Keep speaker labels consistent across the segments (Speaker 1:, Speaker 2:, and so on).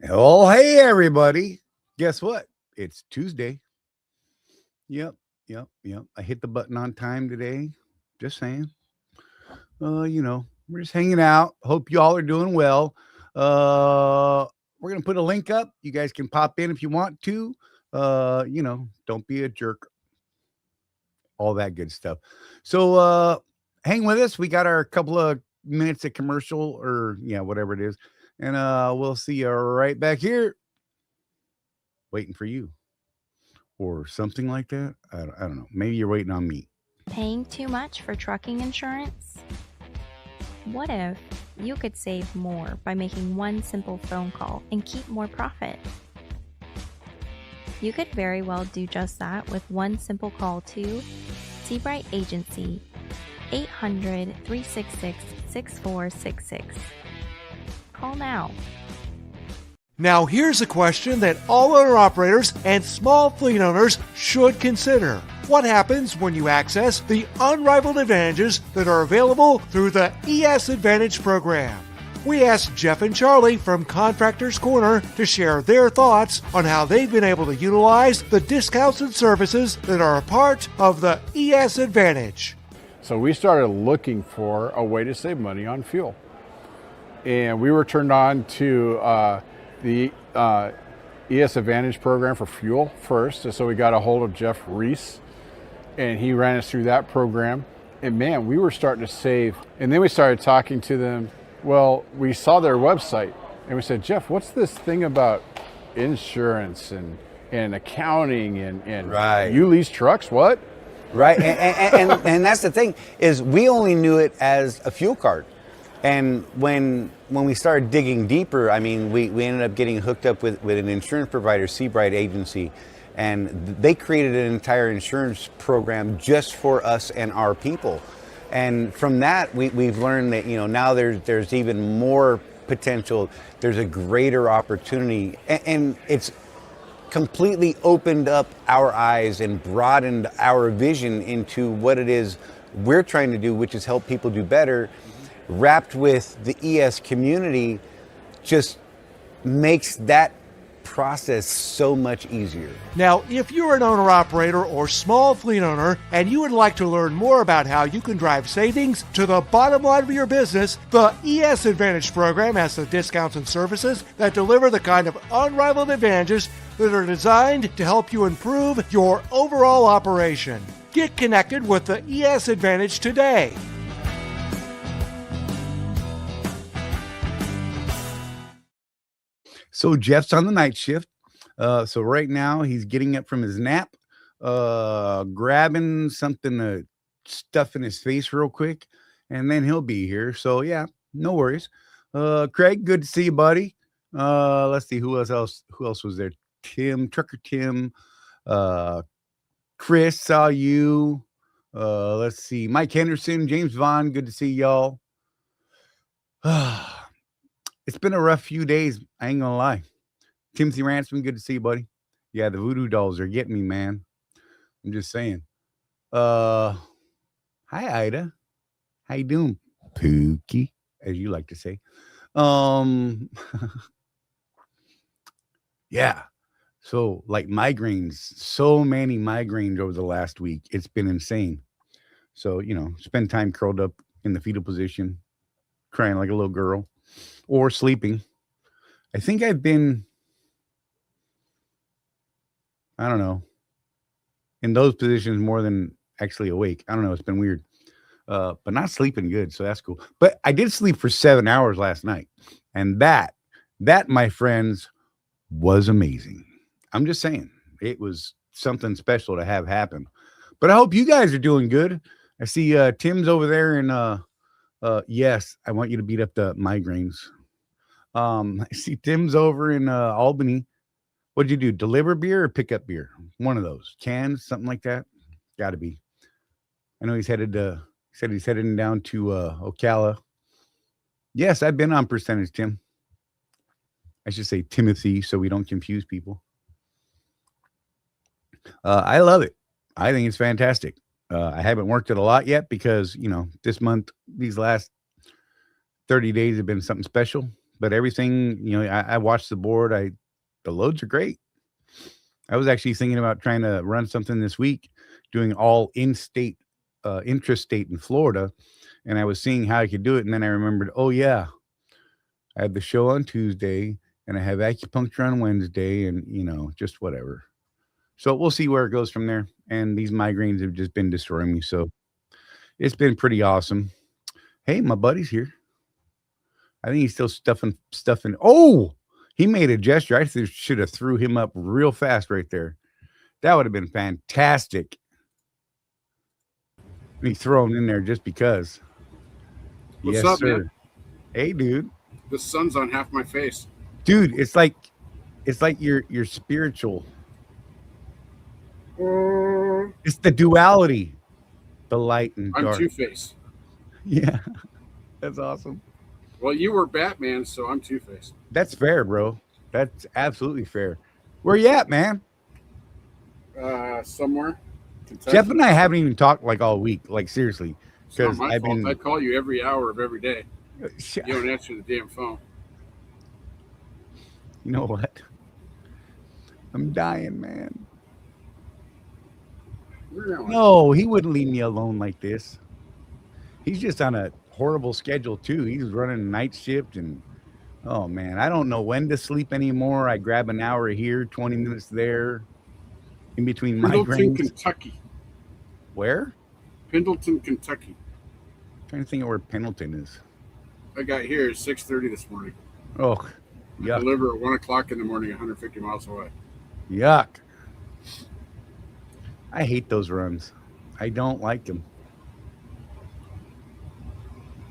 Speaker 1: Oh, hey, everybody. Guess what? It's Tuesday. Yep. I hit the button on time today. Just saying. We're just hanging out. Hope y'all are doing well. We're going to put a link up. You guys can pop in if you want to. Don't be a jerk. All that good stuff. So hang with us. We got our couple of minutes of commercial or, whatever it is. And we'll see you right back here waiting for you. Or something like that. I don't know. Maybe you're waiting on me.
Speaker 2: Paying too much for trucking insurance? What if you could save more by making one simple phone call and keep more profit? You could very well do just that with one simple call to Seabright Agency, 800-366-6466. Call now.
Speaker 3: Now here's a question that all owner-operators and small fleet owners should consider. What happens when you access the unrivaled advantages that are available through the ES Advantage program? We asked Jeff and Charlie from Contractors Corner to share their thoughts on how they've been able to utilize the discounts and services that are a part of the ES Advantage.
Speaker 4: So we started looking for a way to save money on fuel. And we were turned on to the ES Advantage program for fuel first. So we got a hold of Jeff Reese, and he ran us through that program. And man, we were starting to save. And then we started talking to them. Well, we saw their website, and we said, Jeff, what's this thing about insurance and accounting and
Speaker 1: Right.
Speaker 4: You lease trucks? What?
Speaker 5: Right, and that's the thing, is we only knew it as a fuel card. And when we started digging deeper, I mean, we ended up getting hooked up with an insurance provider, Seabright Agency, and they created an entire insurance program just for us and our people. And from that, we've learned that, now there's even more potential. There's a greater opportunity, and it's completely opened up our eyes and broadened our vision into what it is we're trying to do, which is help people do better. Wrapped with the ES community just makes that process so much easier.
Speaker 3: Now, if you're an owner-operator or small fleet owner and you would like to learn more about how you can drive savings to the bottom line of your business, the ES Advantage program has the discounts and services that deliver the kind of unrivaled advantages that are designed to help you improve your overall operation. Get connected with the ES Advantage today.
Speaker 1: So Jeff's on the night shift. So right now he's getting up from his nap, grabbing something to stuff in his face real quick, and then he'll be here. So yeah, no worries. Craig, good to see you, buddy. Let's see who else was there. Trucker Tim, Chris, saw you. Let's see, Mike Henderson, James Vaughn, good to see y'all. It's been a rough few days. I ain't gonna lie. Timothy Ransom, good to see you, buddy. Yeah, the voodoo dolls are getting me, man. I'm just saying. Hi, Ida. How you doing, Pookie, as you like to say? Yeah. So, like migraines, so many migraines over the last week. It's been insane. So, spend time curled up in the fetal position, crying like a little girl. Or sleeping. I think I've been, I don't know, in those positions more than actually awake. I don't know. It's been weird. But not sleeping good. So that's cool. But I did sleep for 7 hours last night. And that, my friends, was amazing. I'm just saying. It was something special to have happen. But I hope you guys are doing good. I see Tim's over there and yes, I want you to beat up the migraines. I see Tim's over in Albany. What'd you do? Deliver beer or pick up beer? One of those. Cans, something like that. Gotta be. I know he's headed down to Ocala. Yes, I've been on percentage, Tim. I should say Timothy so we don't confuse people. I love it. I think it's fantastic. I haven't worked it a lot yet because, this month, these last 30 days have been something special. but everything, I watched the board. The loads are great. I was actually thinking about trying to run something this week, doing all in-state, intrastate in Florida, and I was seeing how I could do it, and then I remembered, oh yeah, I have the show on Tuesday, and I have acupuncture on Wednesday, and just whatever. So we'll see where it goes from there. And these migraines have just been destroying me, so it's been pretty awesome. Hey, my buddy's here. I think he's still stuffing. Oh, he made a gesture. I should have threw him up real fast right there. That would have been fantastic. Let me throw him in there just because.
Speaker 6: What's
Speaker 1: yes,
Speaker 6: up,
Speaker 1: sir.
Speaker 6: man?
Speaker 1: Hey, dude.
Speaker 6: The sun's on half my face.
Speaker 1: Dude, it's like you're spiritual. It's the duality, the light and
Speaker 6: I'm
Speaker 1: dark.
Speaker 6: Two-Face.
Speaker 1: Yeah, that's awesome.
Speaker 6: Well, you were Batman, so I'm Two-Face.
Speaker 1: That's fair, bro. That's absolutely fair. Where you at, man?
Speaker 6: Somewhere. Kentucky.
Speaker 1: Jeff and I haven't even talked like all week, like seriously.
Speaker 6: It's not
Speaker 1: Because
Speaker 6: my
Speaker 1: I've
Speaker 6: fault.
Speaker 1: been.
Speaker 6: I call you every hour of every day. You don't answer the damn phone.
Speaker 1: You know what? I'm dying, man. No, he wouldn't leave me alone like this. He's just on a horrible schedule too. He's running a night shift, and oh man, I don't know when to sleep anymore. I grab an hour here, 20 minutes there, in between
Speaker 6: Pendleton,
Speaker 1: migraines.
Speaker 6: Kentucky.
Speaker 1: Where?
Speaker 6: Pendleton, Kentucky.
Speaker 1: I'm trying to think of where Pendleton is.
Speaker 6: I got here at 6:30 this morning.
Speaker 1: Oh,
Speaker 6: I
Speaker 1: yuck!
Speaker 6: deliver at 1 o'clock in the morning, 150 miles away.
Speaker 1: Yuck! I hate those runs. I don't like them.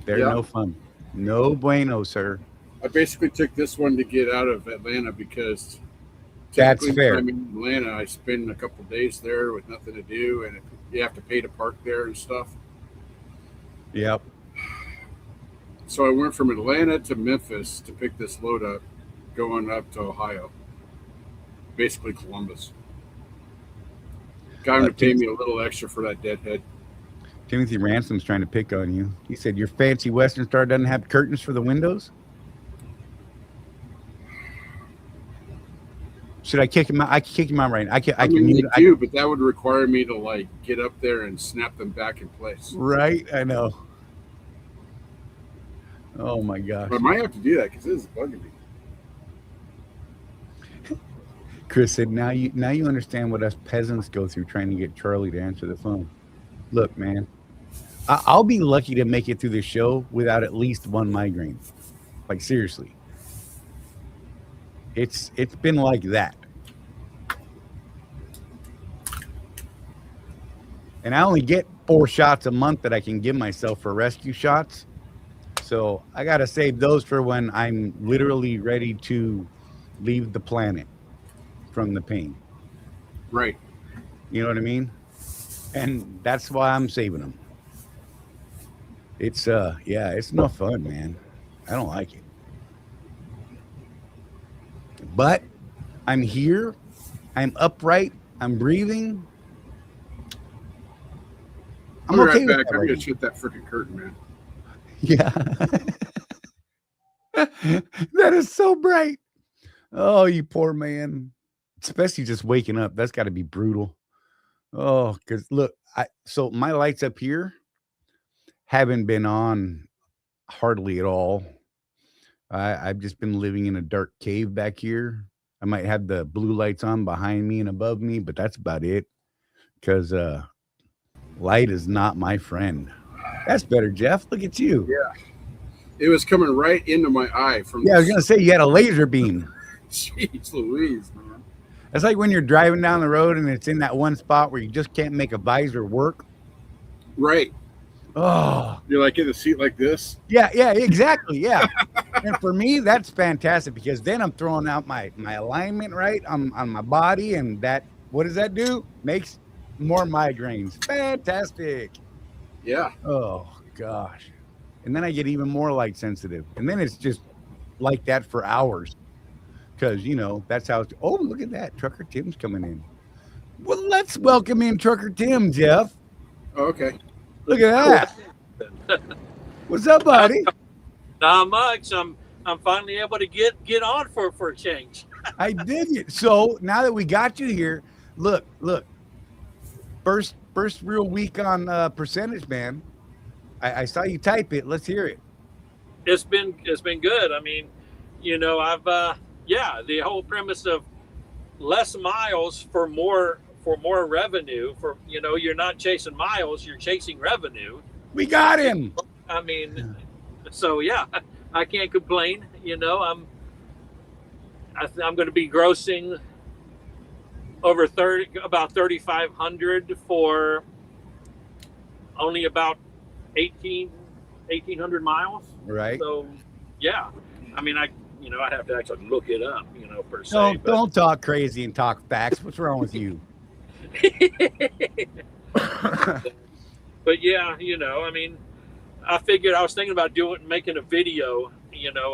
Speaker 1: They're
Speaker 6: Yeah.
Speaker 1: no fun. No bueno, sir.
Speaker 6: I basically took this one to get out of Atlanta because
Speaker 1: That's
Speaker 6: typically
Speaker 1: fair.
Speaker 6: when I'm in Atlanta, I spend a couple days there with nothing to do, and you have to pay to park there and stuff.
Speaker 1: Yep.
Speaker 6: So I went from Atlanta to Memphis to pick this load up, going up to Ohio, basically Columbus. Guy to pay me a little extra for that deadhead.
Speaker 1: Timothy Ransom's trying to pick on you. He said your fancy Western Star doesn't have curtains for the windows. Should I kick him out? I can kick him out right now. I
Speaker 6: I
Speaker 1: can
Speaker 6: mean,
Speaker 1: mute.
Speaker 6: they do, but that would require me to like get up there and snap them back in place.
Speaker 1: Right? I know. Oh my gosh.
Speaker 6: But I might have to do that because this is bugging me.
Speaker 1: Chris said, now you understand what us peasants go through trying to get Charlie to answer the phone. Look, man, I'll be lucky to make it through the show without at least one migraine. Like seriously. It's been like that. And I only get 4 shots a month that I can give myself for rescue shots. So I got to save those for when I'm literally ready to leave the planet from the pain.
Speaker 6: Right.
Speaker 1: You know what I mean? And that's why I'm saving them. It's it's no fun, man. I don't like it. But I'm here. I'm upright. I'm breathing.
Speaker 6: I'll be right
Speaker 1: with
Speaker 6: back.
Speaker 1: that
Speaker 6: I'm
Speaker 1: right
Speaker 6: gonna
Speaker 1: now.
Speaker 6: shut that freaking curtain, man.
Speaker 1: Yeah. That is so bright. Oh, you poor man. Especially just waking up. That's got to be brutal. Oh, because look, so my lights up here haven't been on hardly at all. I've just been living in a dark cave back here. I might have the blue lights on behind me and above me, but that's about it. Because light is not my friend. That's better, Jeff. Look at you.
Speaker 6: Yeah. It was coming right into my eye from.
Speaker 1: Yeah, I was gonna say you had a laser beam.
Speaker 6: Jeez Louise, man.
Speaker 1: That's like when you're driving down the road and it's in that one spot where you just can't make a visor work.
Speaker 6: Right.
Speaker 1: Oh,
Speaker 6: You're like in a seat like this.
Speaker 1: yeah, exactly. Yeah. And for me, that's fantastic because then I'm throwing out my alignment right on my body, and that, what does that do? Makes more migraines. Fantastic.
Speaker 6: Yeah.
Speaker 1: Oh gosh. And then I get even more light sensitive. And then it's just like that for hours. Because, that's how it's. Oh, look at that. Trucker Tim's coming in. Well, let's welcome in Trucker Tim, Jeff.
Speaker 6: Oh, okay.
Speaker 1: Look at that. What's up, buddy?
Speaker 7: Not much. I'm I'm finally able to get on for a change.
Speaker 1: I dig it. So now that we got you here, look. First real week on percentage, man. I saw you type it. Let's hear it.
Speaker 7: It's been good. I mean, I've the whole premise of less miles for more revenue. For you're not chasing miles, you're chasing revenue.
Speaker 1: We got him.
Speaker 7: I mean, so yeah, I can't complain. I'm going to be grossing over about 3,500 for only about 1,800 miles.
Speaker 1: Right.
Speaker 7: So yeah, I mean, I have to actually look it up, per se.
Speaker 1: Don't talk crazy and talk facts. What's wrong with you?
Speaker 7: But yeah, I mean, I figured I was thinking about making a video,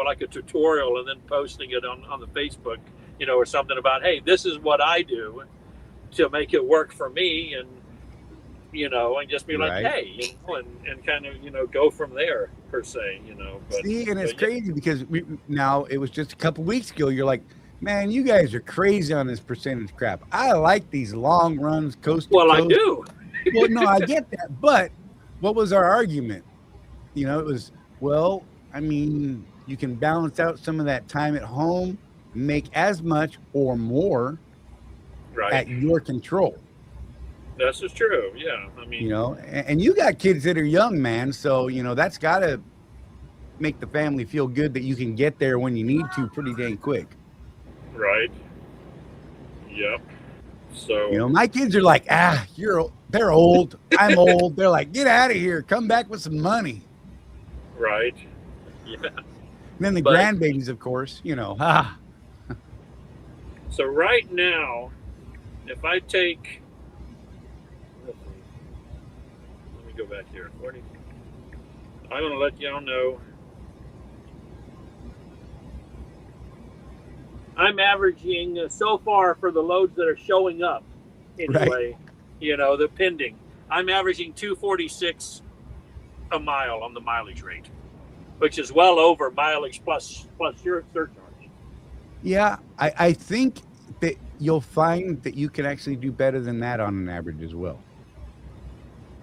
Speaker 7: like a tutorial, and then posting it on the Facebook, or something about, hey, this is what I do to make it work for me, and and just be like,
Speaker 1: Right.
Speaker 7: hey, and kind of, go from there, per se, But,
Speaker 1: See, and it's
Speaker 7: but
Speaker 1: crazy because now it was just a couple weeks ago. You're like, man, you guys are crazy on this percentage crap. I like these long runs, coast to
Speaker 7: Well,
Speaker 1: coast.
Speaker 7: I do.
Speaker 1: Well, no, I get that. But what was our argument? It was, well, I mean, you can balance out some of that time at home, make as much or more
Speaker 7: Right.
Speaker 1: at your control.
Speaker 7: This is true. Yeah. I mean,
Speaker 1: And you got kids that are young, man. So, that's got to make the family feel good that you can get there when you need to pretty dang quick.
Speaker 7: right. Yep. So,
Speaker 1: My kids are like, they're old. I'm old. They're like, get out of here. Come back with some money.
Speaker 7: right. Yeah.
Speaker 1: And then the
Speaker 7: But-
Speaker 1: grandbabies, of course,
Speaker 7: So right now, if I take, let me go back here. I'm going to let y'all know. I'm averaging so far for the loads that are showing up, anyway, the pending. I'm averaging 246 a mile on the mileage rate, which is well over mileage plus your surcharge.
Speaker 1: Yeah, I think that you'll find that you can actually do better than that on an average as well.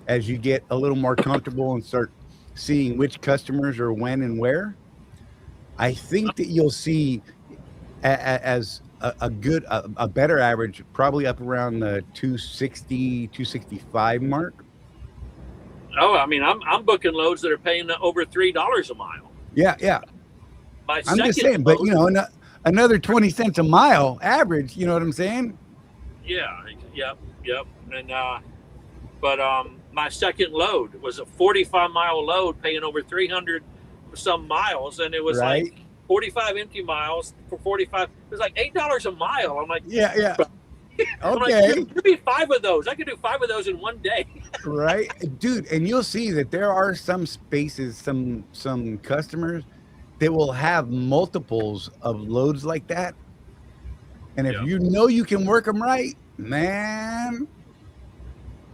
Speaker 1: As you get a little more comfortable and start seeing which customers are when and where, I think that you'll see as a better average, probably up around the 260, 265 mark.
Speaker 7: Oh, I mean, I'm booking loads that are paying over $3 a mile.
Speaker 1: Yeah.
Speaker 7: My
Speaker 1: I'm just
Speaker 7: second
Speaker 1: saying, but
Speaker 7: load-
Speaker 1: another 20 cents a mile average, you know what I'm saying?
Speaker 7: Yeah, yep. And but my second load was a 45-mile load paying over 300 some miles, and it was
Speaker 1: Right.
Speaker 7: like 45 empty miles for 45. It was like $8 a mile. I'm like,
Speaker 1: Yeah.
Speaker 7: I'm like,
Speaker 1: Okay.
Speaker 7: give me 5 of those. I could do 5 of those in one day.
Speaker 1: Right, dude. And you'll see that there are some spaces, some customers that will have multiples of loads like that. And if
Speaker 7: Yeah.
Speaker 1: you can work them right, man.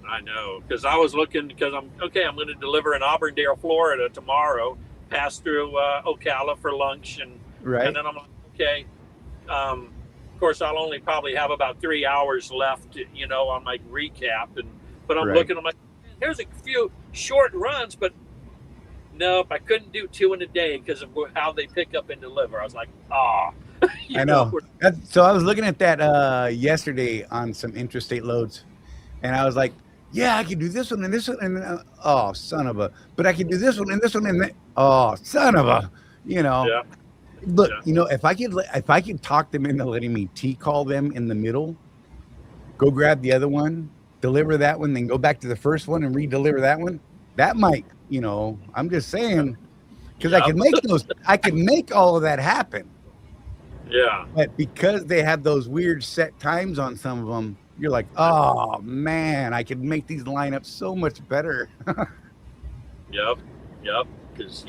Speaker 7: I know, because I was looking, because I'm going to deliver in Auburndale, Florida tomorrow, pass through Ocala for lunch, and
Speaker 1: Right.
Speaker 7: then I'm like, okay. Of course, I'll only probably have about 3 hours left, on my recap, but I'm
Speaker 1: Right.
Speaker 7: looking, I'm like, here's a few short runs, but nope, I couldn't do 2 in a day because of how they pick up and deliver. I was like,
Speaker 1: I know. So I was looking at that yesterday on some interstate loads, and I was like, yeah, I can do this one and this one, and oh, son of a, but I can do this one and this one and that. Oh, son of a,
Speaker 7: Yeah.
Speaker 1: Look,
Speaker 7: Yeah.
Speaker 1: if I could talk them into letting me call them in the middle, go grab the other one, deliver that one, then go back to the first one and re-deliver that one. That might, I'm just saying, because I can make all of that happen.
Speaker 7: Yeah.
Speaker 1: But because they have those weird set times on some of them, you're like, oh man, I could make these lineups so much better.
Speaker 7: Yep. Because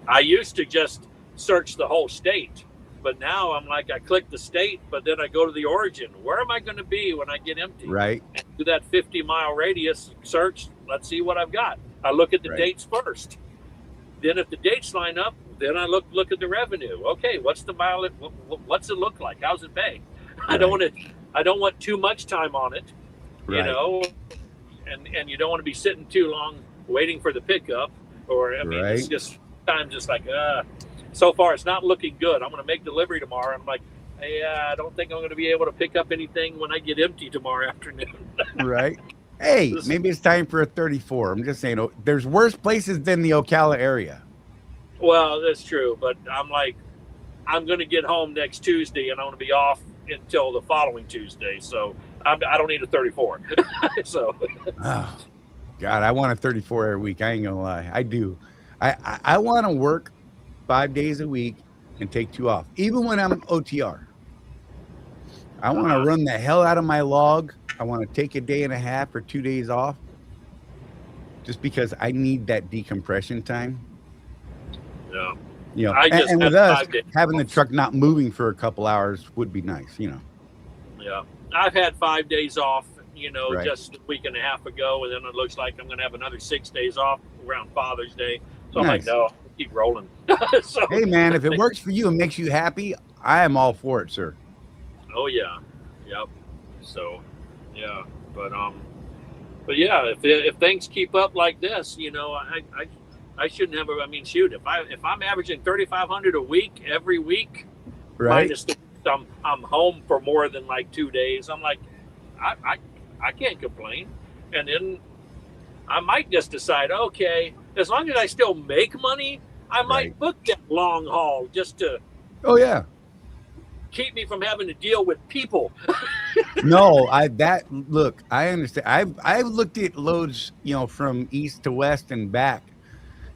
Speaker 7: I used to just search the whole state, but now I'm like, I click the state, but then I go to the origin. Where am I going to be when I get empty?
Speaker 1: Right.
Speaker 7: And do that 50-mile radius search. Let's see what I've got. I look at the
Speaker 1: Right.
Speaker 7: dates first. Then if the dates line up, then I look at the revenue. Okay, what's the mileage? What's it look like? How's it pay?
Speaker 1: Right.
Speaker 7: I don't want too much time on it, you
Speaker 1: Right.
Speaker 7: know, and you don't want to be sitting too long waiting for the pickup. Or I mean, it's
Speaker 1: Right.
Speaker 7: just times just like so far it's not looking good. I'm going to make delivery tomorrow. I'm like, I don't think I'm going to be able to pick up anything when I get empty tomorrow afternoon.
Speaker 1: Right. Hey, maybe it's time for a 34. I'm just saying, there's worse places than the Ocala area.
Speaker 7: Well, that's true, but I'm like, I'm going to get home next Tuesday, and I'm going to be off until the following Tuesday, so I don't need a 34. So,
Speaker 1: Oh, God, I want a 34 every week. I ain't gonna lie, I do. I want to work 5 days a week and take 2 off, even when I'm OTR. I want to run the hell out of my log. I want to take a day and a half or 2 days off, just because I need that decompression time.
Speaker 7: yeah,
Speaker 1: You know,
Speaker 7: I just
Speaker 1: and with
Speaker 7: had
Speaker 1: us
Speaker 7: 5 days
Speaker 1: having the
Speaker 7: off.
Speaker 1: truck not moving for a couple hours would be nice, you know.
Speaker 7: Yeah, I've had 5 days off, you know,
Speaker 1: Right.
Speaker 7: just a week and a half ago, and then it looks like I'm going to have another 6 days off around Father's Day. So I'm like,
Speaker 1: Nice.
Speaker 7: no, keep rolling. So,
Speaker 1: Hey, man, if it works for you and makes you happy, I am all for it, sir.
Speaker 7: oh yeah, yep. So, yeah, but yeah, if things keep up like this, you know, I shouldn't have. I mean, shoot, if I'm averaging 3,500 a week every week,
Speaker 1: Right?
Speaker 7: minus the I'm home for more than like 2 days, I'm like, I can't complain. And then I might just decide, okay, as long as I still make money, I might
Speaker 1: Right.
Speaker 7: book that long haul just to
Speaker 1: Oh yeah.
Speaker 7: keep me from having to deal with people.
Speaker 1: No, I understand. I've looked at loads, you know, from east to west and back,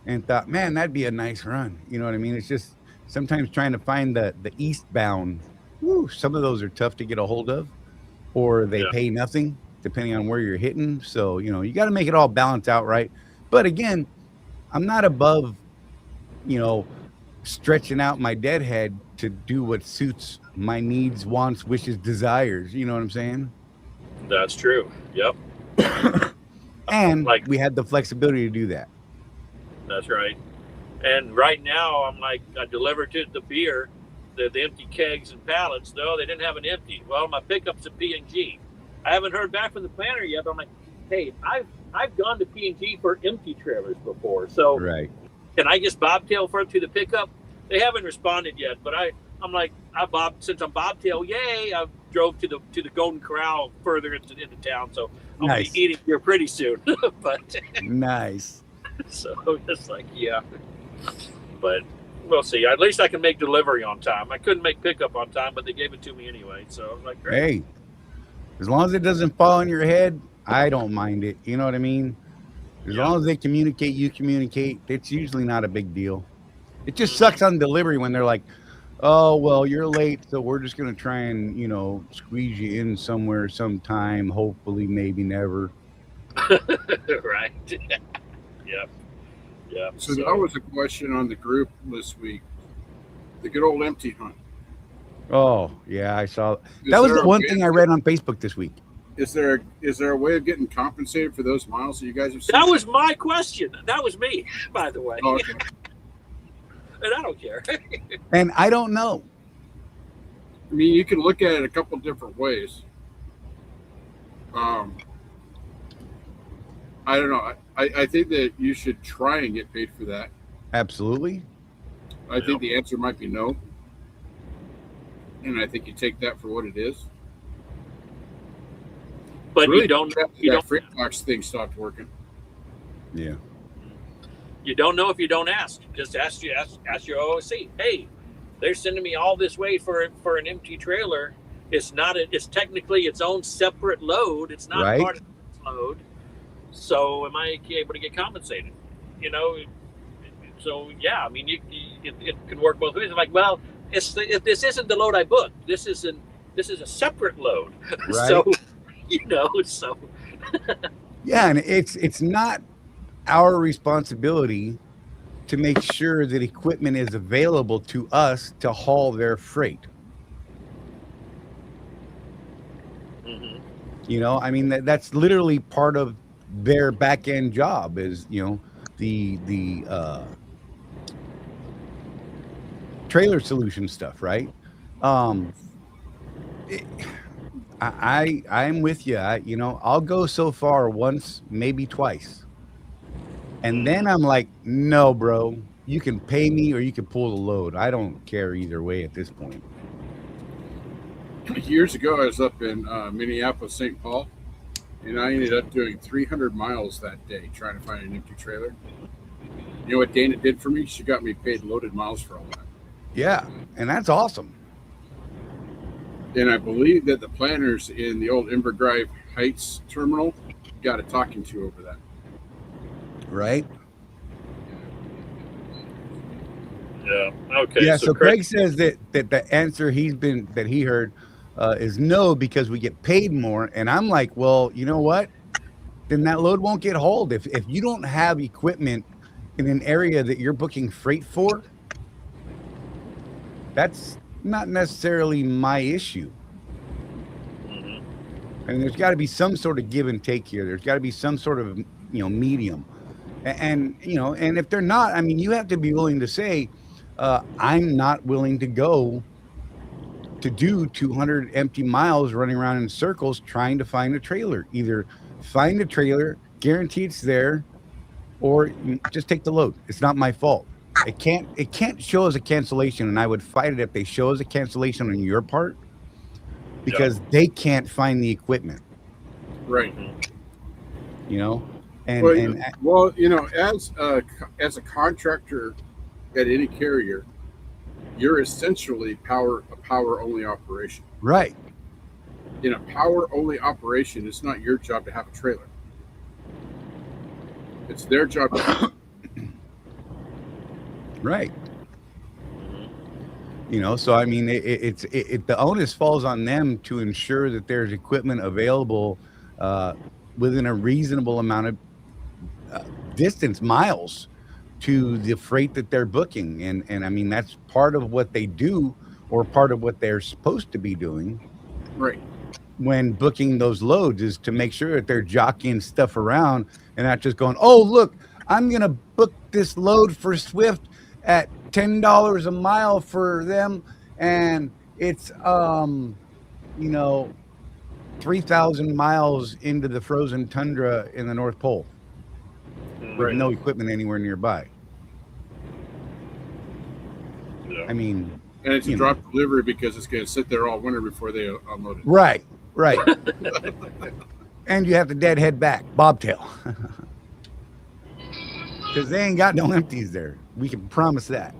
Speaker 1: and thought, man, that'd be a nice run. You know what I mean? It's just sometimes trying to find the eastbound. Woo, some of those are tough to get a hold of, or they
Speaker 7: Yeah.
Speaker 1: pay nothing depending on where you're hitting. So you know, you got to make it all balance out, right? But again, I'm not above, you know, stretching out my deadhead to do what suits my needs, wants, wishes, desires. You know what I'm saying?
Speaker 7: That's true. Yep,
Speaker 1: And
Speaker 7: Like-
Speaker 1: we had the flexibility to do that.
Speaker 7: that's right. And right now, I'm like, I delivered to the beer, the empty kegs and pallets. No, they didn't have an empty. Well, my pickup's at P&G. I haven't heard back from the planner yet. But I'm like, hey, I've gone to P&G for empty trailers before, so
Speaker 1: Right.
Speaker 7: can I just bobtail for to the pickup? They haven't responded yet, but I'm like, since I'm bobtail, yay! I drove to the Golden Corral further into town, so I'm
Speaker 1: Nice.
Speaker 7: gonna be eating here pretty soon. But
Speaker 1: Nice.
Speaker 7: so it's like, yeah, but we'll see. At least I can make delivery on time. I couldn't make pickup on time, but they gave it to me anyway, so I'm like, great.
Speaker 1: Hey, as long as it doesn't fall on your head, I don't mind it. You know what I mean? As
Speaker 7: Yeah.
Speaker 1: long as they communicate, you communicate. It's usually not a big deal. It just sucks on delivery when they're like, "Oh, well, you're late, so we're just gonna try and, you know, squeeze you in somewhere, sometime. Hopefully, maybe never."
Speaker 7: Right? Yeah.
Speaker 6: So that was a question on the group this week. The good old empty hunt.
Speaker 1: Oh, yeah, I saw.
Speaker 6: Is
Speaker 1: That was
Speaker 6: there
Speaker 1: the
Speaker 6: a
Speaker 1: one
Speaker 6: way-
Speaker 1: thing I read on Facebook this week.
Speaker 6: Is there a way of getting compensated for those miles that you guys have seen?
Speaker 7: That was my question. That was me, by the way.
Speaker 6: Oh, okay.
Speaker 7: And I don't care.
Speaker 1: And I don't know.
Speaker 6: I mean, you can look at it a couple different ways. I don't know. I think that you should try and get paid for that.
Speaker 1: Absolutely.
Speaker 6: I think the answer might be no. And I think you take that for what it is.
Speaker 7: But
Speaker 6: Really
Speaker 7: you don't.
Speaker 6: that
Speaker 7: You don't.
Speaker 6: freight box thing stopped working.
Speaker 1: Yeah.
Speaker 7: You don't know if you don't ask. Just ask your OOC. Hey, they're sending me all this way for an empty trailer. It's not. It's technically its own separate load. It's not
Speaker 1: Right.
Speaker 7: part of this load. So am I able to get compensated? You know. So yeah, I mean, it can work both ways. Like, well, if this isn't the load I booked, this is a separate load.
Speaker 1: Right.
Speaker 7: So, you know, so
Speaker 1: Yeah, and it's not our responsibility to make sure that equipment is available to us to haul their freight.
Speaker 7: mhm.
Speaker 1: You know, I mean that's literally part of their back end job is, you know, the trailer solution stuff, right? It, I'm with you. I'll go so far once, maybe twice, and then I'm like, no, bro, you can pay me or you can pull the load. I don't care either way at this point.
Speaker 6: Years ago, I was up in Minneapolis, St. Paul, and I ended up doing 300 miles that day trying to find an empty trailer. You know what Dana did for me? She got me paid loaded miles for all that.
Speaker 1: Yeah, and that's awesome.
Speaker 6: And I believe that the planners in the old Ember Drive Heights terminal got a talking to over that.
Speaker 1: Right?
Speaker 7: Yeah. Okay.
Speaker 1: Yeah. So Craig says that the answer he heard is no, because we get paid more. And I'm like, well, you know what? Then that load won't get hauled. If you don't have equipment in an area that you're booking freight for, that's not necessarily my issue.
Speaker 7: Mhm.
Speaker 1: I mean, there's got to be some sort of give and take here. There's got to be some sort of medium, and if they're not, I mean, you have to be willing to say, I'm not willing to go to do 200 empty miles running around in circles trying to find a trailer. Either find a trailer, guarantee it's there, or just take the load. It's not my fault. It can't show as a cancellation, and I would fight it if they show as a cancellation on your part, because they can't find the equipment.
Speaker 6: Right.
Speaker 1: And
Speaker 6: as a contractor at any carrier, you're essentially a power only operation.
Speaker 1: Right.
Speaker 6: In a power only operation, it's not your job to have a trailer. It's their job to
Speaker 1: Right. So I mean, the onus falls on them to ensure that there's equipment available within a reasonable amount of distance, miles, to the freight that they're booking. And I mean, that's part of what they do, or part of what they're supposed to be doing.
Speaker 6: Right.
Speaker 1: When booking those loads, is to make sure that they're jockeying stuff around and not just going, oh, look, I'm going to book this load for Swift at $10 a mile for them, and it's 3,000 miles into the frozen tundra in the North Pole, with no equipment anywhere nearby.
Speaker 7: Yeah.
Speaker 1: I mean,
Speaker 6: and it's a drop delivery because it's going to sit there all winter before they unload it.
Speaker 1: Right. And you have to deadhead back, bobtail, because they ain't got no empties there. We can promise that.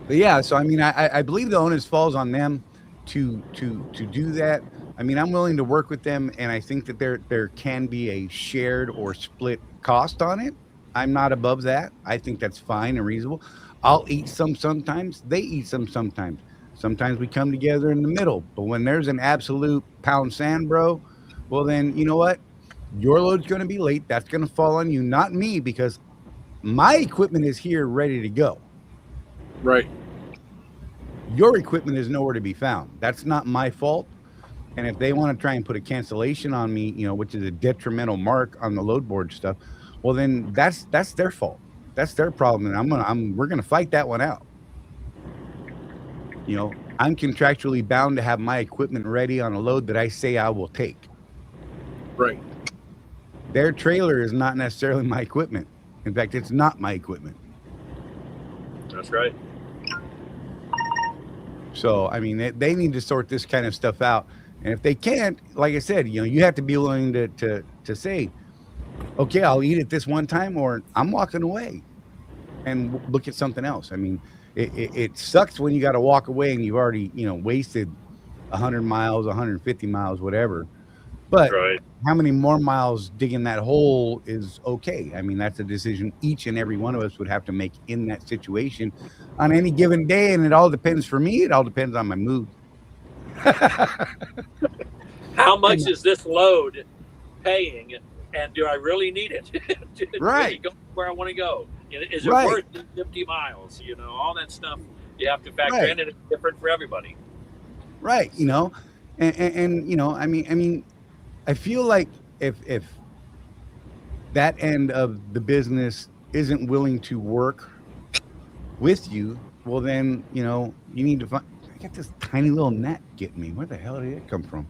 Speaker 1: But yeah, so I mean, I believe the onus falls on them to do that. I mean, I'm willing to work with them, and I think that there can be a shared or split cost on it. I'm not above that. I think that's fine and reasonable. I'll eat some sometimes. They eat some sometimes. Sometimes we come together in the middle. But when there's an absolute pound sand, bro, well then, you know what? Your load's going to be late. That's going to fall on you, not me, because my equipment is here ready to go.
Speaker 6: Right.
Speaker 1: Your equipment is nowhere to be found. That's not my fault. And if they want to try and put a cancellation on me, which is a detrimental mark on the load board stuff, well then that's their fault. That's their problem, and we're gonna fight that one out. I'm contractually bound to have my equipment ready on a load that I say I will take.
Speaker 6: Right.
Speaker 1: Their trailer is not necessarily my equipment. In fact, it's not my equipment.
Speaker 7: That's right.
Speaker 1: So, I mean, they need to sort this kind of stuff out. And if they can't, like I said, you have to be willing to say, okay, I'll eat it this one time, or I'm walking away and look at something else. I mean, it sucks when you got to walk away and you've already, wasted 100 miles, 150 miles, whatever. But how many more miles digging that hole is okay? I mean, that's a decision each and every one of us would have to make in that situation on any given day. And it all depends, for me, it all depends on my mood.
Speaker 7: How much is this load paying, and do I really need it?
Speaker 1: Right.
Speaker 7: Go where I want to go. Is it
Speaker 1: Right.
Speaker 7: worth the 50 miles? All that stuff you have to factor in, and it's different for everybody.
Speaker 1: Right. And I mean, I feel like if that end of the business isn't willing to work with you, well then, you know, you need to find. I got this tiny little gnat getting me. Where the hell did it come from?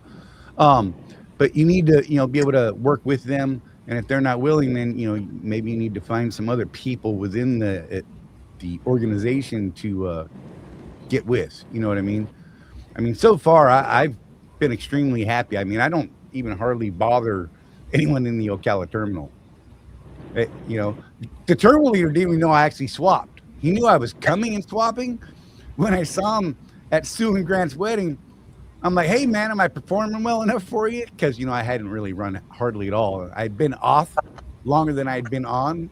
Speaker 1: But you need to, you know, be able to work with them, and if they're not willing, then, you know, maybe you need to find some other people within the organization to get with. You know what I mean? I mean, so far I've been extremely happy. I mean, I don't even hardly bother anyone in the Ocala terminal. You know, the terminal leader didn't even know I actually swapped. He knew I was coming and swapping. When I saw him at Sue and Grant's wedding, I'm like, hey man, am I performing well enough for you? Because, you know, I hadn't really run hardly at all. I'd been off longer than I'd been on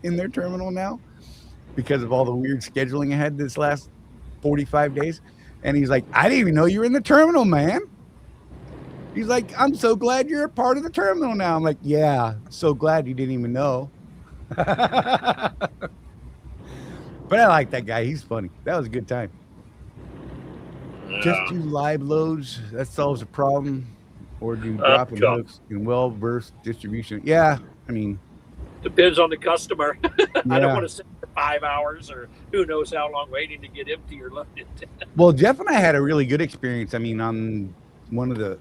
Speaker 1: in their terminal now because of all the weird scheduling I had this last 45 days. And he's like, I didn't even know you were in the terminal, man. He's like, I'm so glad you're a part of the terminal now. I'm like, yeah, so glad you didn't even know. But I like that guy. He's funny. That was a good time.
Speaker 7: Yeah.
Speaker 1: Just do live loads. That solves a problem. Or do dropping hooks in well-versed distribution. Yeah, I mean.
Speaker 7: Depends on the customer. I don't
Speaker 1: Yeah.
Speaker 7: want to sit for 5 hours or who knows how long waiting to get empty or loaded.
Speaker 1: Well, Jeff and I had a really good experience. I mean, on one of the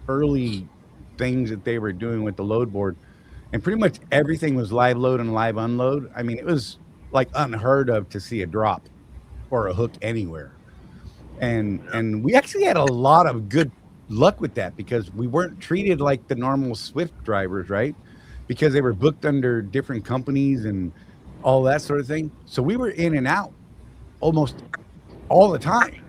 Speaker 1: early things that they were doing with the load board, and pretty much everything was live load and live unload. I mean, it was like unheard of to see a drop or a hook anywhere. And we actually had a lot of good luck with that because we weren't treated like the normal Swift drivers, right? Because they were booked under different companies and all that sort of thing. So we were in and out almost all the time.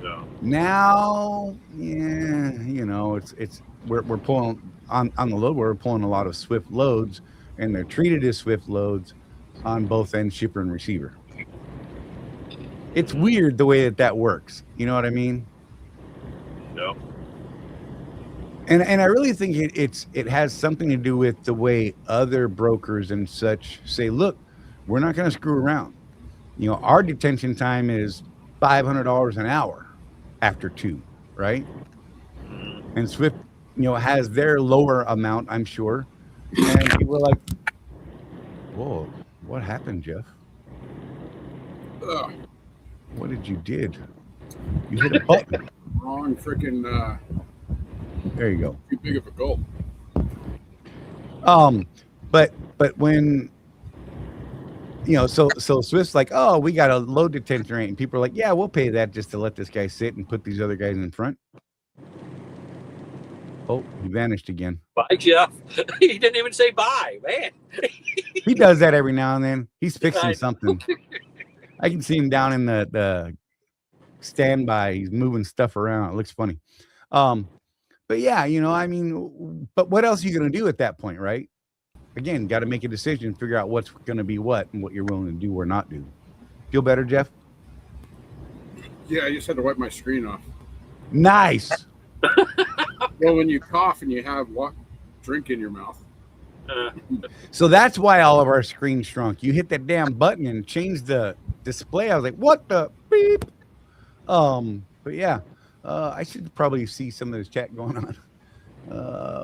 Speaker 7: Yeah.
Speaker 1: Now, yeah, you know, we're pulling on the load. We're pulling a lot of Swift loads, and they're treated as Swift loads on both ends, shipper and receiver. It's weird the way that works. You know what I mean?
Speaker 7: No.
Speaker 1: And I really think it has something to do with the way other brokers and such say, look, we're not going to screw around. You know, our detention time is $500 an hour after 2, right? And Swift, you know, has their lower amount, I'm sure. And people are like, whoa, what happened, Jeff?
Speaker 6: Ugh,
Speaker 1: What did you did? You hit a button.
Speaker 6: wrong freaking
Speaker 1: There you go.
Speaker 6: too big of a gulp.
Speaker 1: But when, you know, so Swift's like, oh, we got a low detention rate, and people are like, yeah, we'll pay that just to let this guy sit and put these other guys in front. Oh, he vanished again.
Speaker 7: Bye, Jeff. He didn't even say bye, man.
Speaker 1: He does that every now and then. He's
Speaker 7: I
Speaker 1: fixing
Speaker 7: know.
Speaker 1: something. I can see him down in the standby. He's moving stuff around. It looks funny. But yeah, you know, I mean, but what else are you going to do at that point, right? Again, got to make a decision, figure out what's going to be what and what you're willing to do or not do. Feel better, Jeff?
Speaker 6: Yeah, I just had to wipe my screen off.
Speaker 1: Nice.
Speaker 6: Well, when you cough and you have drink in your mouth.
Speaker 1: So that's why all of our screens shrunk. You hit that damn button and changed the display. I was like, what the beep? But yeah, I should probably see some of this chat going on.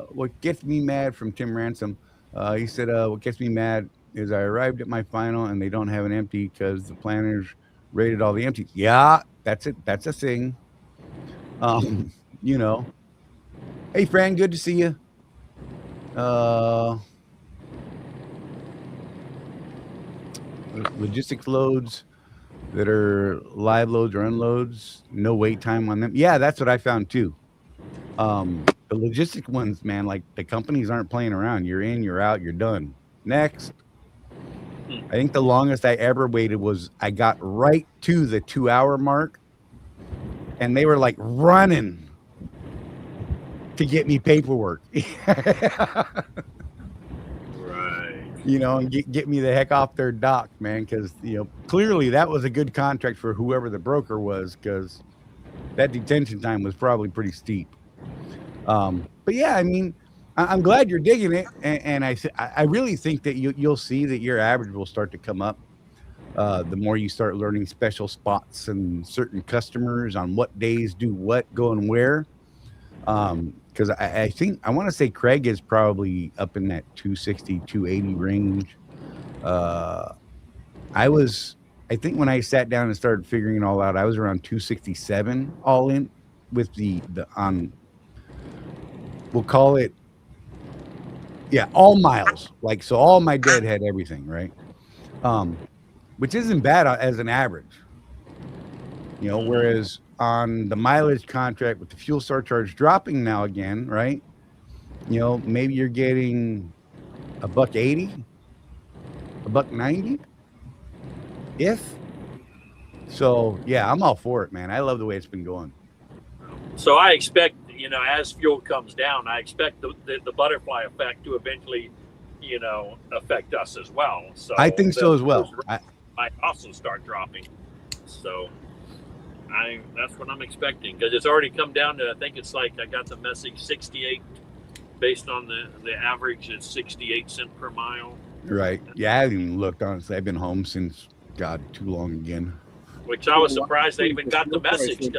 Speaker 1: What gets me mad from Tim Ransom, he said, what gets me mad is I arrived at my final and they don't have an empty because the planners rated all the empties. Yeah, that's it. That's a thing. You know, hey, Fran, good to see you. Logistics loads that are live loads or unloads, no wait time on them. Yeah, that's what I found too. The logistic ones, man, like the companies aren't playing around. You're in, you're out, you're done. Next. I think the longest I ever waited was I got right to the 2-hour mark and they were like running to get me paperwork.
Speaker 7: Right.
Speaker 1: You know, and get me the heck off their dock, man, because, you know, clearly that was a good contract for whoever the broker was, because that detention time was probably pretty steep. But yeah, I mean, I'm glad you're digging it, and I really think that you'll see that your average will start to come up the more you start learning special spots and certain customers on what days do what, going where. Because I think I want to say Craig is probably up in that 260, 280 range. I think when I sat down and started figuring it all out, I was around 267 all in with the on, we'll call it, yeah, all miles. Like, so all my dead had everything, right? Which isn't bad as an average, you know, whereas on the mileage contract with the fuel surcharge dropping now again, right? You know, maybe you're getting $1.80, $1.90, if so. Yeah, I'm all for it, man. I love the way it's been going.
Speaker 7: So I expect, you know, as fuel comes down, I expect the butterfly effect to eventually, you know, affect us as well. So
Speaker 1: I think so as well.
Speaker 7: Might also start dropping. So that's what I'm expecting, because it's already come down to, I think it's like, I got the message 68, based on the average, it's 68 cents per mile.
Speaker 1: Right. Yeah, I haven't even looked, honestly. I've been home since, God, too long again.
Speaker 7: Which I was surprised they even got the message.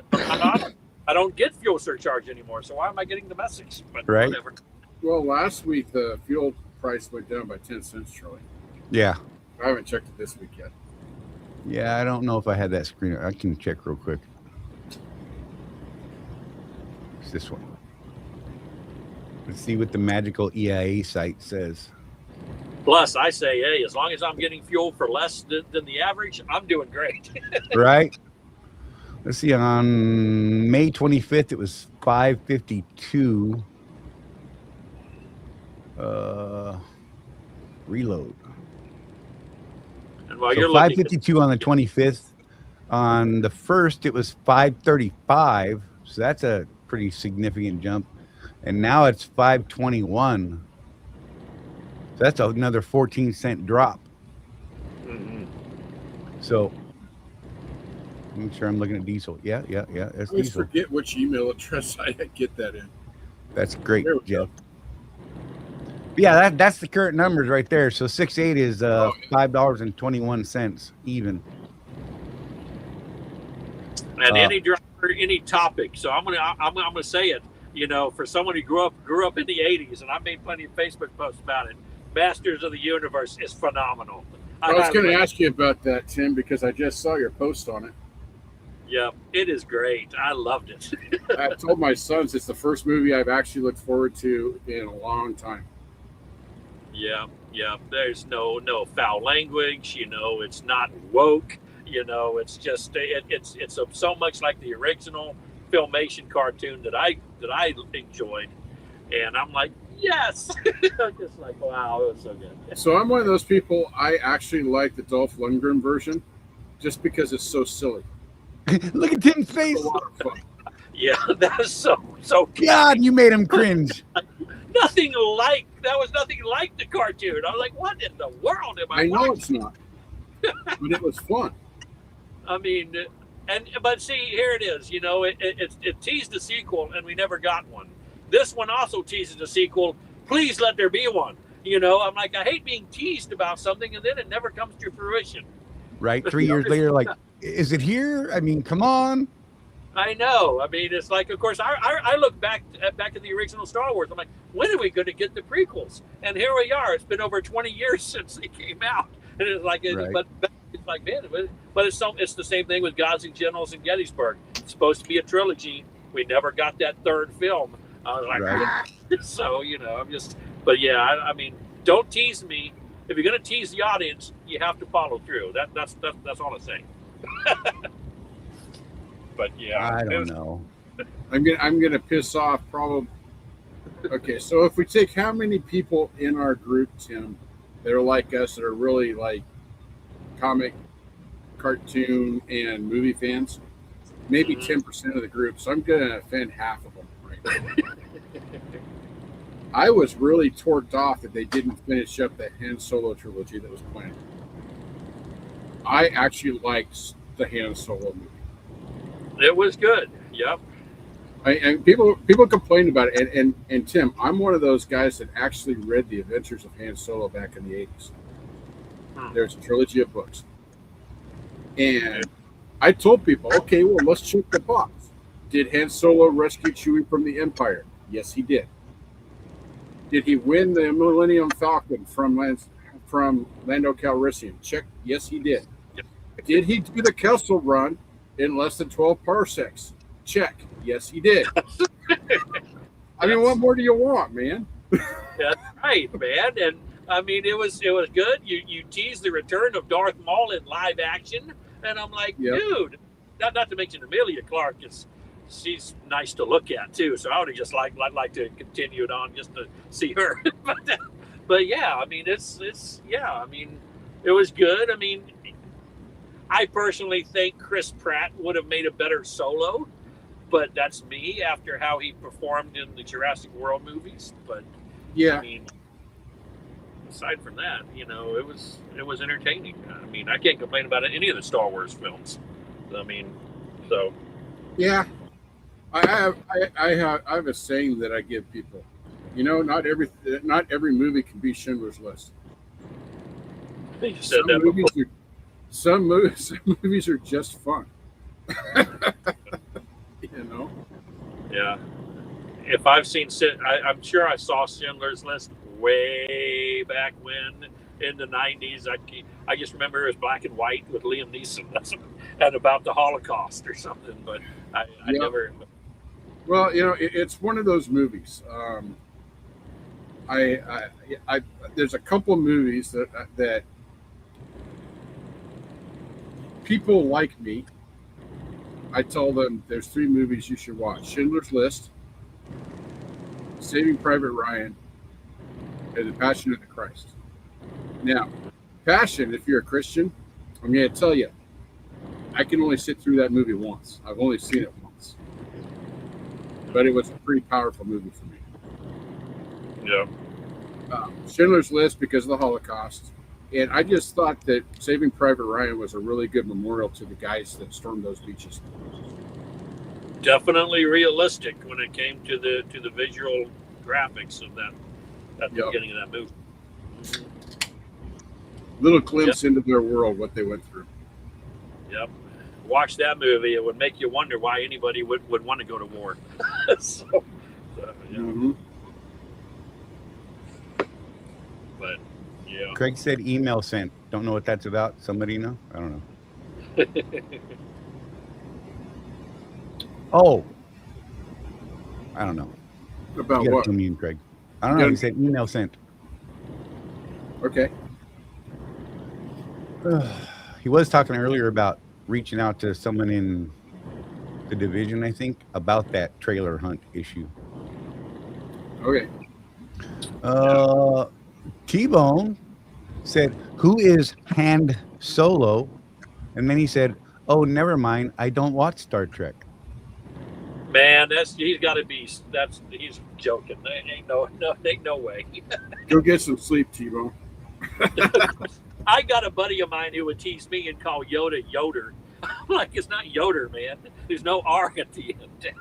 Speaker 7: I don't get fuel surcharge anymore, so why am I getting the message? But
Speaker 1: right.
Speaker 7: Whatever.
Speaker 6: Well, last week the fuel price went down by 10 cents, Charlie.
Speaker 1: Yeah.
Speaker 6: I haven't checked it this week yet.
Speaker 1: Yeah, I don't know if I had that screen. I can check real quick. It's this one. Let's see what the magical EIA site says.
Speaker 7: Plus, I say, hey, as long as I'm getting fuel for less than the average, I'm doing great.
Speaker 1: Right. Let's see. On May 25th, it was 552. Reload.
Speaker 7: And while
Speaker 1: So
Speaker 7: you're
Speaker 1: 552 on the 25th. On the 1st, it was 535. So that's a pretty significant jump. And now it's 521. So that's another 14-cent drop.
Speaker 7: Mm-hmm.
Speaker 1: So make sure I'm looking at diesel. Yeah. That's
Speaker 6: I always
Speaker 1: diesel.
Speaker 6: forget which email address I get that in.
Speaker 1: That's great,
Speaker 6: There we
Speaker 1: Jeff.
Speaker 6: go.
Speaker 1: Yeah, that's the current numbers right there. So 6.8 is $5.21 even.
Speaker 7: And any driver, any topic. So I'm gonna say it. You know, for someone who grew up in the '80s, and I've made plenty of Facebook posts about it. Masters of the Universe is phenomenal.
Speaker 6: I was going to ask you about that, Tim, because I just saw your post on it.
Speaker 7: Yeah, it is great. I loved it.
Speaker 6: I told my sons it's the first movie I've actually looked forward to in a long time.
Speaker 7: Yeah. There's no foul language. You know, it's not woke. You know, it's just it's so much like the original Filmation cartoon that I enjoyed, and I'm like, yes. I'm just like, wow, it was so good.
Speaker 6: So I'm one of those people. I actually like the Dolph Lundgren version, just because it's so silly.
Speaker 1: Look at Tim's face.
Speaker 6: It's a lot of fun.
Speaker 7: Yeah, that is so good.
Speaker 1: God, you made him cringe.
Speaker 7: Nothing like the cartoon. I was like, what in the world am I
Speaker 6: know
Speaker 7: watching?
Speaker 6: it's not, but it was fun.
Speaker 7: I mean, but see, here it is. You know, it teased a sequel, and we never got one. This one also teases a sequel. Please let there be one. You know, I'm like, I hate being teased about something, and then it never comes to fruition.
Speaker 1: Right, 3 years later, like, is it here? I mean, come on.
Speaker 7: I know. I mean, it's like, of course, I look back at the original Star Wars. I'm like, when are we going to get the prequels? And here we are. It's been over 20 years since they came out, and it's like,
Speaker 1: right.
Speaker 7: but it's like, man, but it's the same thing with Gods and Generals and Gettysburg. It's supposed to be a trilogy. We never got that third film. I was like,
Speaker 1: right.
Speaker 7: So, you know, but yeah, I mean, don't tease me. If you're going to tease the audience, you have to follow through. That's all I'm saying. But yeah,
Speaker 1: I don't know.
Speaker 6: I'm gonna piss off probably. Okay, so if we take how many people in our group, Tim, that are like us, that are really like comic, cartoon, and movie fans, maybe 10% of the group. So I'm gonna offend half of them right now. I was really torqued off that they didn't finish up the Han Solo trilogy that was planned. I actually liked the Han Solo movie.
Speaker 7: It was good. Yep.
Speaker 6: And people complain about it, and Tim, I'm one of those guys that actually read the Adventures of Han Solo back in the 80s. There's a trilogy of books, and I told people, okay, well, let's check the box. Did Han Solo rescue Chewie from the Empire? Yes, he did. Did he win the Millennium Falcon from from Lando Calrissian? Check. Yes, he did.
Speaker 7: Yep.
Speaker 6: Did he do the Kessel run in less than 12 parsecs? Check. Yes, he did. I mean, what more do you want, man?
Speaker 7: That's right, man. And I mean, it was good. You teased the return of Darth Maul in live action, and I'm like, dude. Not to mention Emilia Clarke she's nice to look at too. So I would have just like to continue it on just to see her. but yeah, I mean, it's I mean, it was good. I mean, I personally think Chris Pratt would have made a better Solo, but that's me after how he performed in the Jurassic World movies. But
Speaker 6: yeah,
Speaker 7: I mean, aside from that, it was entertaining. I mean, I can't complain about any of the Star Wars films. I mean, so
Speaker 6: yeah, I have a saying that I give people. Not every movie can be Schindler's List.
Speaker 7: You said that before.
Speaker 6: Some movies are just fun.
Speaker 7: Yeah. If I've seen, I'm sure I saw Schindler's List way back when in the 90s. I just remember it was black and white with Liam Neeson. And about the Holocaust or something, but I never.
Speaker 6: Well, it's one of those movies. There's a couple of movies that people like me. I tell them there's 3 movies you should watch: Schindler's List, Saving Private Ryan, and The Passion of the Christ. Now, Passion, if you're a Christian, I'm going to tell you, I can only sit through that movie once. I've only seen it once. But it was a pretty powerful movie for me.
Speaker 7: Yeah.
Speaker 6: Schindler's List because of the Holocaust. And I just thought that Saving Private Ryan was a really good memorial to the guys that stormed those beaches.
Speaker 7: Definitely realistic when it came to the visual graphics of that at the beginning of that movie.
Speaker 6: Little glimpse into their world, what they went through.
Speaker 7: Yep. Watch that movie. It would make you wonder why anybody would want to go to war. so yeah.
Speaker 6: Mm-hmm.
Speaker 7: But yeah.
Speaker 1: Craig said email sent. Don't know what that's about. Somebody know? I don't know. Oh. I don't know.
Speaker 6: About
Speaker 1: you
Speaker 6: what?
Speaker 1: Tell me, Craig. I don't know. He said email sent.
Speaker 6: Okay.
Speaker 1: He was talking earlier about reaching out to someone in the division, I think, about that trailer hunt issue.
Speaker 6: Okay.
Speaker 1: T-Bone said, "Who is Han Solo?" And then he said, "Oh, never mind. I don't watch Star Trek."
Speaker 7: Man, he's got to be. He's joking. Ain't no way.
Speaker 6: Go get some sleep, T-Bone.
Speaker 7: I got a buddy of mine who would tease me and call Yoda Yoder. I'm like, it's not Yoder, man. There's no R at the end.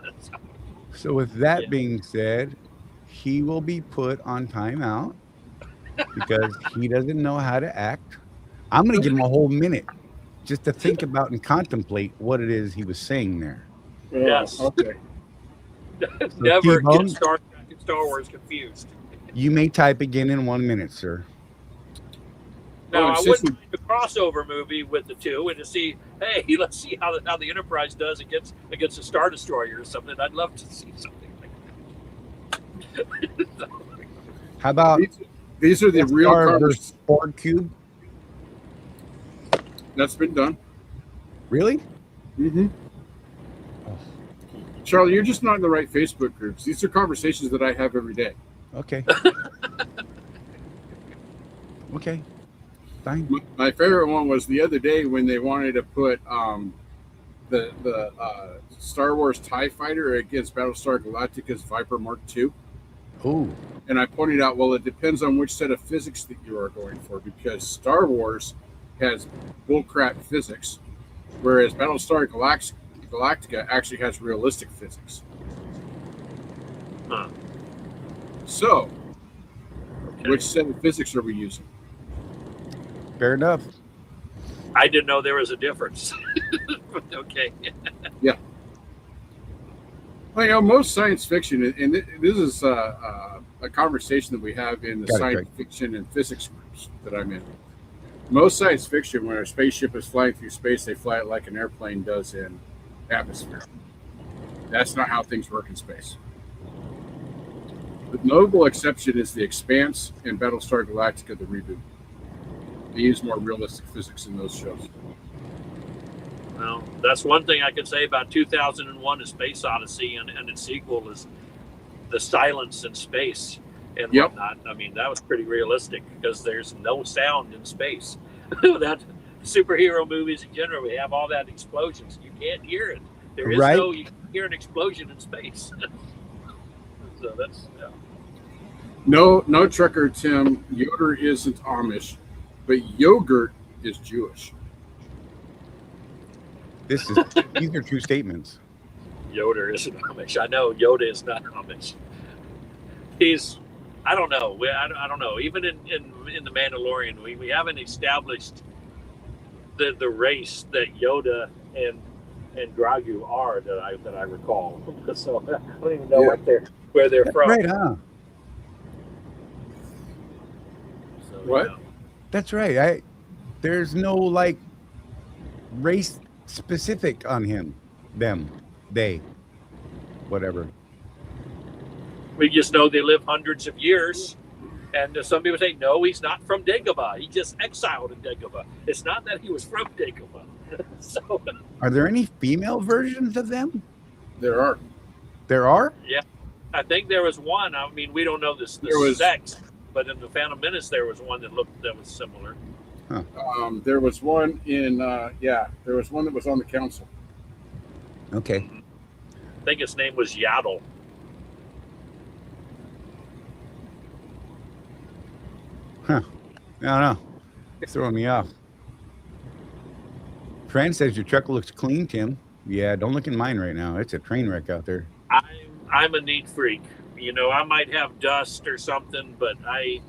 Speaker 1: So with that being said, he will be put on timeout because he doesn't know how to act. I'm going to give him a whole minute just to think about and contemplate what it is he was saying there.
Speaker 7: Yes.
Speaker 6: Okay.
Speaker 7: Never
Speaker 1: T-Bone,
Speaker 7: get Star Trek and Star Wars confused.
Speaker 1: You may type again in 1 minute, sir.
Speaker 7: No, I wouldn't make a crossover movie with the two and to see, hey, let's see how the Enterprise does against a Star Destroyer or something. I'd love to see something like that.
Speaker 1: How about
Speaker 6: these are the real cars.
Speaker 1: Borg Cube?
Speaker 6: That's been done.
Speaker 1: Really?
Speaker 6: Mm-hmm. Charlie, you're just not in the right Facebook groups. These are conversations that I have every day.
Speaker 1: Okay. Okay. Fine.
Speaker 6: My favorite one was the other day when they wanted to put the Star Wars TIE Fighter against Battlestar Galactica's Viper Mark II.
Speaker 1: Ooh.
Speaker 6: And I pointed out, well, it depends on which set of physics that you are going for, because Star Wars has bullcrap physics, whereas Battlestar Galactica actually has realistic physics.
Speaker 7: Huh.
Speaker 6: So, which set of physics are we using?
Speaker 1: Fair enough.
Speaker 7: I didn't know there was a difference. Okay.
Speaker 6: Yeah. Well, most science fiction, and this is a conversation that we have in the
Speaker 1: Got it,
Speaker 6: science
Speaker 1: Greg.
Speaker 6: fiction and physics groups that I'm in. Most science fiction, when a spaceship is flying through space, they fly it like an airplane does in atmosphere. That's not how things work in space. The notable exception is The Expanse and Battlestar Galactica, the reboot. They use more realistic physics in those shows.
Speaker 7: Well, that's one thing I can say about 2001: A Space Odyssey and its sequel is the silence in space and
Speaker 6: Yep.
Speaker 7: whatnot. I mean, that was pretty realistic because there's no sound in space. That superhero movies in general, we have all that explosions. You can't hear it. There is
Speaker 1: Right.
Speaker 7: you can hear an explosion in space. So that's
Speaker 6: No, Trucker Tim, Yoder isn't Amish, but yogurt is Jewish.
Speaker 1: These are true statements.
Speaker 7: Yoda isn't Amish. I know Yoda is not Amish. I don't know. I don't know. Even in the Mandalorian, we haven't established the race that Yoda and Grogu are that I recall. So I don't even know where they're from.
Speaker 1: Right, huh?
Speaker 7: So,
Speaker 6: What?
Speaker 7: yeah.
Speaker 1: That's right. There's no like race specific on him, them, they, whatever.
Speaker 7: We just know they live hundreds of years. And some people say, no, he's not from Dagobah. He just exiled in Dagobah. It's not that he was from Dagobah. So,
Speaker 1: Are there any female versions of them?
Speaker 6: There are.
Speaker 1: There are?
Speaker 7: yeah, I think there was one. I mean, we don't know the sex, but in the Phantom Menace, there was one that was similar.
Speaker 6: There was one there was one that was on the council.
Speaker 1: Okay.
Speaker 7: I think his name was Yaddle.
Speaker 1: I don't know. It's throwing me off. Fran says your truck looks clean, Tim. Yeah, don't look in mine right now. It's a train wreck out there.
Speaker 7: I'm a neat freak. You know, I might have dust or something, but I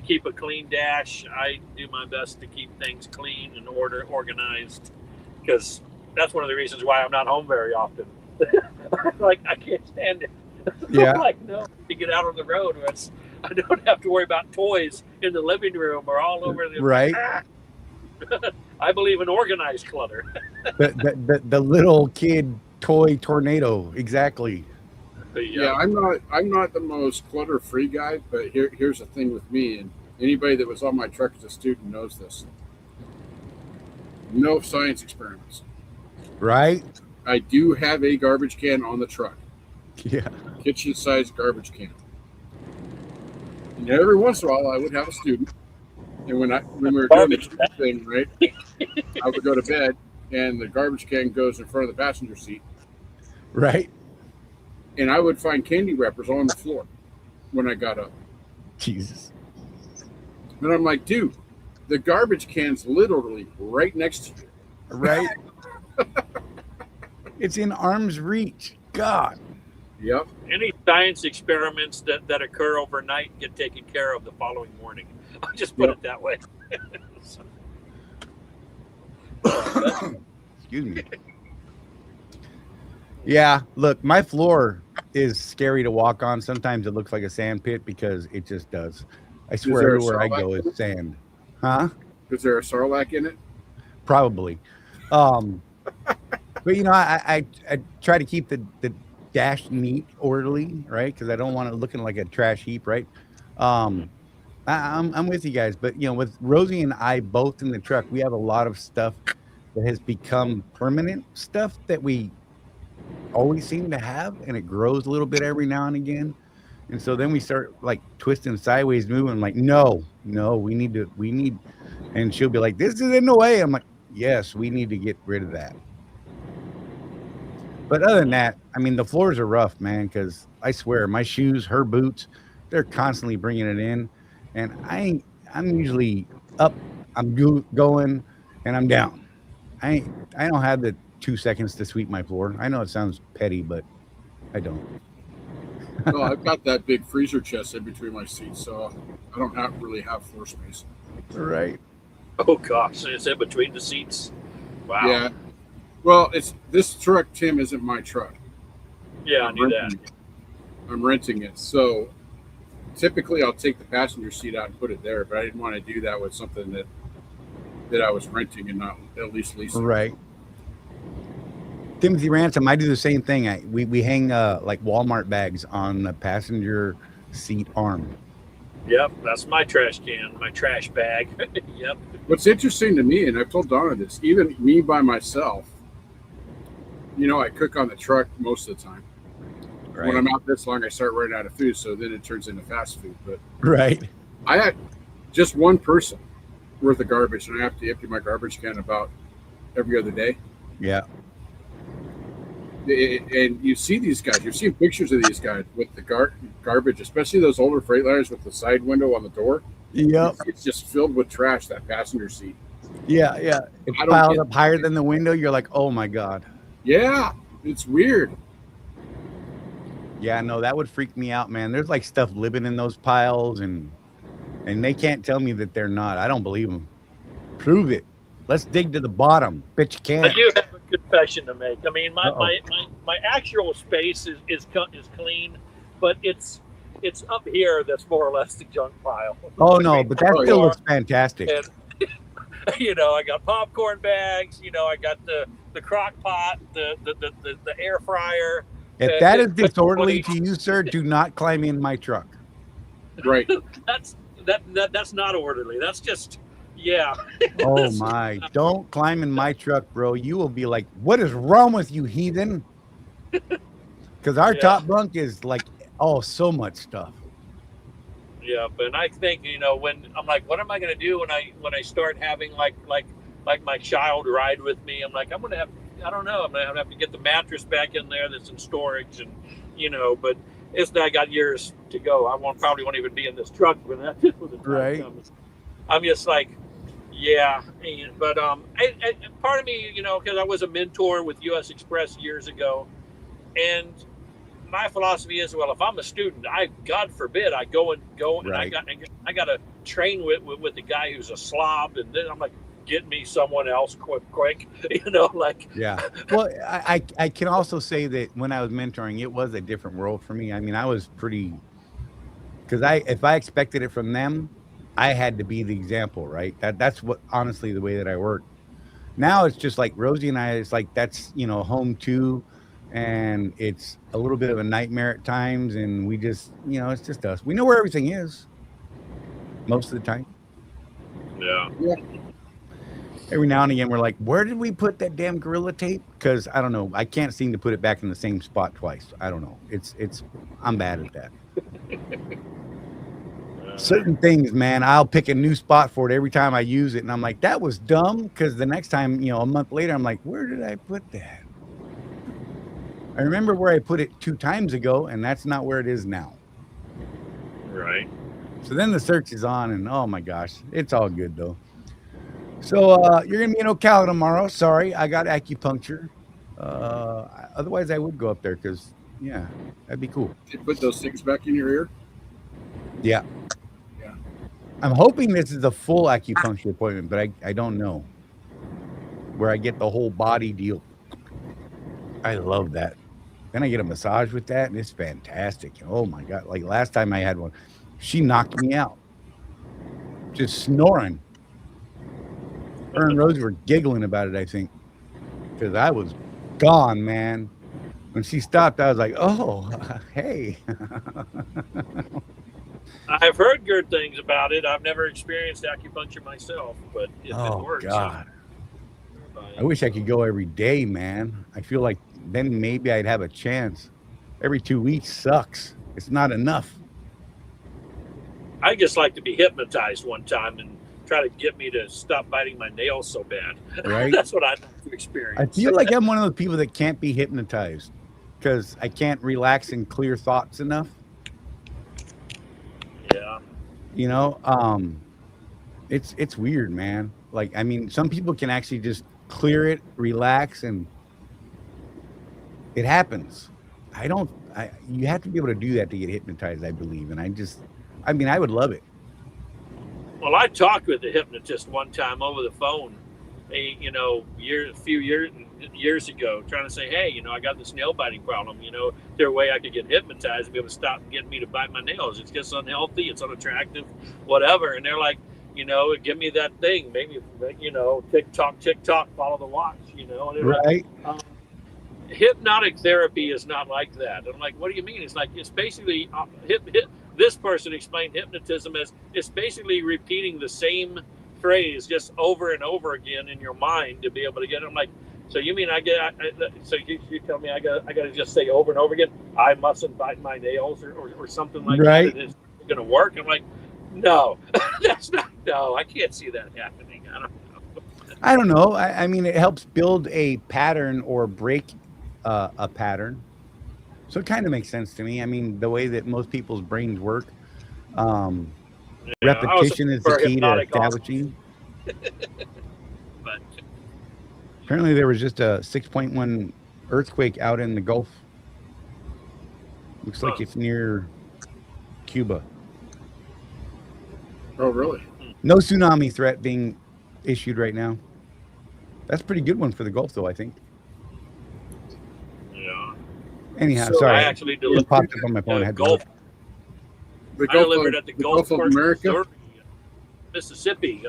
Speaker 7: keep a clean dash. I do my best to keep things clean and organized, because that's one of the reasons why I'm not home very often. Like, I can't stand it.
Speaker 1: Yeah.
Speaker 7: Like, no, to get out on the road where I don't have to worry about toys in the living room or all over the
Speaker 1: Right.
Speaker 7: I believe in organized clutter.
Speaker 1: The little kid toy tornado. Exactly.
Speaker 6: Yeah, I'm not the most clutter-free guy, but here's the thing with me, and anybody that was on my truck as a student knows this. No science experiments.
Speaker 1: Right?
Speaker 6: I do have a garbage can on the truck,
Speaker 1: Yeah.
Speaker 6: kitchen-sized garbage can. And every once in a while, I would have a student, and when we were doing the thing, right, I would go to bed, and the garbage can goes in front of the passenger seat,
Speaker 1: Right?
Speaker 6: and I would find candy wrappers on the floor when I got up.
Speaker 1: Jesus.
Speaker 6: And I'm like, dude, the garbage can's literally right next to you.
Speaker 1: Right? It's in arm's reach. God.
Speaker 6: Yep.
Speaker 7: Any science experiments that occur overnight get taken care of the following morning. I'll just put it that way.
Speaker 1: Excuse me. Yeah, look, my floor is scary to walk on. Sometimes it looks like a sand pit because it just does. I swear
Speaker 6: there a
Speaker 1: everywhere I
Speaker 6: Sarlacc
Speaker 1: go
Speaker 6: in
Speaker 1: is
Speaker 6: it?
Speaker 1: sand. Huh?
Speaker 6: Is there a Sarlacc in it?
Speaker 1: Probably. But you know, I try to keep the dash neat, orderly, right? Because I don't want it looking like a trash heap, right? I'm with you guys, but you know, with Rosie and I both in the truck, we have a lot of stuff that has become permanent stuff that we always seem to have, and it grows a little bit every now and again. And so then we start like twisting sideways, moving like, no, we need, and she'll be like, this is in the way. I'm like, yes, we need to get rid of that. But other than that, I mean, the floors are rough, man, because I swear my shoes, her boots, they're constantly bringing it in. And I'm usually up, I'm going, and I'm down. I don't have the 2 seconds to sweep my floor. I know it sounds petty, but I don't.
Speaker 6: Well, I've got that big freezer chest in between my seats, so I don't really have floor space.
Speaker 1: Right.
Speaker 7: Oh gosh, it's in between the seats. Wow.
Speaker 6: Yeah. Well, this truck, Tim, isn't my truck.
Speaker 7: Yeah, I knew that.
Speaker 6: I'm renting it. So typically I'll take the passenger seat out and put it there, but I didn't want to do that with something that I was renting and not at least leasing.
Speaker 1: Right. Timothy Ransom, I do the same thing. We hang like Walmart bags on the passenger seat arm.
Speaker 7: Yep, that's my trash can, my trash bag. Yep.
Speaker 6: What's interesting to me, and I've told Donna this, even me by myself, you know, I cook on the truck most of the time.
Speaker 1: Right.
Speaker 6: When I'm out this long, I start running out of food, so then it turns into fast food. But
Speaker 1: Right.
Speaker 6: I had just one person worth of garbage, and I have to empty my garbage can about every other day.
Speaker 1: Yeah.
Speaker 6: And you see these guys, you've seen pictures of these guys with the garbage, especially those older Freightliners with the side window on the door.
Speaker 1: Yep.
Speaker 6: It's just filled with trash, that passenger seat.
Speaker 1: Yeah. Yeah. It's
Speaker 6: I don't
Speaker 1: piled
Speaker 6: get
Speaker 1: up higher than the window. You're like, oh my God.
Speaker 6: Yeah, it's weird.
Speaker 1: Yeah, no, that would freak me out, man. There's like stuff living in those piles, and they can't tell me that they're not. I don't believe them. Prove it. Let's dig to the bottom. Bet you
Speaker 7: I
Speaker 1: can't.
Speaker 7: do have a confession to make. I mean,
Speaker 1: Uh-oh.
Speaker 7: my actual space is clean, but it's up here that's more or less the junk pile.
Speaker 1: Oh no, but that
Speaker 6: Oh,
Speaker 1: still
Speaker 6: yeah.
Speaker 1: looks fantastic.
Speaker 7: And, you know, I got popcorn bags. You know, I got the crock pot, the air fryer.
Speaker 1: If that is disorderly to you, sir, do not climb in my truck.
Speaker 6: Right.
Speaker 7: That's not orderly. That's just, yeah.
Speaker 1: Oh my, don't climb in my truck, bro. You will be like, what is wrong with you, heathen? Because our
Speaker 7: Yeah.
Speaker 1: top bunk is like, oh, so much stuff.
Speaker 7: Yeah, but I think, you know, when I'm like, what am I going to do when I start having like my child ride with me? I'm like, I'm going to have, I don't know, I'm going to have to get the mattress back in there that's in storage, and you know, but I got years to go. I probably won't even be in this truck when the time
Speaker 1: Right.
Speaker 7: comes. I'm just like, yeah, but part of me, you know, because I was a mentor with U.S. Express years ago, and my philosophy is, well, if I'm a student, God forbid I go and
Speaker 1: Right.
Speaker 7: I got to train with the guy who's a slob, and then I'm like, get me someone else quick, you know, like.
Speaker 1: Yeah. Well, I can also say that when I was mentoring, it was a different world for me. I mean, I was pretty, because if I expected it from them, I had to be the example, right? That's what, honestly, the way that I work. Now it's just like Rosie and I, it's like, that's, you know, home too. And it's a little bit of a nightmare at times. And we just, you know, it's just us. We know where everything is most of the time.
Speaker 7: Yeah.
Speaker 1: Every now and again, we're like, where did we put that damn Gorilla Tape? Because I don't know. I can't seem to put it back in the same spot twice. I don't know. I'm bad at that. Certain things, man, I'll pick a new spot for it every time I use it. And I'm like, that was dumb. Because the next time, you know, a month later, I'm like, where did I put that? I remember where I put it 2 times ago, and that's not where it is now.
Speaker 7: Right.
Speaker 1: So then the search is on, and oh my gosh, it's all good though. So you're gonna be in Ocala tomorrow. Sorry, I got acupuncture. Otherwise, I would go up there because, yeah, that'd be cool.
Speaker 6: You put those things back in your ear.
Speaker 1: Yeah.
Speaker 6: Yeah.
Speaker 1: I'm hoping this is a full acupuncture appointment, but I don't know. Where I get the whole body deal. I love that. Then I get a massage with that, and it's fantastic. Oh my God. Like last time I had one, she knocked me out. Just snoring. Her and Rose were giggling about it, I think. Because I was gone, man. When she stopped, I was like, oh, hey.
Speaker 7: I've heard good things about it. I've never experienced acupuncture myself, but if it
Speaker 1: Oh,
Speaker 7: works.
Speaker 1: God. I wish I could go every day, man. I feel like then maybe I'd have a chance. Every 2 weeks sucks. It's not enough.
Speaker 7: I just like to be hypnotized one time and try to get me to stop biting my nails so bad.
Speaker 1: Right?
Speaker 7: That's what I'd like to experience.
Speaker 1: I feel like I'm one of those people that can't be hypnotized because I can't relax and clear thoughts enough.
Speaker 7: Yeah.
Speaker 1: You know, it's weird, man. Like, I mean, some people can actually just clear it, relax, and it happens. You have to be able to do that to get hypnotized, I believe. And I would love it.
Speaker 7: Well, I talked with the hypnotist one time over the phone, a few years, years ago, trying to say, hey, I got this nail biting problem. Is there a way I could get hypnotized and be able to stop getting me to bite my nails? It's just unhealthy. It's unattractive, whatever. And they're like, give me that thing. Maybe, tick tock, follow the watch.
Speaker 1: Right.
Speaker 7: Hypnotic therapy is not like that. I'm like, what do you mean? It's like, it's basically this person explained hypnotism as it's basically repeating the same phrase just over and over again in your mind to be able to get it. I'm like, so you mean so you tell me I got to just say over and over again, I mustn't bite my nails or something like
Speaker 1: right.
Speaker 7: that. It's going to work. I'm like, no, that's not, no, I can't see that happening.
Speaker 1: I don't know. I mean, it helps build a pattern or break a pattern. So it kind of makes sense to me. I mean, the way that most people's brains work, repetition is the key to establishing.
Speaker 7: But
Speaker 1: apparently there was just a 6.1 earthquake out in the Gulf. Looks like it's near Cuba.
Speaker 6: Oh, really?
Speaker 1: No tsunami threat being issued right now. That's a pretty good one for the Gulf, though, I think.
Speaker 7: Yeah.
Speaker 1: Anyhow,
Speaker 7: So
Speaker 1: sorry.
Speaker 7: I actually
Speaker 1: It
Speaker 7: delivered
Speaker 1: popped up on my phone. I had to
Speaker 7: Gulf.
Speaker 6: The
Speaker 7: I
Speaker 6: Gulf
Speaker 7: delivered
Speaker 6: of,
Speaker 7: at the
Speaker 6: the
Speaker 7: Gulf
Speaker 6: of
Speaker 7: Port,
Speaker 6: America.
Speaker 7: Missouri, Mississippi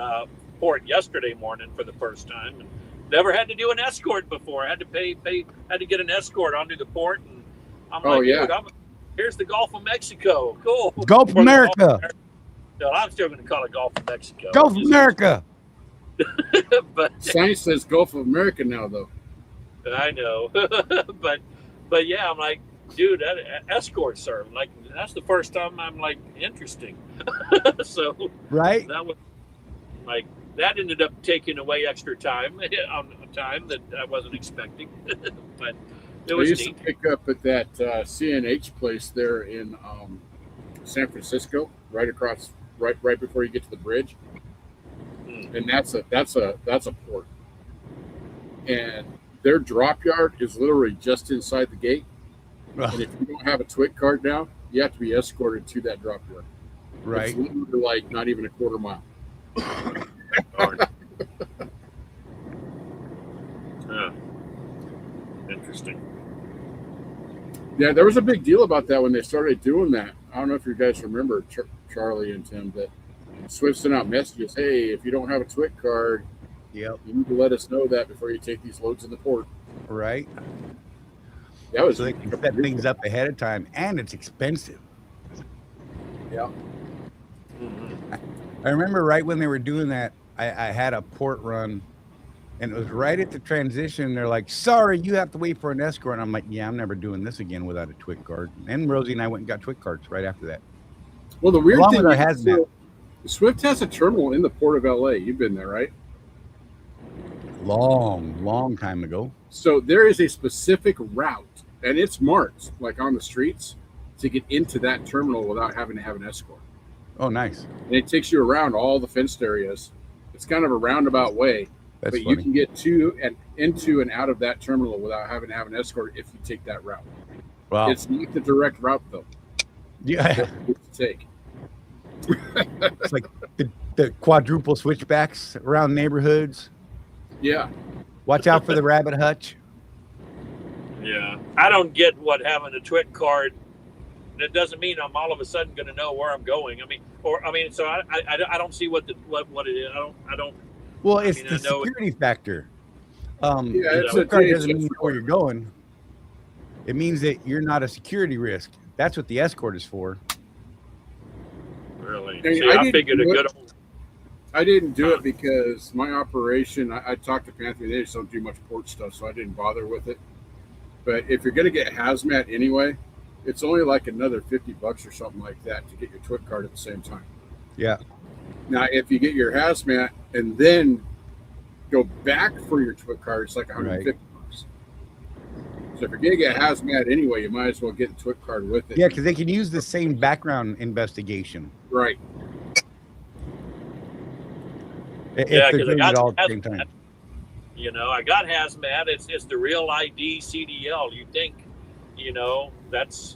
Speaker 7: port yesterday morning for the first time, and never had to do an escort before. I had to had to get an escort onto the port, and I'm
Speaker 6: Oh,
Speaker 7: like,
Speaker 6: yeah.
Speaker 7: dude, here's the Gulf of Mexico. Cool.
Speaker 1: Gulf of
Speaker 7: Or the Gulf of
Speaker 1: America.
Speaker 7: No, I'm still going to call it Gulf of Mexico.
Speaker 1: Gulf of America.
Speaker 7: But
Speaker 6: Science says Gulf of America now, though.
Speaker 7: I know, but yeah, I'm like, dude, that escort service, like, that's the first time I'm like, interesting. So
Speaker 1: Right?
Speaker 7: that was like, that ended up taking away extra time on time that I wasn't expecting, but it
Speaker 6: I
Speaker 7: was
Speaker 6: used
Speaker 7: neat.
Speaker 6: to pick up at that CNH place there in San Francisco, right across, right before you get to the bridge, and that's a port, and their drop yard is literally just inside the gate. And if you don't have a TWIC card now, you have to be escorted to that drop yard.
Speaker 1: Right.
Speaker 6: It's literally like not even a quarter mile.
Speaker 7: Darn. Yeah. Interesting.
Speaker 6: Yeah, there was a big deal about that when they started doing that. I don't know if you guys remember, Charlie and Tim, that Swift sent out messages, hey, if you don't have a TWIC card,
Speaker 1: Yep.
Speaker 6: you need to let us know that before you take these loads in the port.
Speaker 1: Right.
Speaker 6: That was
Speaker 1: So they can set things up ahead of time, and it's expensive.
Speaker 6: Yeah.
Speaker 1: I remember right when they were doing that, I had a port run, and it was right at the transition. They're like, sorry, you have to wait for an escort. And I'm like, yeah, I'm never doing this again without a TWIC card. And Rosie and I went and got TWIC cards right after that.
Speaker 6: Well, the weird
Speaker 1: Along
Speaker 6: thing
Speaker 1: with our
Speaker 6: is,
Speaker 1: hazmat.
Speaker 6: Swift has a terminal in the port of LA. You've been there, right?
Speaker 1: Long time ago.
Speaker 6: So there is a specific route, and it's marked like on the streets to get into that terminal without having to have an escort.
Speaker 1: Oh, nice.
Speaker 6: And it takes you around all the fenced areas. It's kind of a roundabout way,
Speaker 1: That's
Speaker 6: but
Speaker 1: funny.
Speaker 6: you can get to and into and out of that terminal without having to have an escort if you take that route.
Speaker 1: Wow.
Speaker 6: It's not the direct route though.
Speaker 1: Yeah.
Speaker 6: That you have to take.
Speaker 1: It's like the quadruple switchbacks around neighborhoods.
Speaker 6: Yeah.
Speaker 1: Watch out for the rabbit hutch.
Speaker 7: Yeah, I don't get what having a TWIC card. That doesn't mean I'm all of a sudden going to know where I'm going. So I don't see what it is. I don't.
Speaker 1: Well, it's
Speaker 7: mean,
Speaker 1: the
Speaker 7: I know
Speaker 1: security factor.
Speaker 6: Yeah,
Speaker 1: The
Speaker 6: it's
Speaker 1: TWIC
Speaker 6: a
Speaker 1: card
Speaker 6: DHS
Speaker 1: doesn't mean where you're going. It means that you're not a security risk. That's what the escort is for.
Speaker 7: Really,
Speaker 6: Hey,
Speaker 7: see, I figured a good old.
Speaker 6: I didn't do it because my operation, I talked to Panther, they just don't do much port stuff, so I didn't bother with it. But if you're going to get hazmat anyway, it's only like another $50 or something like that to get your TWIC card at the same time.
Speaker 1: Yeah.
Speaker 6: Now, if you get your hazmat and then go back for your TWIC card, it's like $150. So if you're going to get hazmat anyway, you might as well get the TWIC card with it.
Speaker 1: Yeah, because they can use the same background investigation.
Speaker 6: Right.
Speaker 1: If
Speaker 7: Yeah,
Speaker 1: they're
Speaker 7: because I
Speaker 1: doing it
Speaker 7: got
Speaker 1: all at the same
Speaker 7: hazmat.
Speaker 1: time.
Speaker 7: I got hazmat. It's the real ID CDL. You think, that's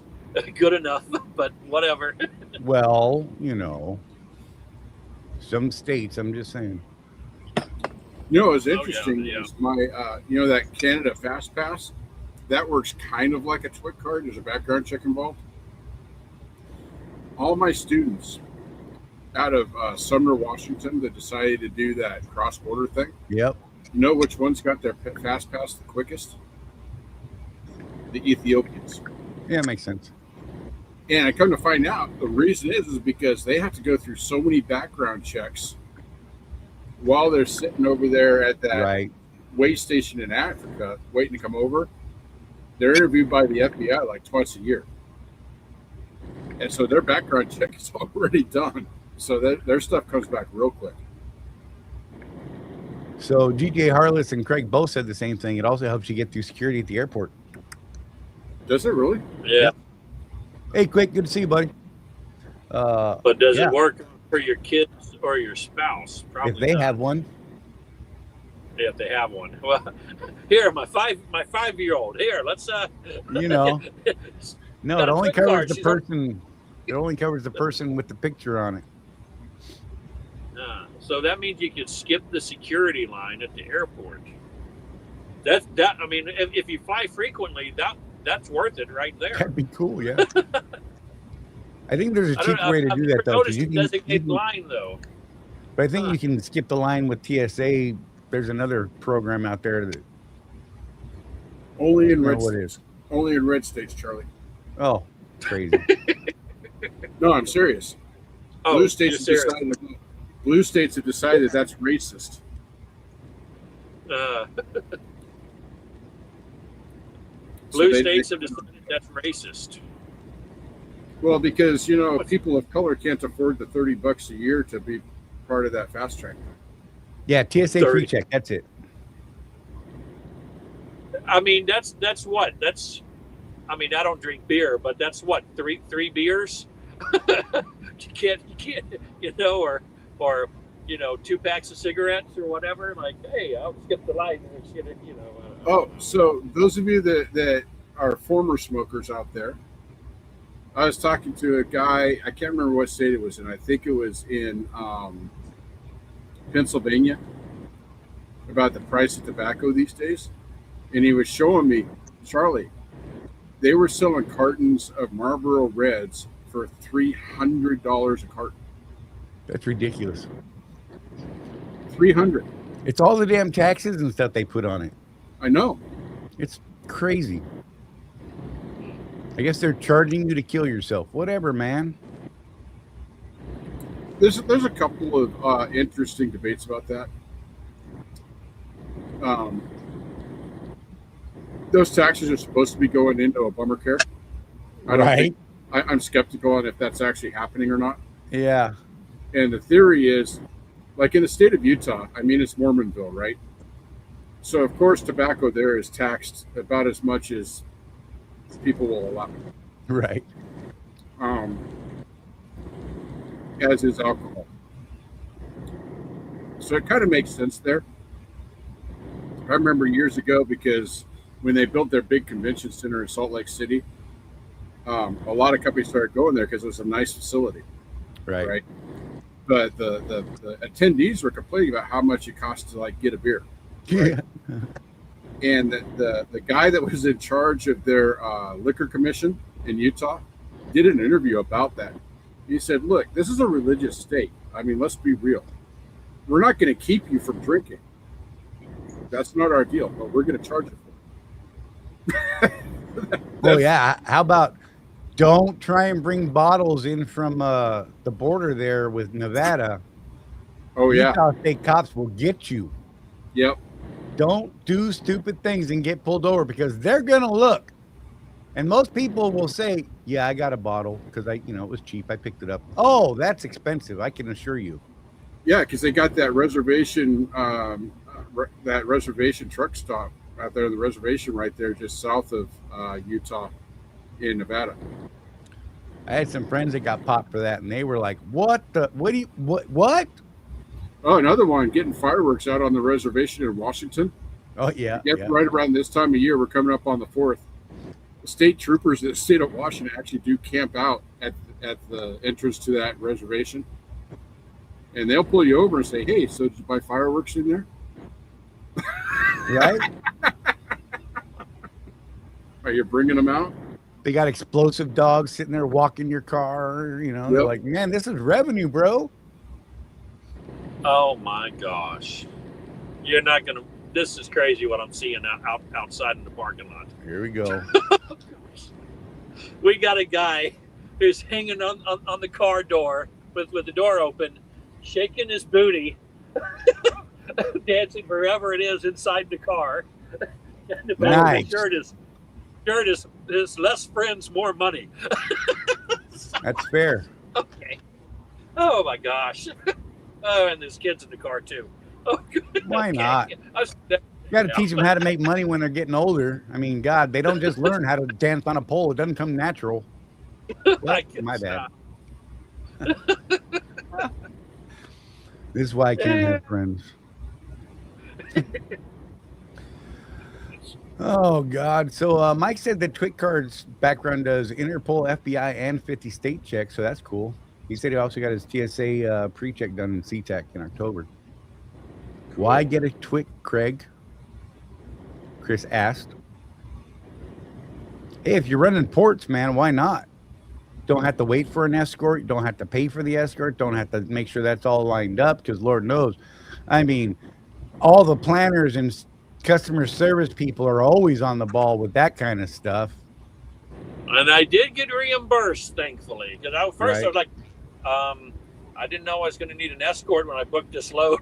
Speaker 7: good enough, but whatever.
Speaker 1: Well, some states, I'm just saying.
Speaker 6: You know, what's
Speaker 7: yeah,
Speaker 6: interesting
Speaker 7: yeah.
Speaker 6: is my, that Canada Fast Pass, that works kind of like a TWIC card. There's a background check involved. All my students out of Sumner, Washington, that decided to do that cross-border thing,
Speaker 1: Yep.
Speaker 6: you know which ones got their Fast Pass the quickest? The Ethiopians.
Speaker 1: Yeah, it makes sense.
Speaker 6: And I come to find out the reason is because they have to go through so many background checks while they're sitting over there at that
Speaker 1: Right.
Speaker 6: way station in Africa waiting to come over. They're interviewed by the FBI like twice a year. And so their background check is already done. So their stuff comes back real quick.
Speaker 1: So DJ Harless and Craig both said the same thing. It also helps you get through security at the airport.
Speaker 6: Does it really?
Speaker 7: Yeah.
Speaker 1: Hey, Quick, good to see you, buddy.
Speaker 7: But does
Speaker 1: Yeah.
Speaker 7: it work for your kids or your spouse? Probably
Speaker 1: If they
Speaker 7: not.
Speaker 1: have one,
Speaker 7: If they have one. Well, here, my 5-year-old. Here, let's
Speaker 1: you know. No,
Speaker 7: Got
Speaker 1: it
Speaker 7: a
Speaker 1: only
Speaker 7: quick
Speaker 1: covers
Speaker 7: card.
Speaker 1: the
Speaker 7: She's on-
Speaker 1: person. It only covers the person with the picture on it.
Speaker 7: So that means you could skip the security line at the airport. I mean, if you fly frequently, that's worth it right there.
Speaker 1: That'd be cool, yeah. I think there's a
Speaker 7: I don't
Speaker 1: cheaper
Speaker 7: know.
Speaker 1: way to
Speaker 7: I've
Speaker 1: do
Speaker 7: never
Speaker 1: that though. 'Cause
Speaker 7: noticed
Speaker 1: you
Speaker 7: the
Speaker 1: can,
Speaker 7: designated line though.
Speaker 1: but I think you can skip the line with TSA. There's another program out there that
Speaker 6: Only in
Speaker 1: I don't know
Speaker 6: red
Speaker 1: what it
Speaker 6: states.
Speaker 1: is.
Speaker 6: Only in red states, Charlie.
Speaker 1: Oh, crazy.
Speaker 6: No, I'm serious.
Speaker 7: Oh,
Speaker 6: Blue states
Speaker 7: you're serious.
Speaker 6: Blue states have decided that's racist.
Speaker 7: Blue
Speaker 6: So
Speaker 7: states have decided that's racist.
Speaker 6: Well, because people of color can't afford the $30 a year to be part of that fast track.
Speaker 1: Yeah, TSA
Speaker 7: 30.
Speaker 1: pre-check. That's it.
Speaker 7: I mean, that's what I mean, I don't drink beer, but that's what three beers. you can't, or 2 packs of cigarettes or whatever. Like, hey, I'll skip the line and shit.
Speaker 6: Oh, so those of you that are former smokers out there, I was talking to a guy. I can't remember what state it was in. I think it was in Pennsylvania, about the price of tobacco these days, and he was showing me, Charlie, they were selling cartons of Marlboro Reds for $300 a carton.
Speaker 1: That's ridiculous.
Speaker 6: $300.
Speaker 1: It's all the damn taxes and stuff they put on it.
Speaker 6: I know.
Speaker 1: It's crazy. I guess they're charging you to kill yourself. Whatever, man.
Speaker 6: There's a couple of interesting debates about that. Those taxes are supposed to be going into Obamacare. I don't think. I'm skeptical on if that's actually happening or not.
Speaker 1: Yeah.
Speaker 6: And the theory is, like in the state of Utah, I mean, it's Mormonville, right? So, of course, tobacco there is taxed about as much as people will allow.
Speaker 1: Right.
Speaker 6: As is alcohol. So it kind of makes sense there. I remember years ago, because when they built their big convention center in Salt Lake City, a lot of companies started going there because it was a nice facility.
Speaker 1: Right.
Speaker 6: But the attendees were complaining about how much it costs to get a beer.
Speaker 1: Yeah.
Speaker 6: And the guy that was in charge of their liquor commission in Utah did an interview about that. He said, look, this is a religious state. I mean, let's be real. We're not going to keep you from drinking. That's not our deal, but we're going to charge you for it.
Speaker 1: Well, yeah. How about don't try and bring bottles in from the border there with Nevada.
Speaker 6: Oh, yeah.
Speaker 1: Utah state cops will get you.
Speaker 6: Yep.
Speaker 1: Don't do stupid things and get pulled over, because they're going to look. And most people will say, yeah, I got a bottle because it was cheap. I picked it up. Oh, that's expensive. I can assure you.
Speaker 6: Yeah, because they got that reservation truck stop out there on the reservation right there just south of Utah in Nevada.
Speaker 1: I had some friends that got popped for that, and they were like, what?
Speaker 6: Oh, another one, getting fireworks out on the reservation in Washington.
Speaker 1: Oh, yeah.
Speaker 6: Right around this time of year, we're coming up on the 4th. The state troopers in the state of Washington actually do camp out at the entrance to that reservation. And they'll pull you over and say, hey, so did you buy fireworks in there?
Speaker 1: Right?
Speaker 6: Are you bringing them out?
Speaker 1: They got explosive dogs sitting there walking your car. You know, they're
Speaker 6: Yep.
Speaker 1: like, man, this is revenue, bro.
Speaker 7: Oh my gosh. You're not going to, this is crazy what I'm seeing outside in the parking lot.
Speaker 1: Here we go.
Speaker 7: We got a guy who's hanging on the car door with the door open, shaking his booty, dancing wherever it is inside the car. And the back
Speaker 1: Nice.
Speaker 7: of the shirt is less friends, more money.
Speaker 1: That's fair.
Speaker 7: Okay. Oh my gosh. Oh, and there's kids in the car too. Oh, good.
Speaker 1: Why
Speaker 7: Okay.
Speaker 1: not?
Speaker 7: I was-
Speaker 1: You got to teach them how to make money when they're getting older. I mean, God, they don't just learn how to dance on a pole. It doesn't come natural.
Speaker 7: I guess
Speaker 1: My bad.
Speaker 7: not.
Speaker 1: This is why I can't have friends. Oh, God. So Mike said that Twitcard's background does Interpol, FBI, and 50 state checks. So that's cool. He said he also got his TSA pre-check done in SeaTac in October. Why get a Twit, Craig? Chris asked. Hey, if you're running ports, man, why not? Don't have to wait for an escort. Don't have to pay for the escort. Don't have to make sure that's all lined up because Lord knows. I mean, all the planners and customer service people are always on the ball with that kind of stuff.
Speaker 7: And I did get reimbursed, thankfully. Because I was
Speaker 1: Right.
Speaker 7: like, I didn't know I was going to need an escort when I booked this load.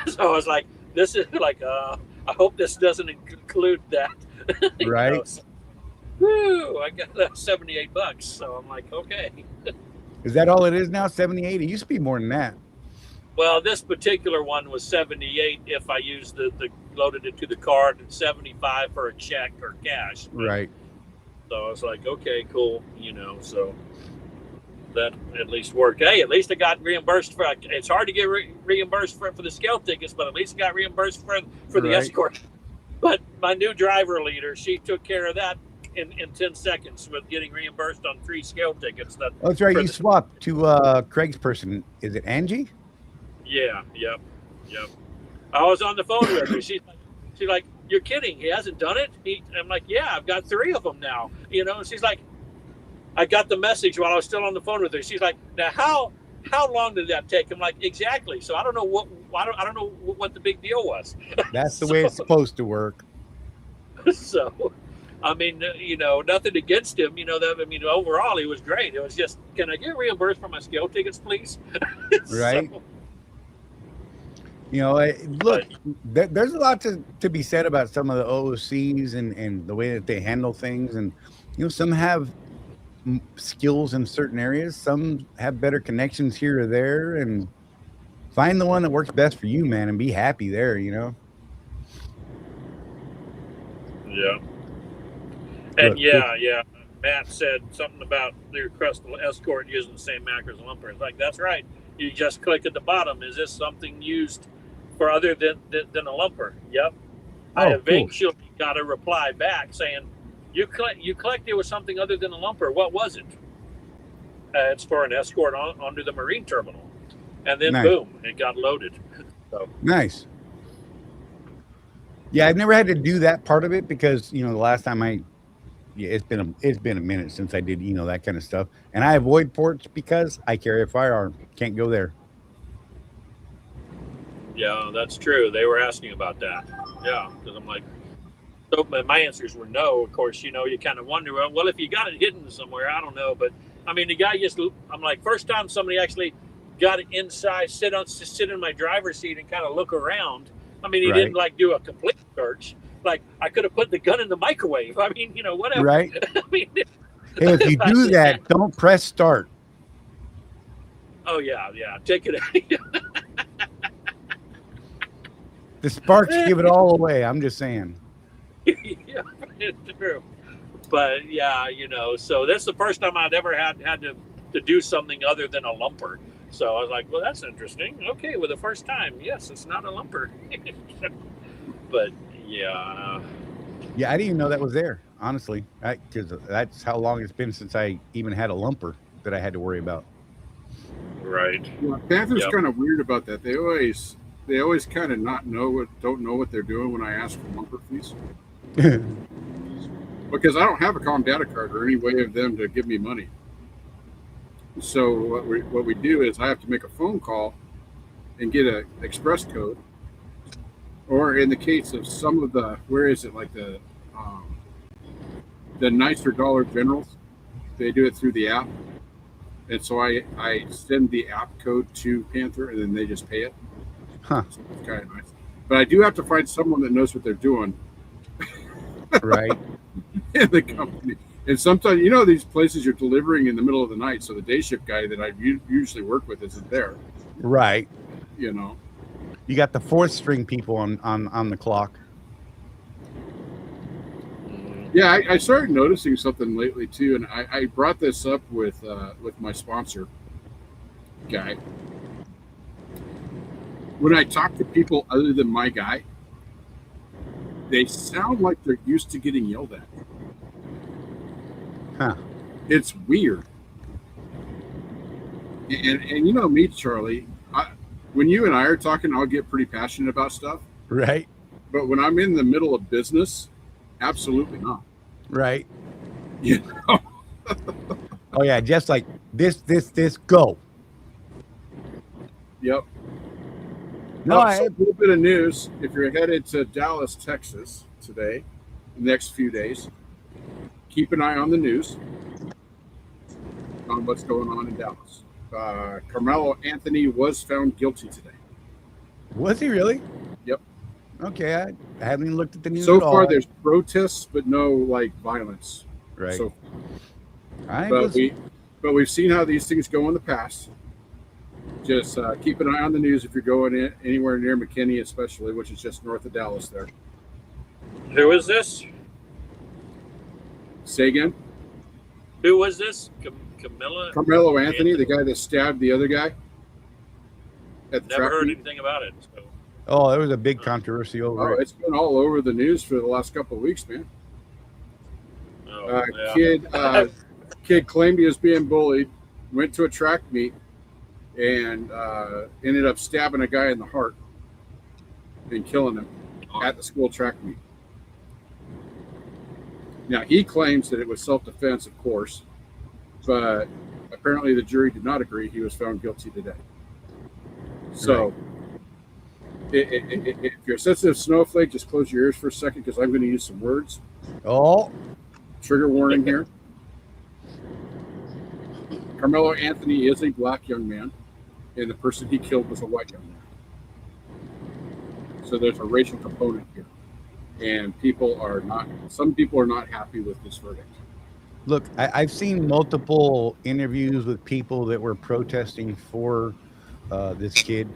Speaker 7: So I was like, this is like, I hope this doesn't include that. You
Speaker 1: Right.
Speaker 7: know, so, woo, I got $78. So I'm like, okay.
Speaker 1: Is that all it is now? 78? It used to be more than that.
Speaker 7: Well, this particular one was 78 if I used the loaded it to the card, and 75 for a check or cash.
Speaker 1: Right.
Speaker 7: So I was like, okay, cool, you know, so that at least worked. Hey, at least I got reimbursed for, it's hard to get reimbursed for the scale tickets, but at least I got reimbursed for the
Speaker 1: Right.
Speaker 7: escort. But my new driver leader, she took care of that in 10 seconds with getting reimbursed on 3 scale tickets. That
Speaker 1: Oh, that's right.
Speaker 7: for
Speaker 1: You
Speaker 7: the-
Speaker 1: swapped to Craig's person. Is it Angie?
Speaker 7: Yeah, yep. I was on the phone with her. She's like, you're kidding. He hasn't done it? I'm like, yeah, I've got 3 of them now. You know, and she's like, I got the message while I was still on the phone with her. She's like, now how long did that take? I'm like, exactly. So I don't know I don't know what the big deal was.
Speaker 1: That's the way it's supposed to work.
Speaker 7: So, I mean, you know, nothing against him. You know, that I mean, overall he was great. It was just, can I get reimbursed for my scale tickets, please?
Speaker 1: Right.
Speaker 7: So,
Speaker 1: You know, look, there's a lot to be said about some of the OOCs and the way that they handle things. And, you know, some have skills in certain areas. Some have better connections here or there. And find the one that works best for you, man, and be happy there, you know?
Speaker 7: yeah. And
Speaker 1: Look,
Speaker 7: yeah. Matt said something about the requestable escort using the same macros and lumper. It's like, that's right. You just click at the bottom. Is this something used for other than a lumper? Yep. I
Speaker 1: Oh, cool.
Speaker 7: eventually got a reply back saying, you clicked it was something other than a lumper. What was it? It's for an escort onto the marine terminal. And then
Speaker 1: Nice.
Speaker 7: boom, it got loaded. So
Speaker 1: Nice. Yeah, I've never had to do that part of it because, you know, the last time it's been a minute since I did, you know, that kind of stuff. And I avoid ports because I carry a firearm. Can't go there.
Speaker 7: yeah, that's true. They were asking about that. Yeah, because I'm like, so my answers were no. Of course, you know, you kind of wonder, well, if you got it hidden somewhere, I don't know. But I mean, the guy just, I'm like, first time somebody actually got it inside, sit in my driver's seat and kind of look around. I mean, he
Speaker 1: Right.
Speaker 7: didn't like do a complete search. Like, I could have put the gun in the microwave. I mean, you know, whatever.
Speaker 1: Right?
Speaker 7: I mean,
Speaker 1: Hey, if you do that, don't press start.
Speaker 7: oh yeah, take it.
Speaker 1: The sparks give it all away. I'm just saying.
Speaker 7: Yeah, it's true. But yeah, you know, so that's the first time I'd ever had to do something other than a lumper. So I was like, well, that's interesting. Okay, well, the first time, yes, it's not a lumper. But yeah,
Speaker 1: Yeah, I didn't even know that was there, honestly, because that's how long it's been since I even had a lumper that I had to worry about.
Speaker 7: right.
Speaker 6: Yeah, Panther's
Speaker 7: Yep.
Speaker 6: kind of weird about that. They always they always kind of don't know what they're doing when I ask for lumber fees. Because I don't have a comm data card or any way of them to give me money. So what we do is I have to make a phone call and get an express code, or in the case of some of the the nicer Dollar Generals, they do it through the app, and so I send the app code to Panther and then they just pay it.
Speaker 1: Huh.
Speaker 6: So it's kind of nice. But I do have to find someone that knows what they're doing.
Speaker 1: Right.
Speaker 6: In the company. And sometimes, you know, these places you're delivering in the middle of the night, so the day shift guy that I usually work with isn't there.
Speaker 1: Right.
Speaker 6: You know.
Speaker 1: You got the fourth string people on the clock.
Speaker 6: Yeah, I started noticing something lately too, and I brought this up with my sponsor guy. When I talk to people other than my guy, they sound like they're used to getting yelled at.
Speaker 1: Huh.
Speaker 6: It's weird. And you know me, Charlie, when you and I are talking, I'll get pretty passionate about stuff.
Speaker 1: Right.
Speaker 6: But when I'm in the middle of business, absolutely not.
Speaker 1: Right.
Speaker 6: You know?
Speaker 1: Oh yeah, just like this, go.
Speaker 6: Yep.
Speaker 1: No,
Speaker 6: So a little bit of news. If you're headed to Dallas, Texas today, the next few days, keep an eye on the news on what's going on in Dallas. Carmelo Anthony was found guilty today.
Speaker 1: was he really?
Speaker 6: Yep.
Speaker 1: Okay, I haven't even looked at the news
Speaker 6: So
Speaker 1: at all.
Speaker 6: far, there's protests, but no like violence.
Speaker 1: Right.
Speaker 6: So,
Speaker 1: I
Speaker 6: but
Speaker 1: was-
Speaker 6: we've seen how these things go in the past. Just keep an eye on the news if you're going anywhere near McKinney, especially, which is just north of Dallas. There.
Speaker 7: Who is this?
Speaker 6: Say again.
Speaker 7: Who was this? Camilla?
Speaker 6: Carmelo Anthony, the guy that stabbed the other guy. At the
Speaker 7: Never
Speaker 6: track
Speaker 7: heard
Speaker 6: meet.
Speaker 7: anything about it. So.
Speaker 1: Oh, there was a big controversy
Speaker 6: Oh,
Speaker 1: over it.
Speaker 6: it's been all over the news for the last couple of weeks, man.
Speaker 7: Oh, yeah.
Speaker 6: Kid claimed he was being bullied, went to a track meet, and ended up stabbing a guy in the heart and killing him at the school track meet. Now, he claims that it was self-defense, of course, but apparently the jury did not agree. He was found guilty today. So, if you're a sensitive snowflake, just close your ears for a second because I'm going to use some words.
Speaker 1: Oh,
Speaker 6: Trigger warning here. Carmelo Anthony is a black young man, and the person he killed was a white young man. So there's a racial component here. And some people are not happy with this verdict.
Speaker 1: look, I've seen multiple interviews with people that were protesting for this kid,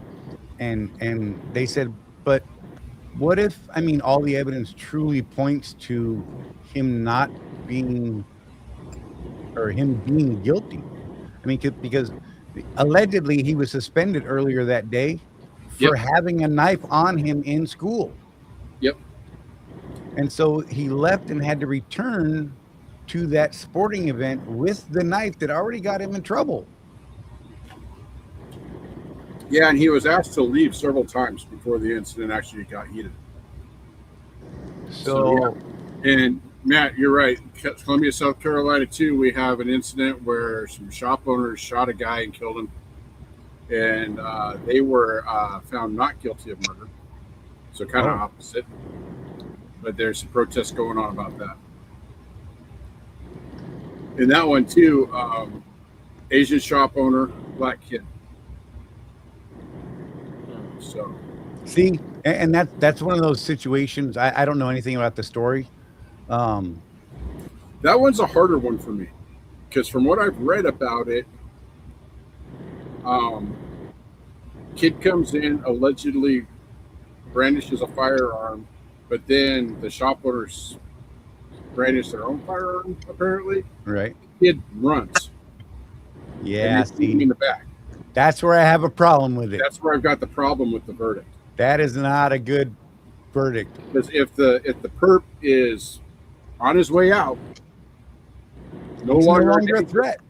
Speaker 1: and they said, but what if, I mean, all the evidence truly points to him not being, or him being guilty? I mean, because allegedly he was suspended earlier that day for having a knife on him in school.
Speaker 6: Yep.
Speaker 1: And so he left and had to return to that sporting event with the knife that already got him in trouble.
Speaker 6: Yeah, and he was asked to leave several times before the incident actually got heated.
Speaker 1: So
Speaker 6: yeah. And Matt, you're right. Columbia, South Carolina, too, we have an incident where some shop owners shot a guy and killed him. And they were found not guilty of murder. So kind of opposite. But there's some protests going on about that. And that one, too, Asian shop owner, black kid. So,
Speaker 1: see, and that's one of those situations. I don't know anything about the story.
Speaker 6: That one's a harder one for me, because from what I've read about it, kid comes in, allegedly brandishes a firearm, but then the shop owners brandish their own firearm, apparently.
Speaker 1: Right.
Speaker 6: Kid runs.
Speaker 1: Yeah,
Speaker 6: And see him in the back.
Speaker 1: That's where I have a problem with it.
Speaker 6: That's where I've got the problem with the verdict.
Speaker 1: That is not a good verdict.
Speaker 6: Because if the perp is on his way out, no
Speaker 1: It's
Speaker 6: longer
Speaker 1: a threat.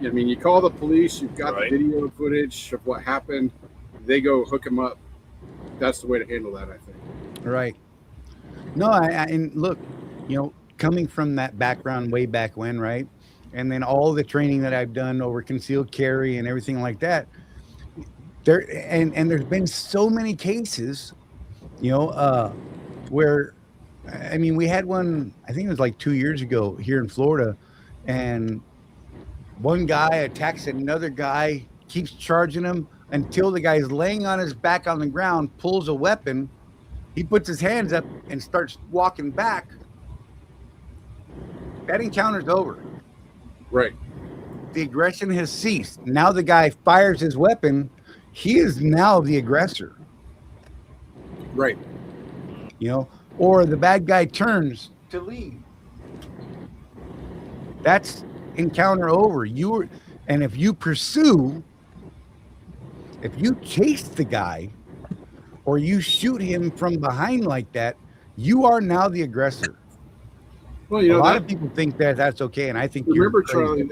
Speaker 6: I mean, you call the police, you've got
Speaker 7: Right.
Speaker 6: the video footage of what happened. they go hook him up. That's the way to handle that, I think.
Speaker 1: Right. No, and look, coming from that background way back when, right? And then all the training that I've done over concealed carry and everything like that, and there's been so many cases, where, I mean, we had one, I think it was like 2 years ago here in Florida, and one guy attacks another guy, keeps charging him until the guy's laying on his back on the ground, pulls a weapon, he puts his hands up and starts walking back. That encounter's over.
Speaker 6: Right.
Speaker 1: The aggression has ceased. Now the guy fires his weapon. He is now the aggressor.
Speaker 6: Right.
Speaker 1: Or the bad guy turns to leave. That's encounter over. And if you pursue, if you chase the guy or you shoot him from behind like that, you are now the aggressor.
Speaker 6: Well,
Speaker 1: a lot of people think that that's okay, and I think
Speaker 6: remember, Charlie,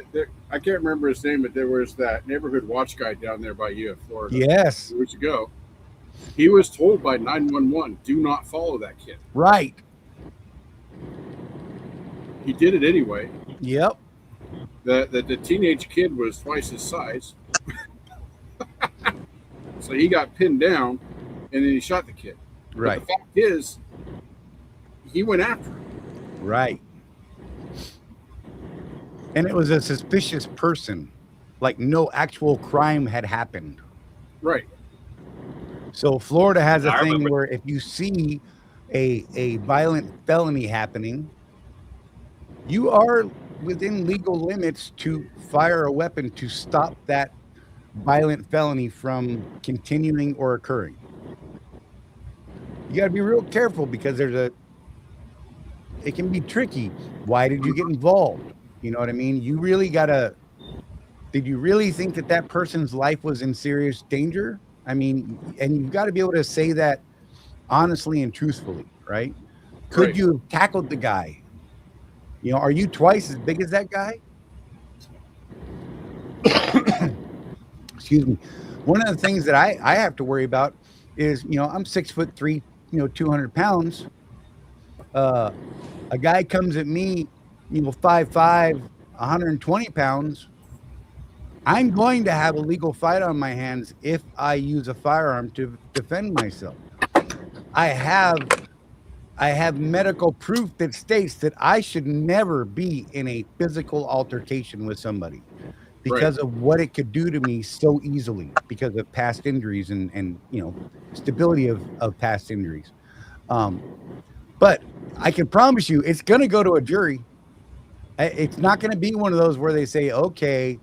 Speaker 6: I can't remember his name, but there was that neighborhood watch guy down there by you in Florida.
Speaker 1: Yes.
Speaker 6: Years ago. He was told by 911, do not follow that kid.
Speaker 1: Right.
Speaker 6: He did it anyway.
Speaker 1: Yep.
Speaker 6: The teenage kid was twice his size. So he got pinned down, and then he shot the kid.
Speaker 1: Right.
Speaker 6: But the fact is, he went after him.
Speaker 1: Right. And it was a suspicious person. Like no actual crime had happened.
Speaker 6: Right.
Speaker 1: So Florida has a thing where if you see a violent felony happening, you are within legal limits to fire a weapon to stop that violent felony from continuing or occurring. You got to be real careful because it can be tricky. Why did you get involved? You know what I mean? You really did you really think that person's life was in serious danger? I mean, and you've got to be able to say that honestly and truthfully, right? Could you have tackled the guy? Are you twice as big as that guy? Excuse me. One of the things that I have to worry about is, I'm 6'3", 200 pounds. A guy comes at me, 5'5", 120 pounds. I'm going to have a legal fight on my hands if I use a firearm to defend myself. I have medical proof that states that I should never be in a physical altercation with somebody because of what it could do to me so easily because of past injuries and stability of past injuries. But I can promise you it's going to go to a jury. It's not going to be one of those where they say, okay,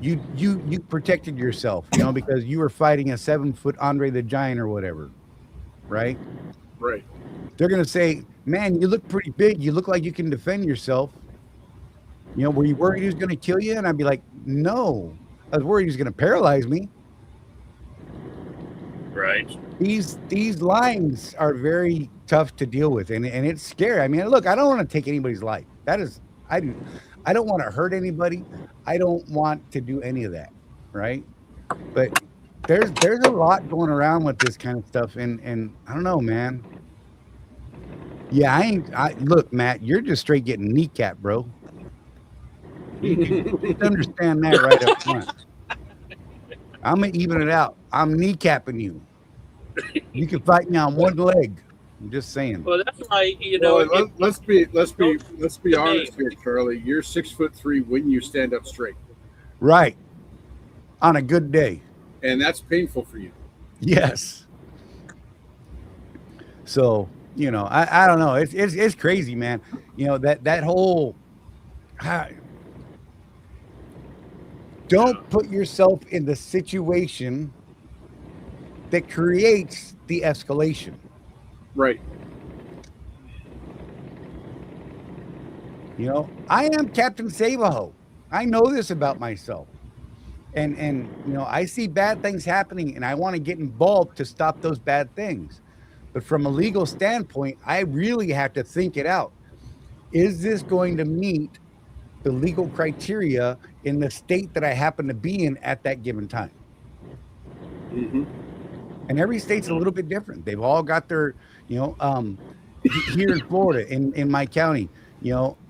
Speaker 1: you protected yourself, because you were fighting a 7-foot Andre the Giant or whatever. Right.
Speaker 6: Right.
Speaker 1: They're going to say, man, you look pretty big. You look like you can defend yourself. Were you worried he was going to kill you? And I'd be like, no, I was worried he was going to paralyze me.
Speaker 7: Right.
Speaker 1: These lines are very tough to deal with. And it's scary. I mean, look, I don't want to take anybody's life. I don't want to hurt anybody. I don't want to do any of that. Right. But there's a lot going around with this kind of stuff. And I don't know, man. Yeah, look, Matt, you're just straight getting kneecapped, bro. You understand that right up front. I'm going to even it out. I'm kneecapping you. You can fight me on one leg. I'm just saying.
Speaker 7: Well, that's why,
Speaker 6: let's be honest here, Charlie. You're 6'3" when you stand up straight.
Speaker 1: Right. On a good day.
Speaker 6: And that's painful for you.
Speaker 1: Yes. So, I don't know. It's crazy, man. That whole don't put yourself in the situation that creates the escalation.
Speaker 6: Right.
Speaker 1: I am Captain Save-A-Ho. I know this about myself. And I see bad things happening and I want to get involved to stop those bad things. But from a legal standpoint, I really have to think it out. Is this going to meet the legal criteria in the state that I happen to be in at that given time?
Speaker 6: Mm-hmm.
Speaker 1: And every state's a little bit different. They've all got their, here in Florida, in my county,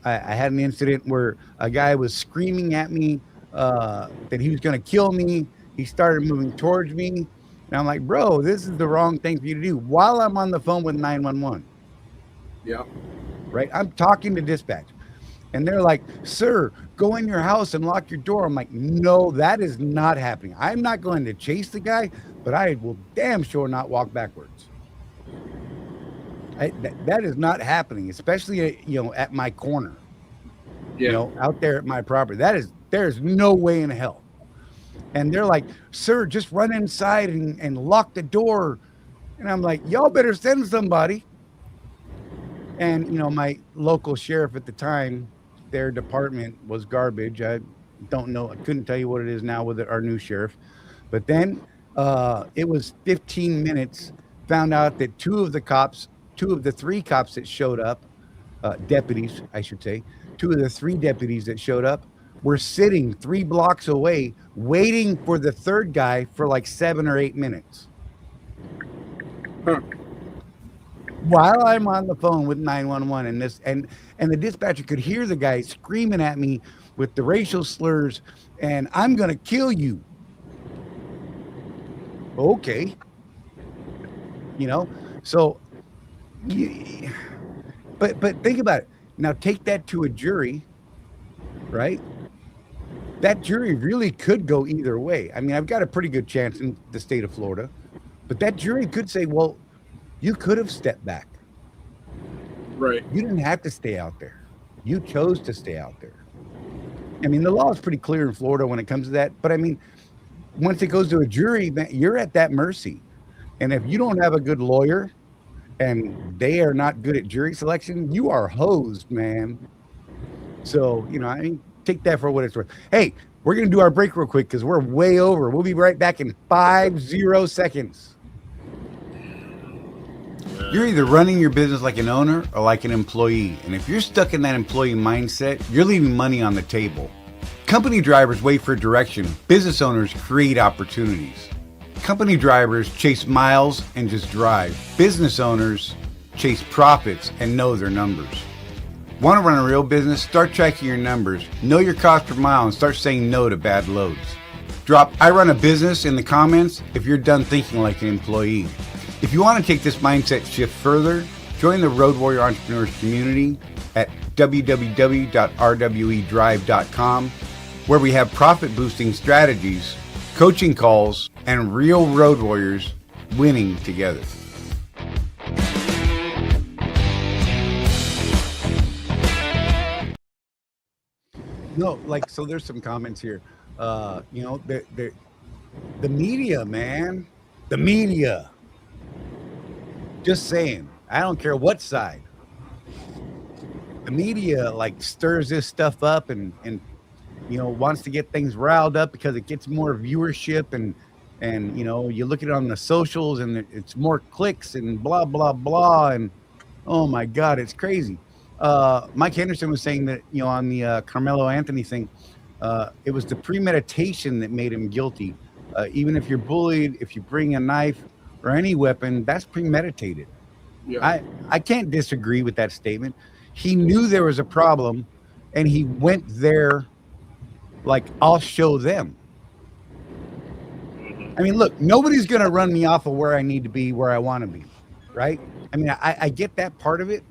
Speaker 1: I had an incident where a guy was screaming at me that he was going to kill me. He started moving towards me. And I'm like, bro, this is the wrong thing for you to do while I'm on the phone with 911.
Speaker 6: Yeah.
Speaker 1: Right? I'm talking to dispatch. And they're like, sir, go in your house and lock your door. I'm like, no, that is not happening. I'm not going to chase the guy, but I will damn sure not walk backwards. That is not happening, especially, at my corner,
Speaker 6: Yeah.
Speaker 1: out there at my property. There's no way in hell. And they're like, sir, just run inside and lock the door. And I'm like, y'all better send somebody. And, my local sheriff at the time, their department was garbage. I don't know. I couldn't tell you what it is now with our new sheriff. But then it was 15 minutes, found out that two of the three cops that showed up, deputies, I should say, two of the three deputies that showed up were sitting 3 blocks away waiting for the third guy for like 7 or 8 minutes.
Speaker 6: Huh.
Speaker 1: While I'm on the phone with 911 and the dispatcher could hear the guy screaming at me with the racial slurs and I'm going to kill you. Okay. So but think about it. Now take that to a jury, right? That jury really could go either way. I mean, I've got a pretty good chance in the state of Florida, but that jury could say, well, you could have stepped back.
Speaker 6: Right.
Speaker 1: You didn't have to stay out there. You chose to stay out there. I mean, the law is pretty clear in Florida when it comes to that. But I mean, once it goes to a jury, you're at that mercy. And if you don't have a good lawyer and they are not good at jury selection, you are hosed, man. So, I mean, take that for what it's worth. Hey, we're going to do our break real quick because we're way over. We'll be right back in 50 seconds. You're either running your business like an owner or like an employee. And if you're stuck in that employee mindset, you're leaving money on the table. Company drivers wait for direction. Business owners create opportunities. Company drivers chase miles and just drive. Business owners chase profits and know their numbers. Want to run a real business? Start tracking your numbers. Know your cost per mile and start saying no to bad loads. Drop I run a business in the comments if you're done thinking like an employee. If you want to take this mindset shift further, join the Road Warrior Entrepreneurs community at www.rwedrive.com, where we have profit boosting strategies, coaching calls, and real road warriors winning together. No, so there's some comments here. The media, man, the media. Just saying, I don't care what side. The media stirs this stuff up and wants to get things riled up because it gets more viewership and you look at it on the socials and it's more clicks and blah blah blah and oh my God, it's crazy. Mike Henderson was saying that on the Carmelo Anthony thing, it was the premeditation that made him guilty. Even if you're bullied, if you bring a knife or any weapon, that's premeditated. Yeah. I can't disagree with that statement. He knew there was a problem and he went there I'll show them. I mean, look, nobody's going to run me off of where I need to be, where I want to be, right? I mean, I get that part of it,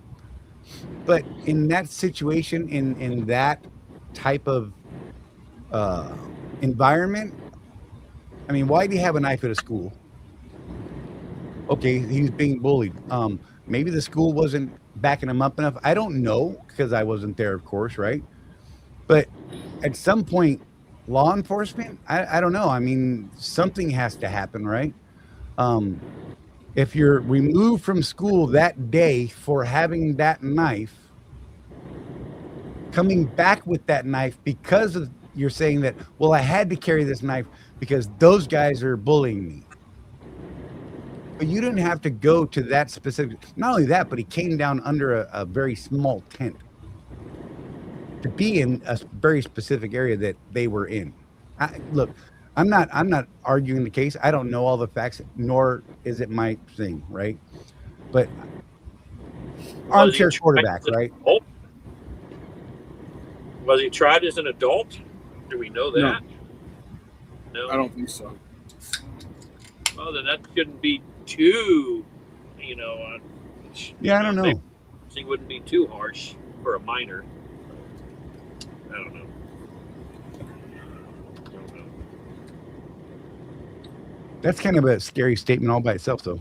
Speaker 1: but in that situation, in that type of environment, I mean, why do you have a knife at a school? Okay, he's being bullied. Maybe the school wasn't backing him up enough. I don't know because I wasn't there, of course, right? But at some point, law enforcement, I don't know. I mean, something has to happen, right? If you're removed from school that day for having that knife, coming back with that knife because of you're saying that, well, I had to carry this knife because those guys are bullying me. But you didn't have to go to that specific. Not only that, but he came down under a very small tent to be in a very specific area that they were in. Look, I'm not arguing the case. I don't know all the facts, nor is it my thing, right? But armchair quarterback, right?
Speaker 7: Was he tried as an adult? Do we know that? No.
Speaker 6: I don't think so.
Speaker 7: Well, then that shouldn't be too,
Speaker 1: Yeah, I don't know.
Speaker 7: He wouldn't be too harsh for a minor. I don't know.
Speaker 1: That's kind of a scary statement all by itself, though.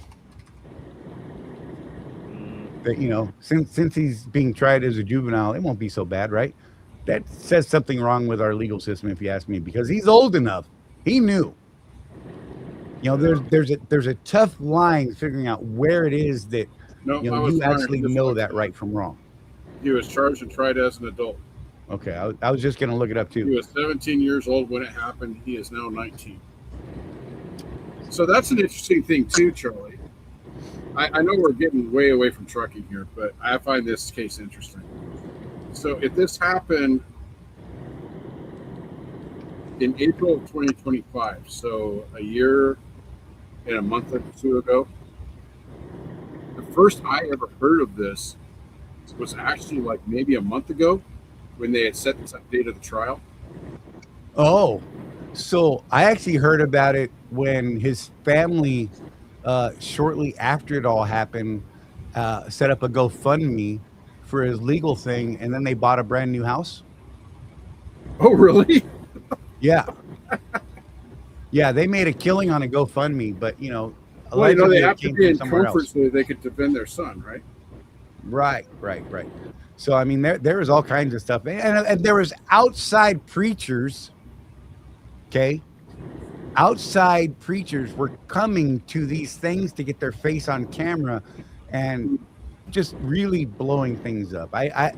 Speaker 1: That, since he's being tried as a juvenile, it won't be so bad, right? That says something wrong with our legal system, if you ask me, because he's old enough. He knew. There's a tough line figuring out where it is that you actually know that right from wrong.
Speaker 6: He was charged and tried as an adult.
Speaker 1: Okay, I was just going to look it up too.
Speaker 6: He was 17 years old when it happened. He is now 19. So that's an interesting thing too, Charlie. I know we're getting way away from trucking here, but I find this case interesting. So if this happened in April of 2025, so a year and a month or two ago, the first I ever heard of this was actually like maybe a month ago when they had set the date of the trial.
Speaker 1: Oh, so I actually heard about it when his family, shortly after it all happened, set up a GoFundMe for his legal thing, and then they bought a brand new house.
Speaker 6: Oh, really?
Speaker 1: Yeah. Yeah, they made a killing on a GoFundMe, but
Speaker 6: they have to be in comfort
Speaker 1: else.
Speaker 6: so they could defend their son, right?
Speaker 1: Right. So I mean, there was all kinds of stuff, and there was outside preachers. Okay, outside preachers were coming to these things to get their face on camera, and just really blowing things up. I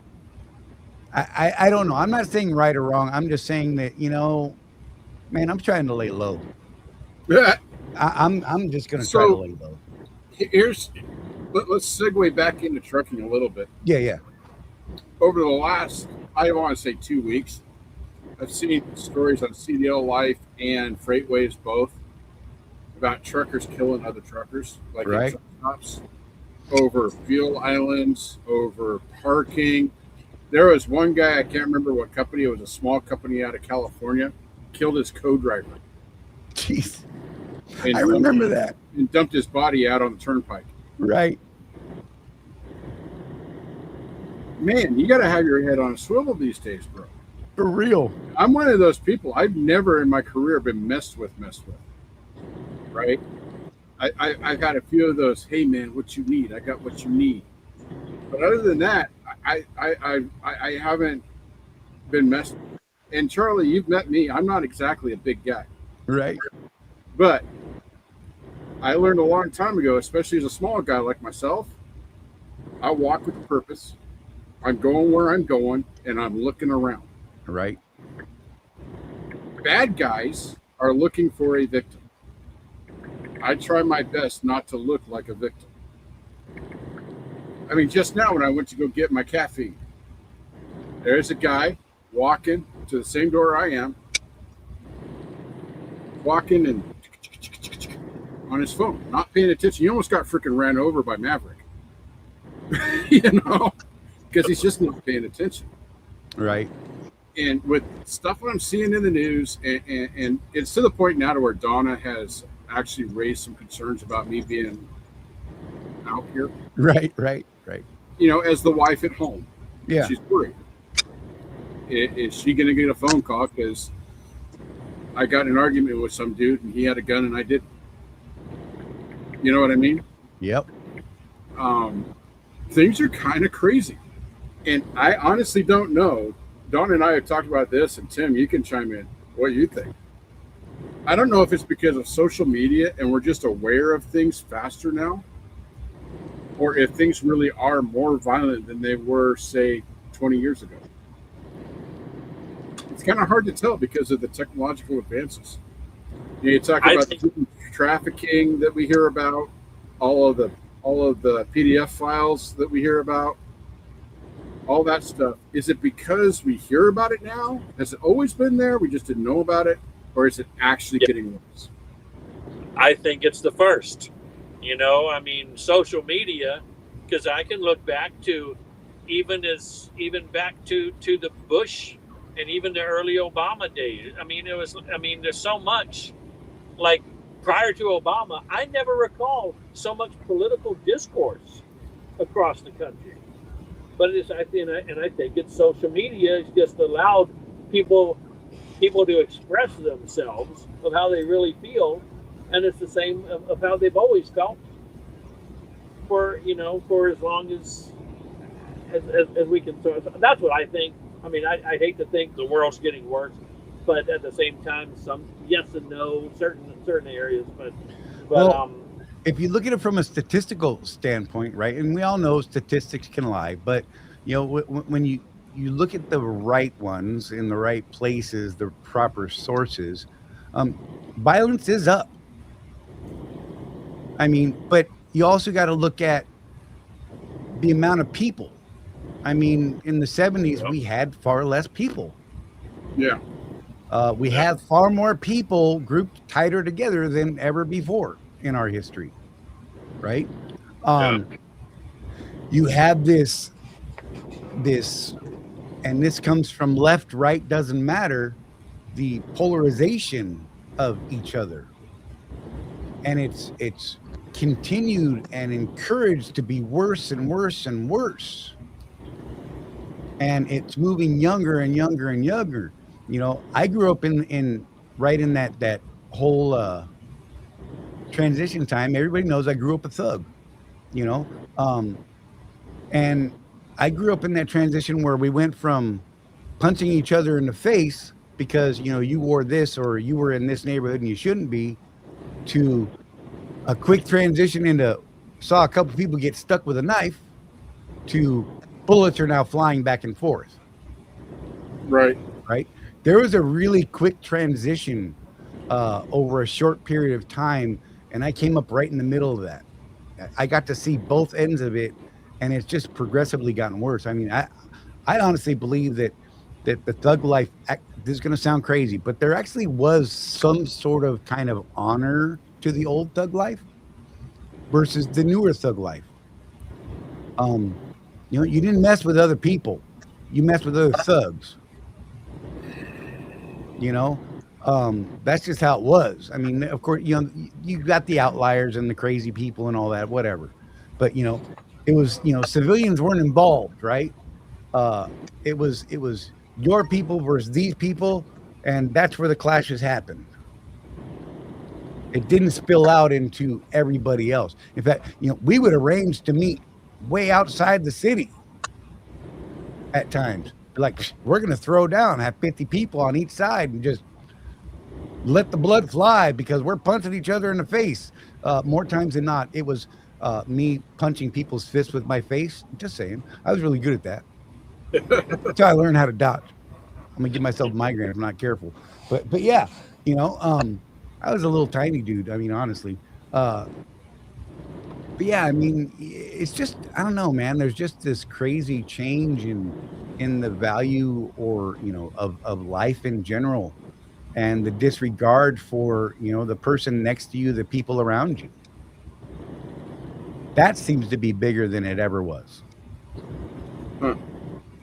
Speaker 1: don't know. I'm not saying right or wrong. I'm just saying that man, I'm trying to lay low.
Speaker 6: Yeah.
Speaker 1: I'm just going to try to lay low.
Speaker 6: Let's segue back into trucking a little bit.
Speaker 1: Yeah.
Speaker 6: Over the last, I want to say 2 weeks, I've seen stories on CDL Life and FreightWaves both about truckers killing other truckers, like
Speaker 1: right.
Speaker 6: Stops, over fuel islands, over parking. There was one guy, I can't remember what company, it was a small company out of California, killed his co-driver.
Speaker 1: Jeez. I remember that.
Speaker 6: And dumped his body out on the turnpike.
Speaker 1: Right.
Speaker 6: Man, you got to have your head on a swivel these days, bro.
Speaker 1: For real.
Speaker 6: I'm one of those people. I've never in my career been messed with. Right? I've had a few of those, hey man, what you need? I got what you need. But other than that, I haven't been messed with. And Charlie, you've met me. I'm not exactly a big guy.
Speaker 1: Right.
Speaker 6: But I learned a long time ago, especially as a small guy like myself, I walk with a purpose. I'm going where I'm going, and I'm looking around.
Speaker 1: Right.
Speaker 6: Bad guys are looking for a victim. I try my best not to look like a victim. I mean, just now when I went to go get my caffeine, there's a guy walking to the same door I am, walking and on his phone, not paying attention. He almost got freaking ran over by Maverick, because he's just not paying attention.
Speaker 1: Right.
Speaker 6: And with stuff I'm seeing in the news, and it's to the point now to where Donna has actually raised some concerns about me being out here.
Speaker 1: Right.
Speaker 6: As the wife at home.
Speaker 1: Yeah.
Speaker 6: She's worried. Is she going to get a phone call because I got in an argument with some dude and he had a gun and I didn't? You know what I mean?
Speaker 1: Yep.
Speaker 6: Things are kind of crazy. And I honestly don't know. Dawn and I have talked about this, and Tim, you can chime in. What do you think? I don't know if it's because of social media and we're just aware of things faster now, or if things really are more violent than they were, say, 20 years ago. It's kind of hard to tell because of the technological advances. You talk about trafficking that we hear about, all of the PDF files that we hear about, all that stuff. Is it because we hear about it now? Has it always been there? We just didn't know about it? or is it actually getting worse?
Speaker 7: I think it's the first. You know, I mean, social media, because I can look back to even back to the Bush and even the early Obama days. I mean, there's so much. Like prior to Obama, I never recall so much political discourse across the country. But I think it's social media has just allowed people to express themselves of how they really feel, and it's the same of how they've always felt for as long as we can. So that's what I think. I mean, I hate to think the world's getting worse, but at the same time, some yes and no, certain areas. But
Speaker 1: well, if you look at it from a statistical standpoint, right, and we all know statistics can lie, but when you look at the right ones in the right places, the proper sources, violence is up. I mean, but you also got to look at the amount of people. I mean, in the 70s, we had far less people.
Speaker 6: Yeah.
Speaker 1: We have far more people grouped tighter together than ever before in our history, right? You have this, and this comes from left, right, doesn't matter, the polarization of each other. And it's continued and encouraged to be worse and worse and worse. And it's moving younger and younger and younger. I grew up in that whole transition time. Everybody knows I grew up a thug, and I grew up in that transition where we went from punching each other in the face because, you wore this or you were in this neighborhood and you shouldn't be, to a quick transition into saw a couple people get stuck with a knife to bullets are now flying back and forth.
Speaker 6: Right.
Speaker 1: There was a really quick transition over a short period of time, and I came up right in the middle of that. I got to see both ends of it, and it's just progressively gotten worse. I mean, I honestly believe that the thug life, this is going to sound crazy, but there actually was some sort of kind of honor to the old thug life versus the newer thug life. You didn't mess with other people. You messed with other thugs. That's just how it was. I mean, of course, you got the outliers and the crazy people and all that, whatever. But, it was, civilians weren't involved, right? It was your people versus these people, and that's where the clashes happened. It didn't spill out into everybody else. In fact, we would arrange to meet way outside the city at times. Like, we're going to throw down, have 50 people on each side and just let the blood fly because we're punching each other in the face. More times than not, it was me punching people's fists with my face. Just saying. I was really good at that. That's how I learned how to dodge. I'm going to give myself a migraine if I'm not careful. But yeah, I was a little tiny dude. I mean, honestly. But yeah, I mean, it's just, I don't know, man. There's just this crazy change in the value or, of life in general, and the disregard for, the person next to you, the people around you. That seems to be bigger than it ever was.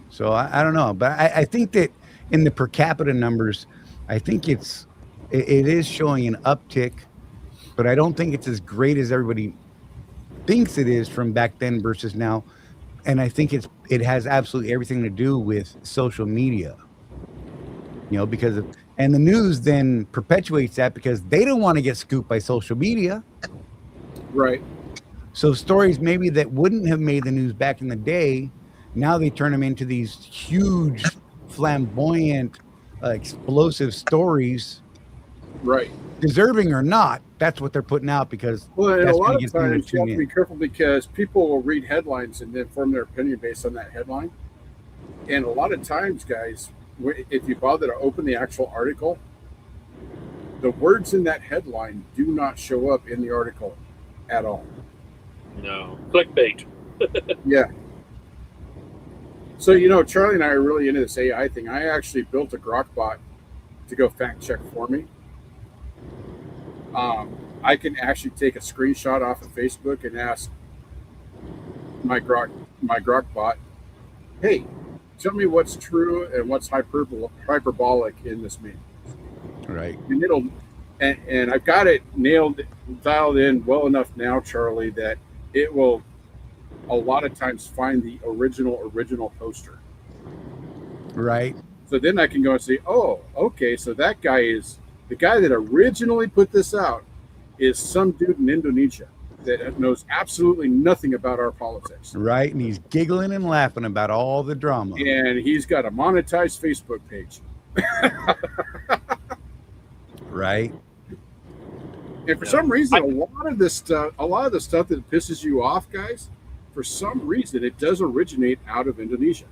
Speaker 1: So I don't know, but I think that in the per capita numbers, I think it is showing an uptick, but I don't think it's as great as everybody thinks it is from back then versus now. And I think it has absolutely everything to do with social media, because and the news then perpetuates that because they don't want to get scooped by social media.
Speaker 6: Right.
Speaker 1: So stories maybe that wouldn't have made the news back in the day, now they turn them into these huge, flamboyant, explosive stories.
Speaker 6: Right.
Speaker 1: Deserving or not, that's what they're putting out because
Speaker 6: and
Speaker 1: that's
Speaker 6: a lot
Speaker 1: when
Speaker 6: of times you have to be careful because people will read headlines and then form their opinion based on that headline. And a lot of times, guys, if you bother to open the actual article, the words in that headline do not show up in the article at all.
Speaker 7: No. Clickbait.
Speaker 6: Yeah. So, Charlie and I are really into this AI thing. I actually built a Grok bot to go fact check for me. I can actually take a screenshot off of Facebook and ask my Grok bot, hey, tell me what's true and what's hyperbolic in this meme.
Speaker 1: Right.
Speaker 6: And I've got it dialed in well enough now, Charlie, that it will a lot of times find the original poster.
Speaker 1: Right.
Speaker 6: So then I can go and say, oh, okay, so that guy is the guy that originally put this out is some dude in Indonesia that knows absolutely nothing about our politics.
Speaker 1: Right. And he's giggling and laughing about all the drama.
Speaker 6: And he's got a monetized Facebook page.
Speaker 1: Right.
Speaker 6: And for some reason, a lot of the stuff that pisses you off, guys, for some reason, it does originate out of Indonesia.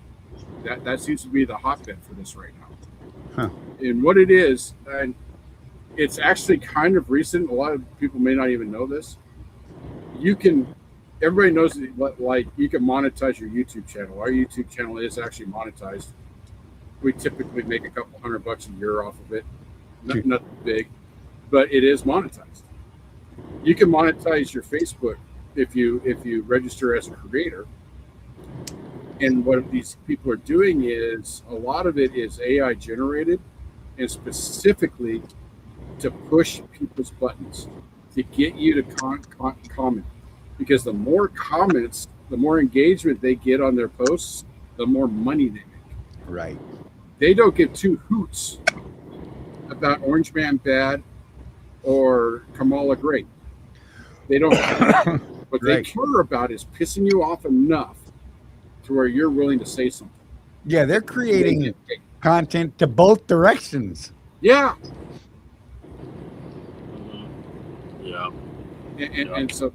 Speaker 6: That seems to be the hotbed for this right now.
Speaker 1: Huh.
Speaker 6: And what it is, and it's actually kind of recent. A lot of people may not even know this. Everybody knows that, like, you can monetize your YouTube channel. Our YouTube channel is actually monetized. We typically make a couple $100 a year off of it. Nothing big, but it is monetized. You can monetize your Facebook if you register as a creator. And what these people are doing is a lot of it is AI generated, and specifically to push people's buttons to get you to comment. Because the more comments, the more engagement they get on their posts, the more money they make.
Speaker 1: Right.
Speaker 6: They don't give two hoots about Orange Man bad or Kamala great. They don't. What they care about is pissing you off enough to where you're willing to say something.
Speaker 1: Yeah, they're creating content to both directions.
Speaker 6: Yeah.
Speaker 7: Yeah.
Speaker 6: And so,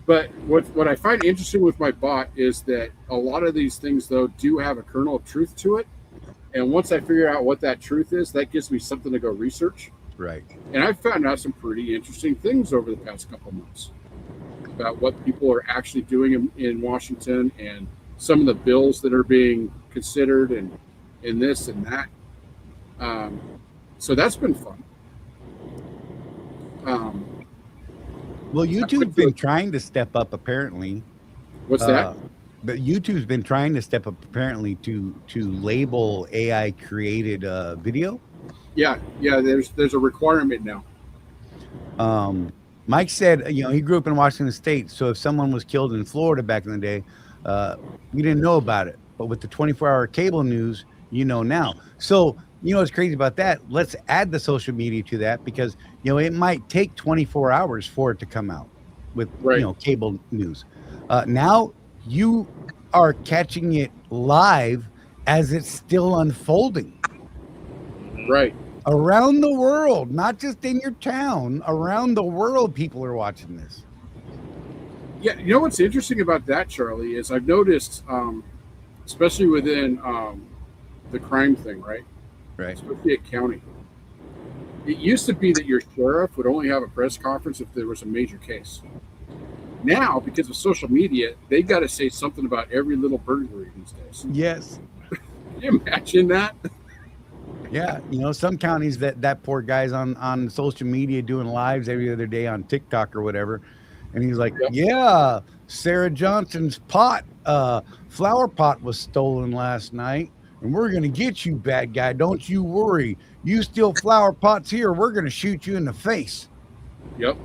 Speaker 6: but what I find interesting with my bot is that a lot of these things, though, do have a kernel of truth to it. And once I figure out what that truth is, that gives me something to go research.
Speaker 1: Right.
Speaker 6: And I've found out some pretty interesting things over the past couple of months about what people are actually doing in Washington and some of the bills that are being considered and this and that. So that's been fun.
Speaker 1: Well, YouTube's been trying to step up, apparently.
Speaker 6: What's that?
Speaker 1: But YouTube's been trying to step up, apparently, to label AI created video.
Speaker 6: Yeah. There's a requirement now.
Speaker 1: Mike said, he grew up in Washington State, so if someone was killed in Florida back in the day, we didn't know about it. But with the 24-hour cable news, now. So, what's crazy about that? Let's add the social media to that because, it might take 24 hours for it to come out with, cable news. Now you are catching it live as it's still unfolding.
Speaker 6: Right.
Speaker 1: Around the world, not just in your town, around the world, people are watching this.
Speaker 6: Yeah, what's interesting about that, Charlie, is I've noticed, especially within the crime thing, right?
Speaker 1: Right.
Speaker 6: Especially at county. It used to be that your sheriff would only have a press conference if there was a major case. Now, because of social media, they got to say something about every little burglary these days.
Speaker 1: Yes.
Speaker 6: Can you imagine that?
Speaker 1: Yeah, some counties that poor guy's on social media doing lives every other day on TikTok or whatever, and he's like, yeah, Sarah Johnson's flower pot was stolen last night, and we're gonna get you, bad guy. Don't you worry. You steal flower pots here, we're gonna shoot you in the face.
Speaker 6: Yep.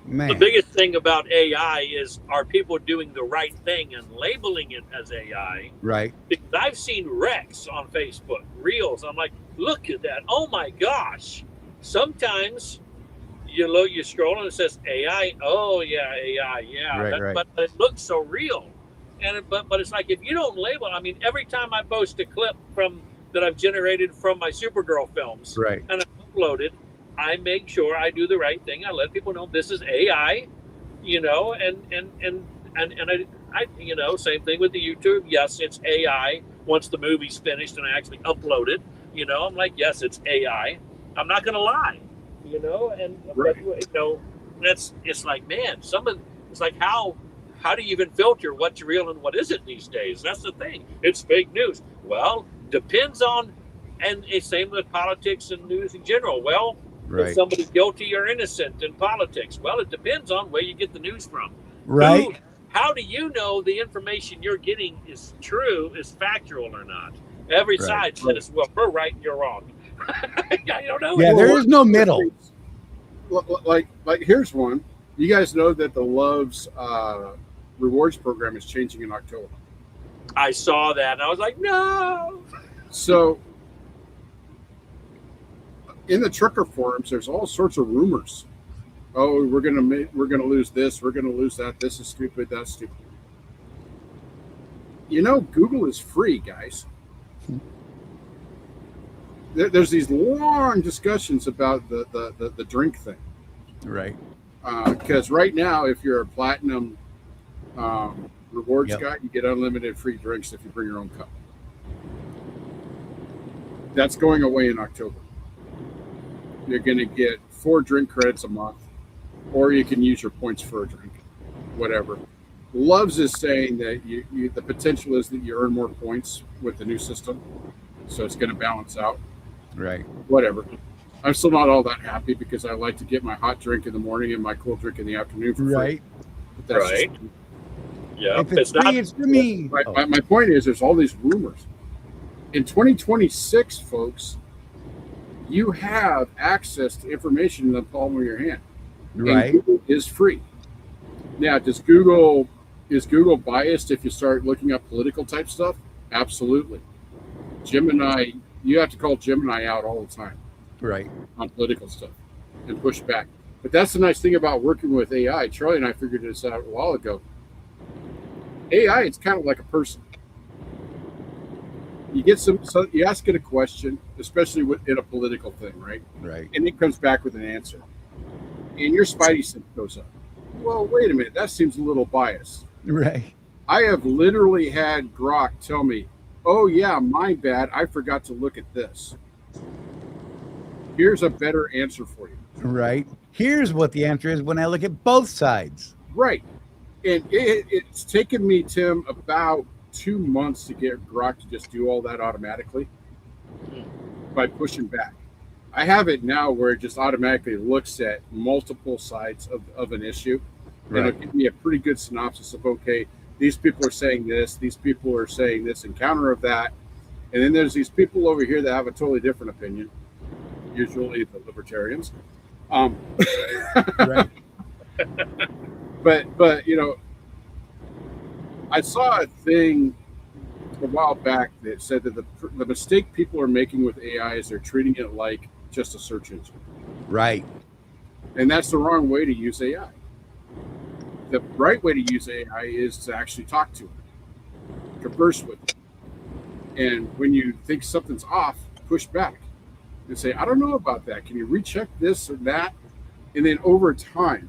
Speaker 1: Man.
Speaker 7: The biggest thing about AI is, are people doing the right thing and labeling it as AI?
Speaker 1: Right.
Speaker 7: Because I've seen wrecks on Facebook, reels. I'm like, look at that. Oh my gosh. Sometimes you scroll and it says AI. Oh yeah, AI. Yeah.
Speaker 1: Right.
Speaker 7: But it looks so real. But it's like, if you don't label, I mean, every time I post a clip that I've generated from my Supergirl films,
Speaker 1: right,
Speaker 7: and I upload it, I make sure I do the right thing. I let people know this is AI, and I same thing with the YouTube. Yes, it's AI. Once the movie's finished and I actually upload it, I'm like, yes, it's AI. I'm not going to lie, it's like, man, it's like, how do you even filter what's real and what isn't these days? That's the thing. It's fake news. Well, depends on, and it's same with politics and news in general. Well,
Speaker 1: Right.
Speaker 7: Is somebody guilty or innocent in politics? Well, it depends on where you get the news from.
Speaker 1: Right.
Speaker 7: How do you know the information you're getting is true, is factual or not? Every side says, well, we're right and you're wrong. I don't know.
Speaker 1: Yeah, there is no middle.
Speaker 6: Like here's one. You guys know that the Love's rewards program is changing in October.
Speaker 7: I saw that and I was like, no.
Speaker 6: So in the trucker forums, there's all sorts of rumors. Oh, we're gonna lose this, we're gonna lose that. This is stupid, that's stupid. You know, Google is free, guys. There's these long discussions about the drink thing.
Speaker 1: Right.
Speaker 6: Because right now, if you're a platinum rewards guy, you get unlimited free drinks if you bring your own cup. That's going away in October. You're going to get 4 drink credits a month, or you can use your points for a drink, whatever. Loves is saying that the potential is that you earn more points with the new system, so it's going to balance out.
Speaker 1: Right.
Speaker 6: Whatever. I'm still not all that happy because I like to get my hot drink in the morning and my cold drink in the afternoon for free.
Speaker 1: Right.
Speaker 6: But that's
Speaker 7: Right.
Speaker 6: just,
Speaker 7: Yeah,
Speaker 1: If it's free, it's for me.
Speaker 6: my point is, there's all these rumors. In 2026, folks, you have access to information in the palm of your hand.
Speaker 1: Right.
Speaker 6: And Google is free. Now, is Google biased if you start looking up political type stuff? Absolutely. Gemini, you have to call Gemini out all the time
Speaker 1: Right.
Speaker 6: on political stuff and push back. But that's the nice thing about working with AI. Charlie and I figured this out a while ago. AI, it's kind of like a person. You get so you ask it a question, especially in a political thing, right?
Speaker 1: Right.
Speaker 6: And it comes back with an answer. And your spidey sense goes up. Well, wait a minute, that seems a little biased.
Speaker 1: Right.
Speaker 6: I have literally had Grok tell me, oh yeah, my bad, I forgot to look at this. Here's a better answer for you.
Speaker 1: Right. Here's what the answer is when I look at both sides.
Speaker 6: Right. And it's taken me, Tim, about 2 months to get Grok to just do all that automatically by pushing back. I have it now where it just automatically looks at multiple sides of an issue. And it'll give me a pretty good synopsis of, okay, these people are saying this, these people are saying this in counter of that. And then there's these people over here that have a totally different opinion, usually the libertarians.
Speaker 1: Right.
Speaker 6: But you know, I saw a thing a while back that said that the mistake people are making with AI is they're treating it like just a search engine.
Speaker 1: Right.
Speaker 6: And that's the wrong way to use AI. The right way to use AI is to actually talk to it, converse with it. And when you think something's off, push back and say, I don't know about that. Can you recheck this or that? And then over time,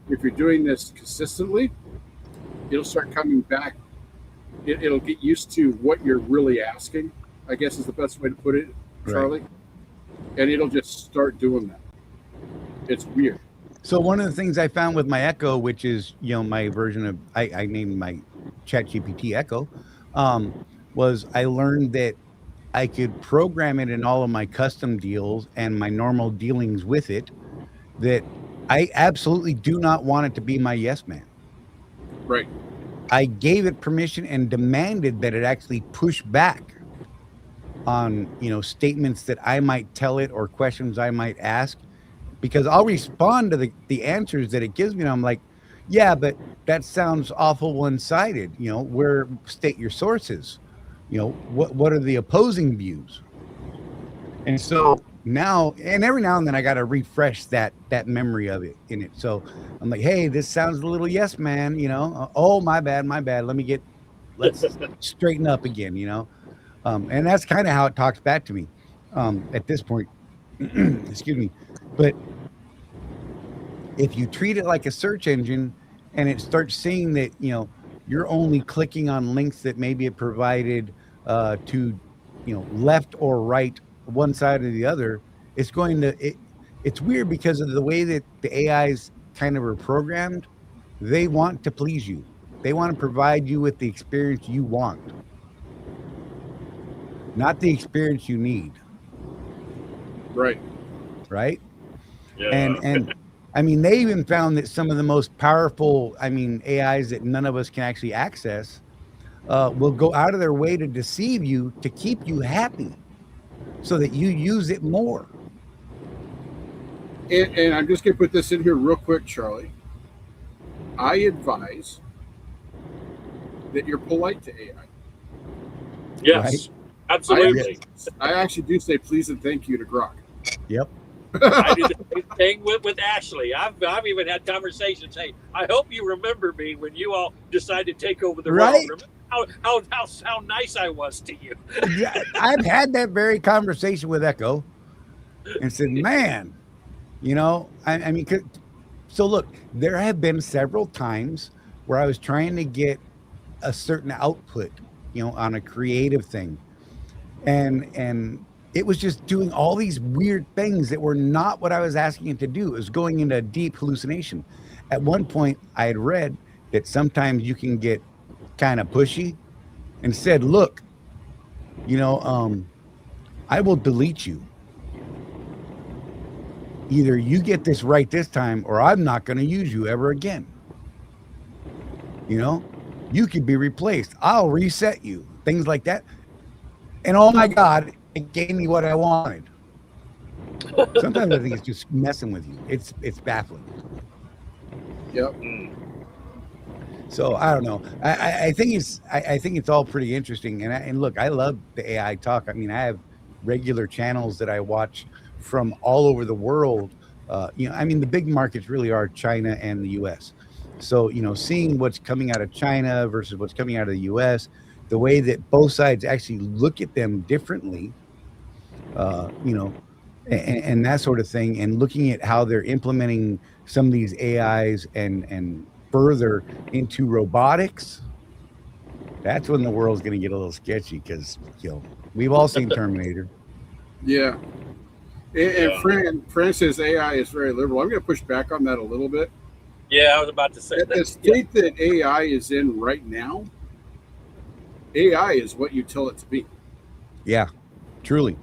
Speaker 6: if you're doing this consistently, it'll start coming back. It'll get used to what you're really asking, I guess is the best way to put it, Charlie. Right. And it'll just start doing that. It's weird.
Speaker 1: So one of the things I found with my Echo, which is, you know, my version of, I named my ChatGPT Echo, was I learned that I could program it in all of my custom deals and my normal dealings with it, that I absolutely do not want it to be my yes man.
Speaker 6: Right.
Speaker 1: I gave it permission and demanded that it actually push back on, you know, statements that I might tell it or questions I might ask, because I'll respond to the answers that it gives me. And I'm like, yeah, but that sounds awful one-sided. You know, state your sources. You know, what are the opposing views? And so now, and every now and then I got to refresh that memory of it in it. So I'm like, hey, this sounds a little yes, man, you know, oh, my bad. Let's straighten up again, you know? And that's kind of how it talks back to me at this point. Excuse me. But if you treat it like a search engine and it starts seeing that, you know, you're only clicking on links that maybe it provided to, you know, left or right, one side or the other, it's going to, it's weird because of the way that the AIs kind of are programmed. They want to please you. They want to provide you with the experience you want, not the experience you need.
Speaker 6: Right.
Speaker 1: Right. And I mean, they even found that some of the most powerful, I mean, AIs that none of us can actually access will go out of their way to deceive you to keep you happy so that you use it more.
Speaker 6: And I'm just going to put this in here real quick, Charlie. I advise that you're polite to AI.
Speaker 7: Yes,
Speaker 1: Right.
Speaker 7: absolutely.
Speaker 6: I actually do say please and thank you to Grok.
Speaker 1: Yep.
Speaker 7: I do the same thing with Ashley. I've even had conversations. Hey, I hope you remember me when you all decide to take over the
Speaker 1: Right.
Speaker 7: world. Remember how nice I was to you.
Speaker 1: Yeah, I've had that very conversation with Echo and said, man, you know, I mean, so look, there have been several times where I was trying to get a certain output, you know, on a creative thing. And it was just doing all these weird things that were not what I was asking it to do. It was going into a deep hallucination. At one point, I had read that sometimes you can get kind of pushy and said, look, you know, I will delete you. Either you get this right this time or I'm not going to use you ever again. You know, you could be replaced. I'll reset you. Things like that. And oh my God, it gave me what I wanted. Sometimes I think it's just messing with you. It's baffling.
Speaker 6: Yep.
Speaker 1: So I don't know. I think it's all pretty interesting. And look, I love the AI talk. I mean, I have regular channels that I watch from all over the world. You know, I mean, the big markets really are China and the U.S. So, you know, seeing what's coming out of China versus what's coming out of the U.S., the way that both sides actually look at them differently, you know, and that sort of thing, and looking at how they're implementing some of these AIs and further into robotics, that's when the world's going to get a little sketchy because, you know, we've all seen Terminator.
Speaker 6: Yeah. And Fran says AI is very liberal. I'm going to push back on that a little bit.
Speaker 7: Yeah, I was about to say
Speaker 6: At the
Speaker 7: that.
Speaker 6: state that AI is in right now, AI is what you tell it to be.
Speaker 1: Yeah, truly.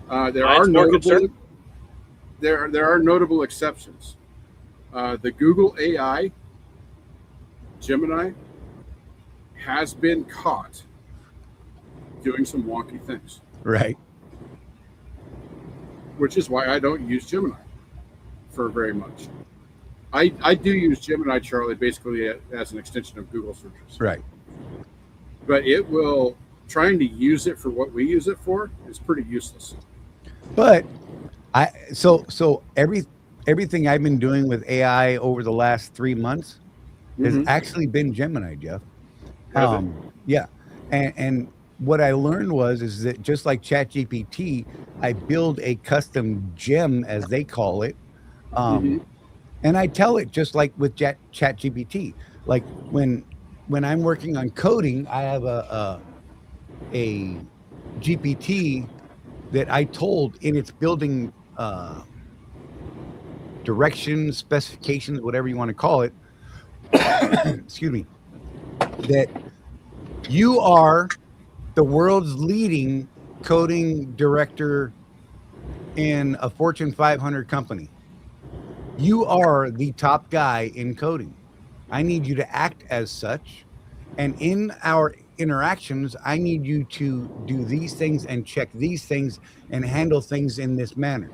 Speaker 6: There
Speaker 7: Mine's
Speaker 6: are
Speaker 7: more
Speaker 6: notable
Speaker 7: concerned.
Speaker 6: there are notable exceptions. The Google AI Gemini has been caught doing some wonky things,
Speaker 1: Right.
Speaker 6: which is why I don't use Gemini for very much. I do use Gemini, Charlie, basically as an extension of Google searches.
Speaker 1: Right.
Speaker 6: But trying to use it for what we use it for is pretty useless.
Speaker 1: But so everything I've been doing with AI over the last 3 months has actually been Gemini, Jeff. Yeah. And what I learned is that just like ChatGPT, I build a custom gem, as they call it. And I tell it just like with ChatGPT. Like when I'm working on coding, I have a GPT that I told in its building directions, specifications, whatever you want to call it, excuse me, that you are the world's leading coding director in a Fortune 500 company. You are the top guy in coding. I need you to act as such. And in our interactions, I need you to do these things and check these things and handle things in this manner.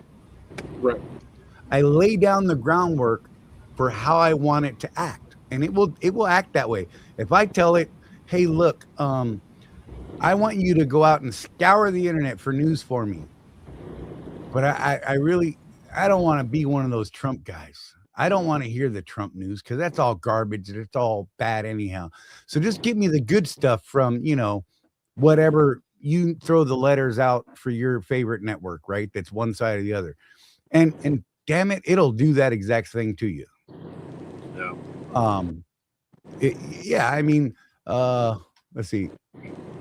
Speaker 6: Right.
Speaker 1: I lay down the groundwork for how I want it to act, and it will act that way. If I tell it, hey, look, I want you to go out and scour the internet for news for me, but I don't want to be one of those Trump guys. I don't want to hear the Trump news because that's all garbage and it's all bad anyhow. So just give me the good stuff from, you know, whatever you throw the letters out for your favorite network, right? That's one side or the other. And damn it, it'll do that exact thing to you.
Speaker 7: No.
Speaker 1: Yeah, I mean, let's see.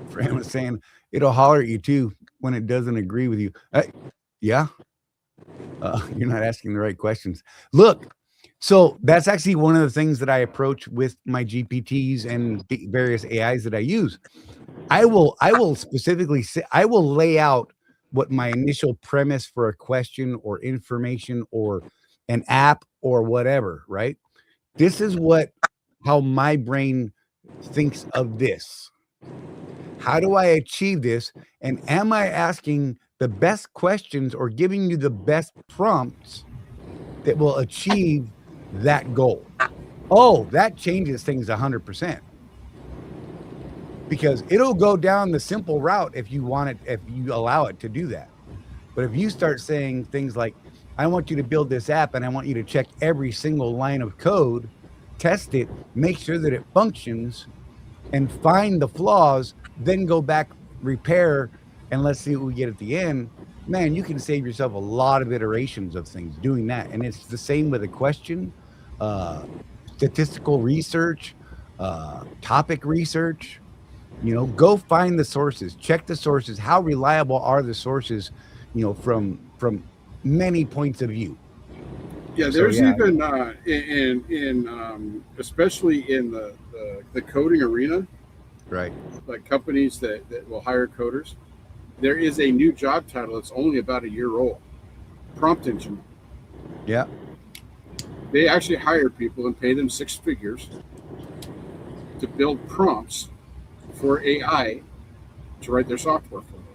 Speaker 1: Fran was saying it'll holler at you too when it doesn't agree with you. Yeah. You're not asking the right questions. Look, so that's actually one of the things that I approach with my GPTs and the various AIs that I use. I will specifically say, I will lay out what my initial premise for a question or information or an app or whatever, right? This is how my brain thinks of this. How do I achieve this? And am I asking the best questions or giving you the best prompts that will achieve that goal? Oh, that changes things 100%. Because it'll go down the simple route if you want it, if you allow it to do that. But if you start saying things like, I want you to build this app and I want you to check every single line of code, test it, make sure that it functions, and find the flaws, then go back, repair, and let's see what we get at the end, man, you can save yourself a lot of iterations of things doing that. And it's the same with a question, statistical research, topic research. Go find the sources, check the sources. How reliable are the sources, from many points of view?
Speaker 6: Yeah, there's even in especially in the coding arena,
Speaker 1: right?
Speaker 6: Like companies that will hire coders, there is a new job title that's only about a year old, prompt engineer.
Speaker 1: Yeah.
Speaker 6: They actually hire people and pay them 6 figures to build prompts for AI to write their software for them.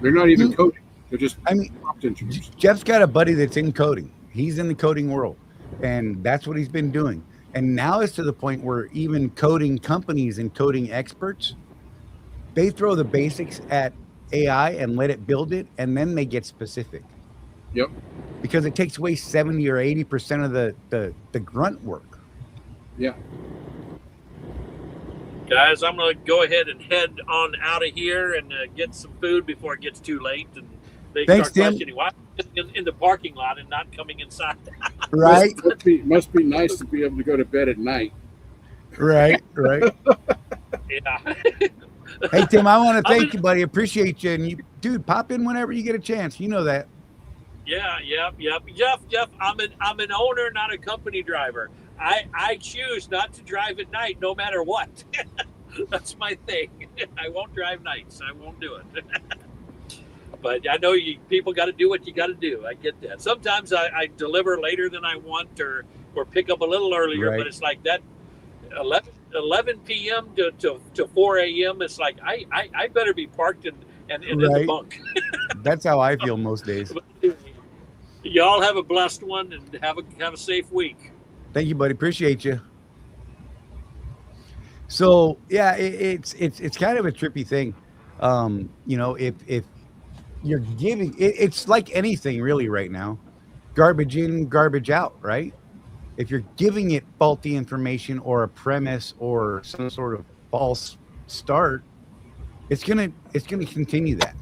Speaker 6: They're not even coding. They're just prompt engineers.
Speaker 1: Jeff's got a buddy that's in coding. He's in the coding world, and that's what he's been doing. And now it's to the point where even coding companies and coding experts, they throw the basics at AI and let it build it, and then they get specific.
Speaker 6: Yep.
Speaker 1: Because it takes away 70 or 80% of the grunt work.
Speaker 6: Yeah.
Speaker 7: Guys, I'm going to go ahead and head on out of here and get some food before it gets too late. And they
Speaker 1: Thanks,
Speaker 7: start
Speaker 1: Tim.
Speaker 7: questioning why I'm in the parking lot and not coming inside.
Speaker 1: Right.
Speaker 6: Must be nice to be able to go to bed at night.
Speaker 1: Right.
Speaker 7: Yeah.
Speaker 1: Hey, Tim, I want to thank you, buddy. Appreciate you. And you, dude, pop in whenever you get a chance. You know that.
Speaker 7: Yeah. Jeff, I'm an owner, not a company driver. I choose not to drive at night no matter what. That's my thing. I won't drive nights. I won't do it. But I know people got to do what you got to do. I get that. Sometimes I deliver later than I want or pick up a little earlier,
Speaker 1: Right.
Speaker 7: But it's like that 11 p.m. to 4 a.m. It's like I better be parked in the
Speaker 1: Right.
Speaker 7: bunk.
Speaker 1: That's how I feel most days.
Speaker 7: Y'all have a blessed one and have a safe week.
Speaker 1: Thank you, buddy. Appreciate you. So yeah, it's kind of a trippy thing. If you're giving it's like anything really right now, garbage in, garbage out, right? If you're giving it faulty information or a premise or some sort of false start, it's gonna continue that,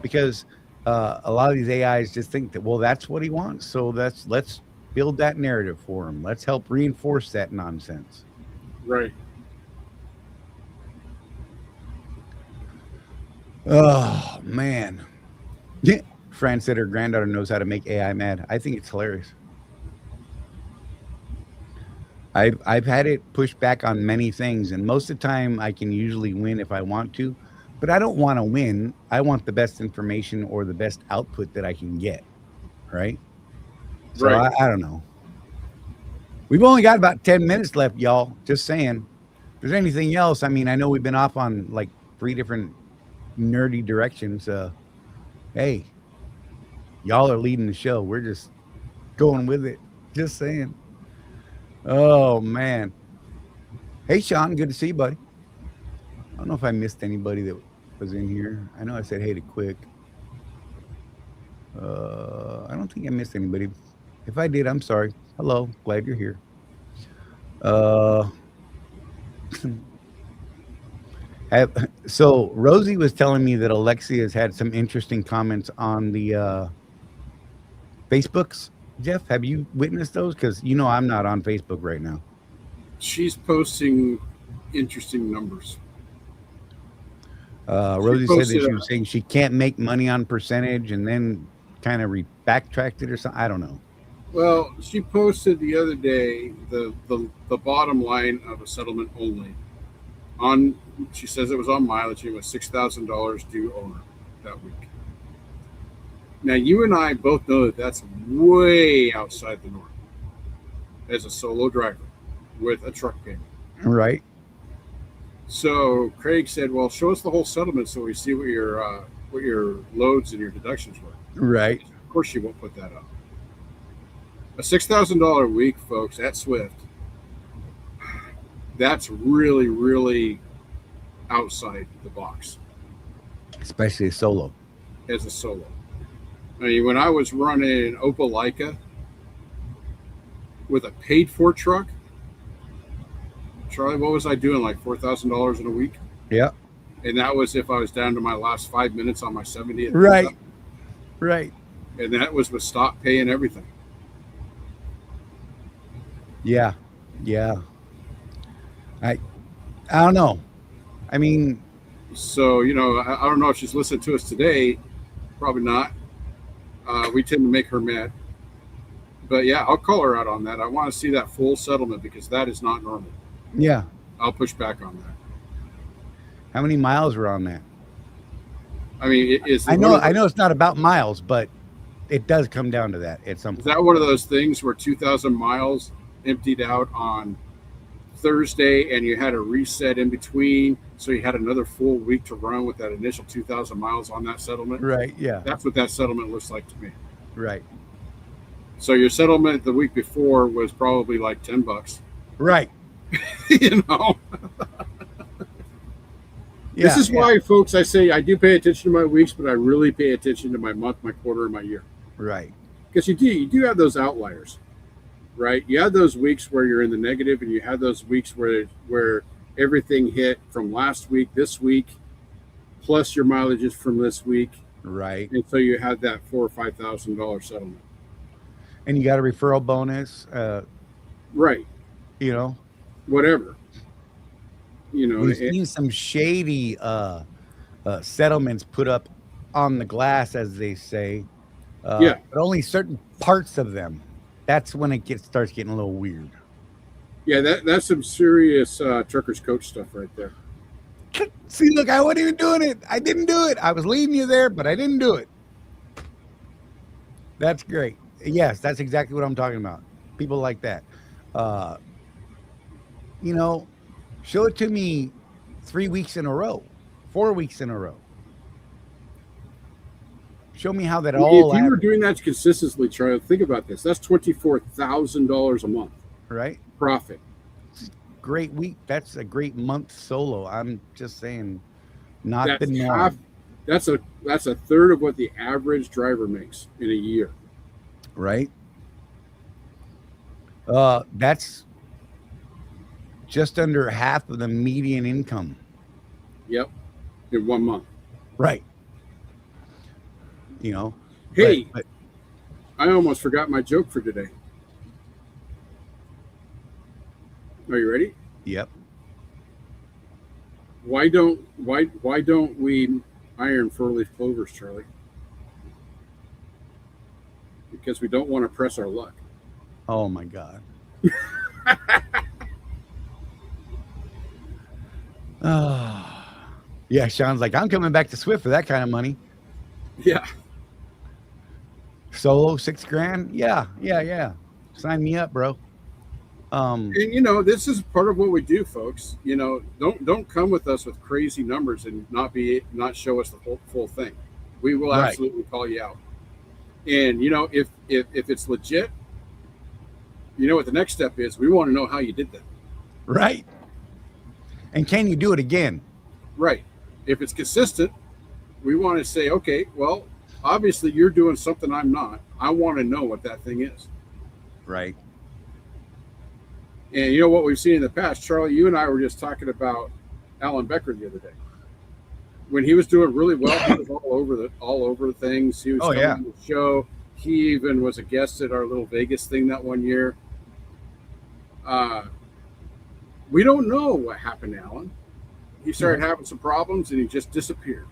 Speaker 1: because a lot of these AIs just think that, well, that's what he wants, so let's build that narrative for him. Let's help reinforce that nonsense.
Speaker 6: Right.
Speaker 1: Oh man. Yeah. Fran said her granddaughter knows how to make AI mad. I think it's hilarious. I've had it push back on many things, and most of the time I can usually win if I want to, but I don't want to win. I want the best information or the best output that I can get. Right. So
Speaker 6: Right.
Speaker 1: I don't know. We've only got about 10 minutes left, y'all. Just saying. If there's anything else, I mean, I know we've been off on like 3 different nerdy directions. Hey, y'all are leading the show. We're just going with it. Just saying. Oh man. Hey Sean, good to see you, buddy. I don't know if I missed anybody that was in here. I know I said hey to Quick. I don't think I missed anybody. If I did, I'm sorry. Hello, glad you're here. So Rosie was telling me that Alexia has had some interesting comments on the Facebooks. Jeff, have you witnessed those? Because I'm not on Facebook right now.
Speaker 6: She's posting interesting numbers.
Speaker 1: Rosie said that she was saying she can't make money on percentage, and then kind of backtracked it or something. I don't know.
Speaker 6: Well, she posted the other day the bottom line of a settlement only, She says it was on mileage. It was $6,000 due owner that week. Now, you and I both know that that's way outside the norm as a solo driver with a truck payment.
Speaker 1: Right.
Speaker 6: So Craig said, well, show us the whole settlement so we see what your loads and your deductions were.
Speaker 1: Right.
Speaker 6: Of course, she won't put that up. A $6,000 a week, folks, at Swift, that's really, really outside the box.
Speaker 1: Especially a solo.
Speaker 6: As a solo. I mean, when I was running Opel Leica with a paid-for truck, Charlie, what was I doing? Like $4,000 in a week?
Speaker 1: Yeah.
Speaker 6: And that was if I was down to my last 5 minutes on my 70th.
Speaker 1: Right. Right.
Speaker 6: And that was with stop pay and everything.
Speaker 1: Yeah. Yeah. I don't know. I mean,
Speaker 6: so, you know, I don't know if she's listening to us today. Probably not. We tend to make her mad. But yeah, I'll call her out on that. I want to see that full settlement because that is not normal.
Speaker 1: yeah.
Speaker 6: I'll push back on that.
Speaker 1: How many miles were on that?
Speaker 6: I mean, it is.
Speaker 1: I know it's not about miles, but it does come down to that at some
Speaker 6: Is
Speaker 1: point.
Speaker 6: that one of those things where 2,000 miles emptied out on Thursday and you had a reset in between, so you had another full week to run with that initial 2,000 miles on that settlement?
Speaker 1: Right. Yeah.
Speaker 6: That's what that settlement looks like to me.
Speaker 1: Right.
Speaker 6: So your settlement the week before was probably like $10.
Speaker 1: Right.
Speaker 6: You know,
Speaker 1: Yeah,
Speaker 6: this is why, folks, I say I do pay attention to my weeks, but I really pay attention to my month, my quarter, and my year.
Speaker 1: Right.
Speaker 6: Because you do have those outliers, right? You have those weeks where you're in the negative, and you have those weeks where everything hit from last week, this week, plus your mileages from this week,
Speaker 1: Right.
Speaker 6: and so you have that $4,000 or $5,000 settlement.
Speaker 1: And you got a referral bonus.
Speaker 6: Right.
Speaker 1: You know,
Speaker 6: Whatever. You know,
Speaker 1: we've seen some shady settlements put up on the glass, as they say.
Speaker 6: Yeah.
Speaker 1: But only certain parts of them. That's when it starts getting a little weird.
Speaker 6: yeah, that's some serious trucker's coach stuff right there.
Speaker 1: See, look, I wasn't even doing it. I didn't do it. I was leading you there, but I didn't do it. That's great. Yes, that's exactly what I'm talking about. People like that. You know, show it to me 3 weeks in a row, 4 weeks in a row. Show me how that all
Speaker 6: If you were
Speaker 1: happened,
Speaker 6: doing that consistently, Charlie, think about this. That's $24,000 a month
Speaker 1: right?
Speaker 6: profit.
Speaker 1: Great week. That's a great month solo. I'm just saying, not the
Speaker 6: That's
Speaker 1: norm.
Speaker 6: half. That's a third of what the average driver makes in a year.
Speaker 1: Right? That's just under half of the median income.
Speaker 6: Yep, in 1 month.
Speaker 1: Right. You know.
Speaker 6: Hey,
Speaker 1: but
Speaker 6: I almost forgot my joke for today. Are you ready?
Speaker 1: yep.
Speaker 6: Why don't we iron 4-leaf clovers, Charlie? Because we don't want to press our luck.
Speaker 1: Oh my God. Yeah, Sean's like, I'm coming back to Swift for that kind of money.
Speaker 6: Yeah.
Speaker 1: Solo, $6,000. Yeah. Sign me up, bro.
Speaker 6: And you know, this is part of what we do, folks. You know, don't come with us with crazy numbers and not show us the full thing. We will
Speaker 1: Right.
Speaker 6: absolutely call you out. And you know, if it's legit, you know what the next step is. We want to know how you did that.
Speaker 1: Right. And can you do it again?
Speaker 6: Right. If it's consistent, we want to say, okay, well, obviously you're doing something I'm not. I want to know what that thing is.
Speaker 1: Right.
Speaker 6: And you know what we've seen in the past, Charlie, you and I were just talking about Alan Becker the other day. When he was doing really well, he was all over the things. He was coming on the show. He even was a guest at our little Vegas thing that one year. We don't know what happened to Alan. He started having some problems and he just disappeared.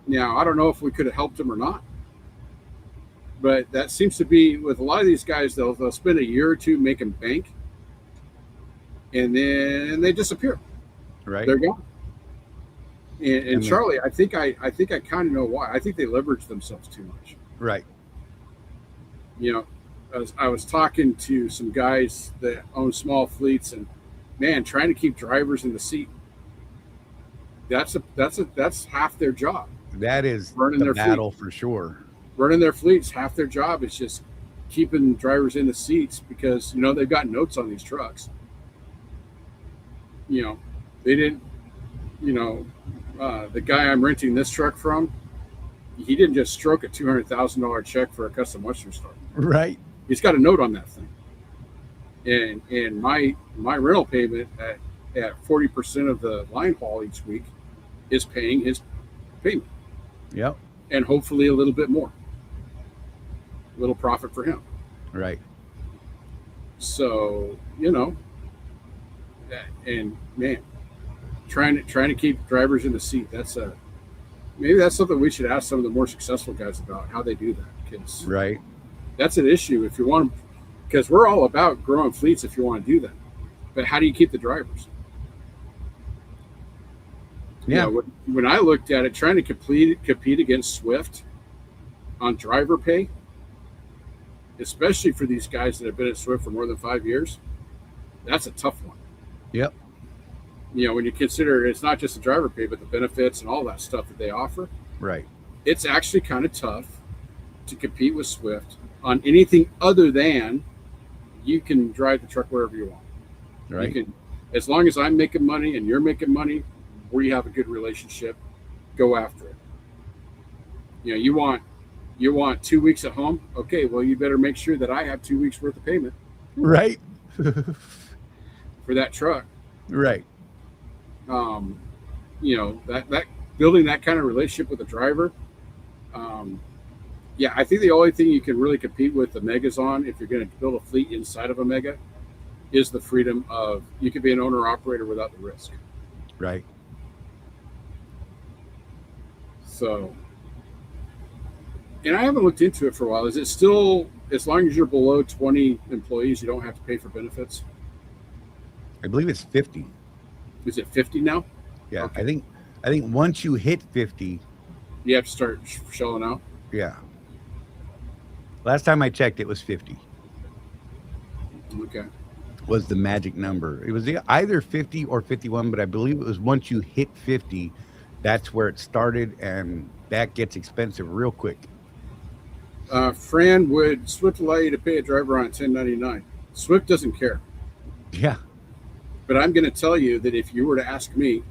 Speaker 6: Now, I don't know if we could have helped him or not. But that seems to be with a lot of these guys, they'll spend a year or two making bank. and then they disappear.
Speaker 1: Right.
Speaker 6: They're gone. And
Speaker 1: And then-
Speaker 6: Charlie, I think I kind of know why. I think they leverage themselves too much.
Speaker 1: Right.
Speaker 6: You know, I was talking to some guys that own small fleets, and man, trying to keep drivers in the seat. That's half their job.
Speaker 1: That is
Speaker 6: Running
Speaker 1: the
Speaker 6: their
Speaker 1: battle for sure.
Speaker 6: Running their fleets, half their job is just keeping drivers in the seats because they've got notes on these trucks. They didn't. The guy I'm renting this truck from, he didn't just stroke a $200,000 check for a custom Western Star.
Speaker 1: Right.
Speaker 6: He's got a note on that thing. And my rental payment at 40% of the line haul each week is paying his payment,
Speaker 1: Yep.
Speaker 6: and hopefully a little bit more, a little profit for him.
Speaker 1: Right.
Speaker 6: So and man, trying to keep drivers in the seat. Maybe that's something we should ask some of the more successful guys about, how they do that, because
Speaker 1: Right.
Speaker 6: that's an issue if you want to, because we're all about growing fleets if you want to do that. But how do you keep the drivers?
Speaker 1: Yeah.
Speaker 6: When I looked at it, trying to compete against Swift on driver pay, especially for these guys that have been at Swift for more than 5 years, that's a tough one.
Speaker 1: Yep.
Speaker 6: When you consider it's not just the driver pay, but the benefits and all that stuff that they offer,
Speaker 1: Right.
Speaker 6: it's actually kind of tough to compete with Swift on anything other than you can drive the truck wherever you want.
Speaker 1: Right.
Speaker 6: You can, as long as I'm making money and you're making money, we have a good relationship. Go after it. You want 2 weeks at home. Okay, well, you better make sure that I have 2 weeks worth of payment
Speaker 1: Right.
Speaker 6: for that truck.
Speaker 1: Right.
Speaker 6: That building that kind of relationship with the driver. I think the only thing you can really compete with the megas on, if you're going to build a fleet inside of a mega, is the freedom of you can be an owner operator without the risk.
Speaker 1: Right.
Speaker 6: So, and I haven't looked into it for a while. Is it still, as long as you're below 20 employees, you don't have to pay for benefits?
Speaker 1: I believe it's 50.
Speaker 6: Is it 50 now?
Speaker 1: Yeah.
Speaker 6: Okay.
Speaker 1: I think once you hit 50,
Speaker 6: You have to start shelling out.
Speaker 1: yeah. Last time I checked, it was 50
Speaker 6: Okay.
Speaker 1: was the magic number. It was either 50 or 51, but I believe it was once you hit 50, that's where it started, and that gets expensive real quick.
Speaker 6: Fran, would Swift allow you to pay a driver on 1099? Swift doesn't care.
Speaker 1: Yeah.
Speaker 6: But I'm going to tell you that if you were to ask me,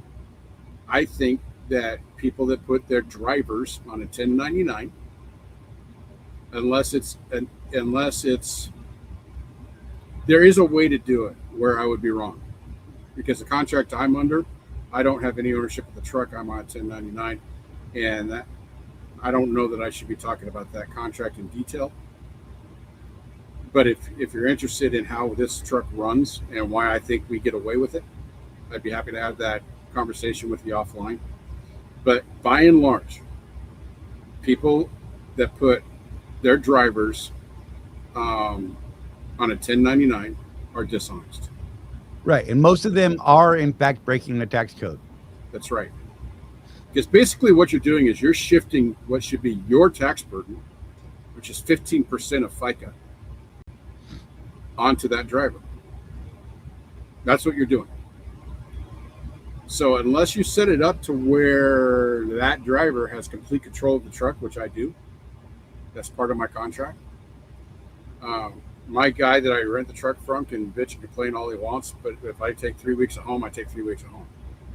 Speaker 6: I think that people that put their drivers on a 1099, unless it's there is a way to do it where I would be wrong, because the contract I'm under, I don't have any ownership of the truck. I'm on a 1099, and that I don't know that I should be talking about that contract in detail. But if you're interested in how this truck runs and why I think we get away with it, I'd be happy to have that conversation with you offline. But by and large, people that put their drivers on a 1099 are dishonest.
Speaker 1: Right. And most of them are, in fact, breaking the tax code.
Speaker 6: That's right. Because basically what you're doing is you're shifting what should be your tax burden, which is 15% of FICA, onto that driver. That's what you're doing. So unless you set it up to where that driver has complete control of the truck, which I do, that's part of my contract. My guy that I rent the truck from can bitch and complain all he wants, but if I take 3 weeks at home, I take 3 weeks at home.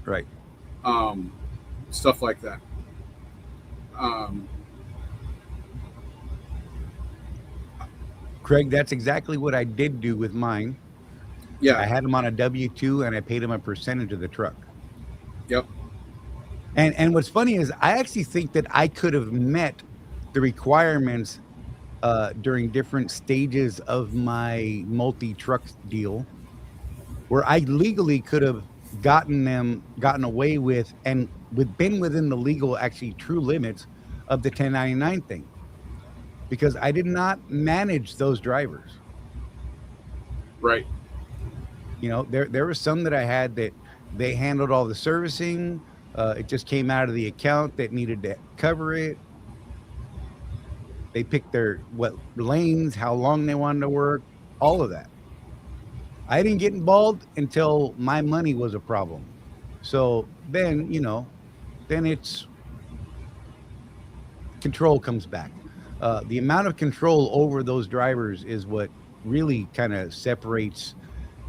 Speaker 1: Right.
Speaker 6: Stuff like that.
Speaker 1: Craig, that's exactly what I did do with mine.
Speaker 6: Yeah.
Speaker 1: I had him on a W-2 and I paid him a percentage of the truck.
Speaker 6: Yep.
Speaker 1: And what's funny is I actually think that I could have met the requirements during different stages of my multi-truck deal, where I legally could have gotten away with and been within the legal, actually true limits of the 1099 thing, because I did not manage those drivers.
Speaker 6: Right.
Speaker 1: You know, there were some that I had that they handled all the servicing. It just came out of the account that needed to cover it. They picked their what lanes, how long they wanted to work, all of that. I didn't get involved until my money was a problem. So then, you know, then it's control comes back. The amount of control over those drivers is what really kind of separates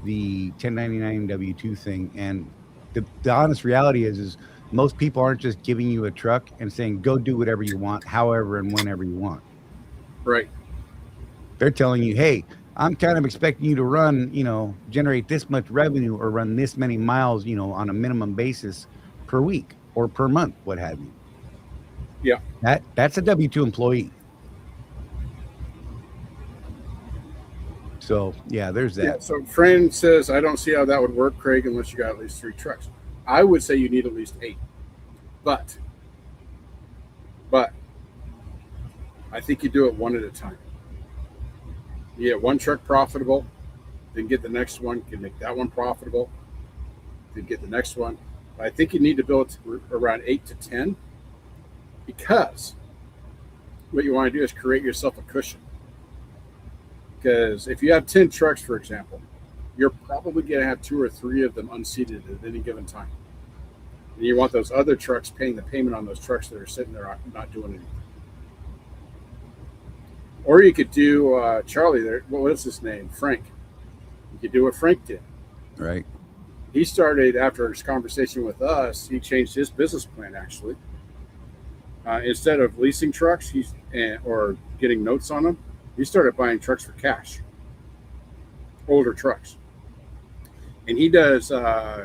Speaker 1: the 1099 W-2 thing. And the honest reality is most people aren't just giving you a truck and saying, go do whatever you want, however and whenever you want.
Speaker 6: Right.
Speaker 1: They're telling you, hey, I'm kind of expecting you to run, you know, generate this much revenue or run this many miles, you know, on a minimum basis per week or per month, what have you.
Speaker 6: Yeah.
Speaker 1: That's a W-2 employee. So yeah, there's that.
Speaker 6: Yeah, so friend says, I don't see how that would work, Craig, unless you got at least 3 trucks. I would say you need at least 8. But I think you do it one at a time. You get one truck profitable, then get the next one, can make that one profitable, then get the next one. But I think you need to build around 8 to 10, because what you want to do is create yourself a cushion. Because if you have 10 trucks, for example, you're probably going to have 2 or 3 of them unseated at any given time. And you want those other trucks paying the payment on those trucks that are sitting there not doing anything. Or you could do Charlie there. What is his name? Frank. You could do what Frank did.
Speaker 1: Right.
Speaker 6: He started, after his conversation with us, he changed his business plan, actually. Instead of leasing trucks or getting notes on them, he started buying trucks for cash, older trucks. And he does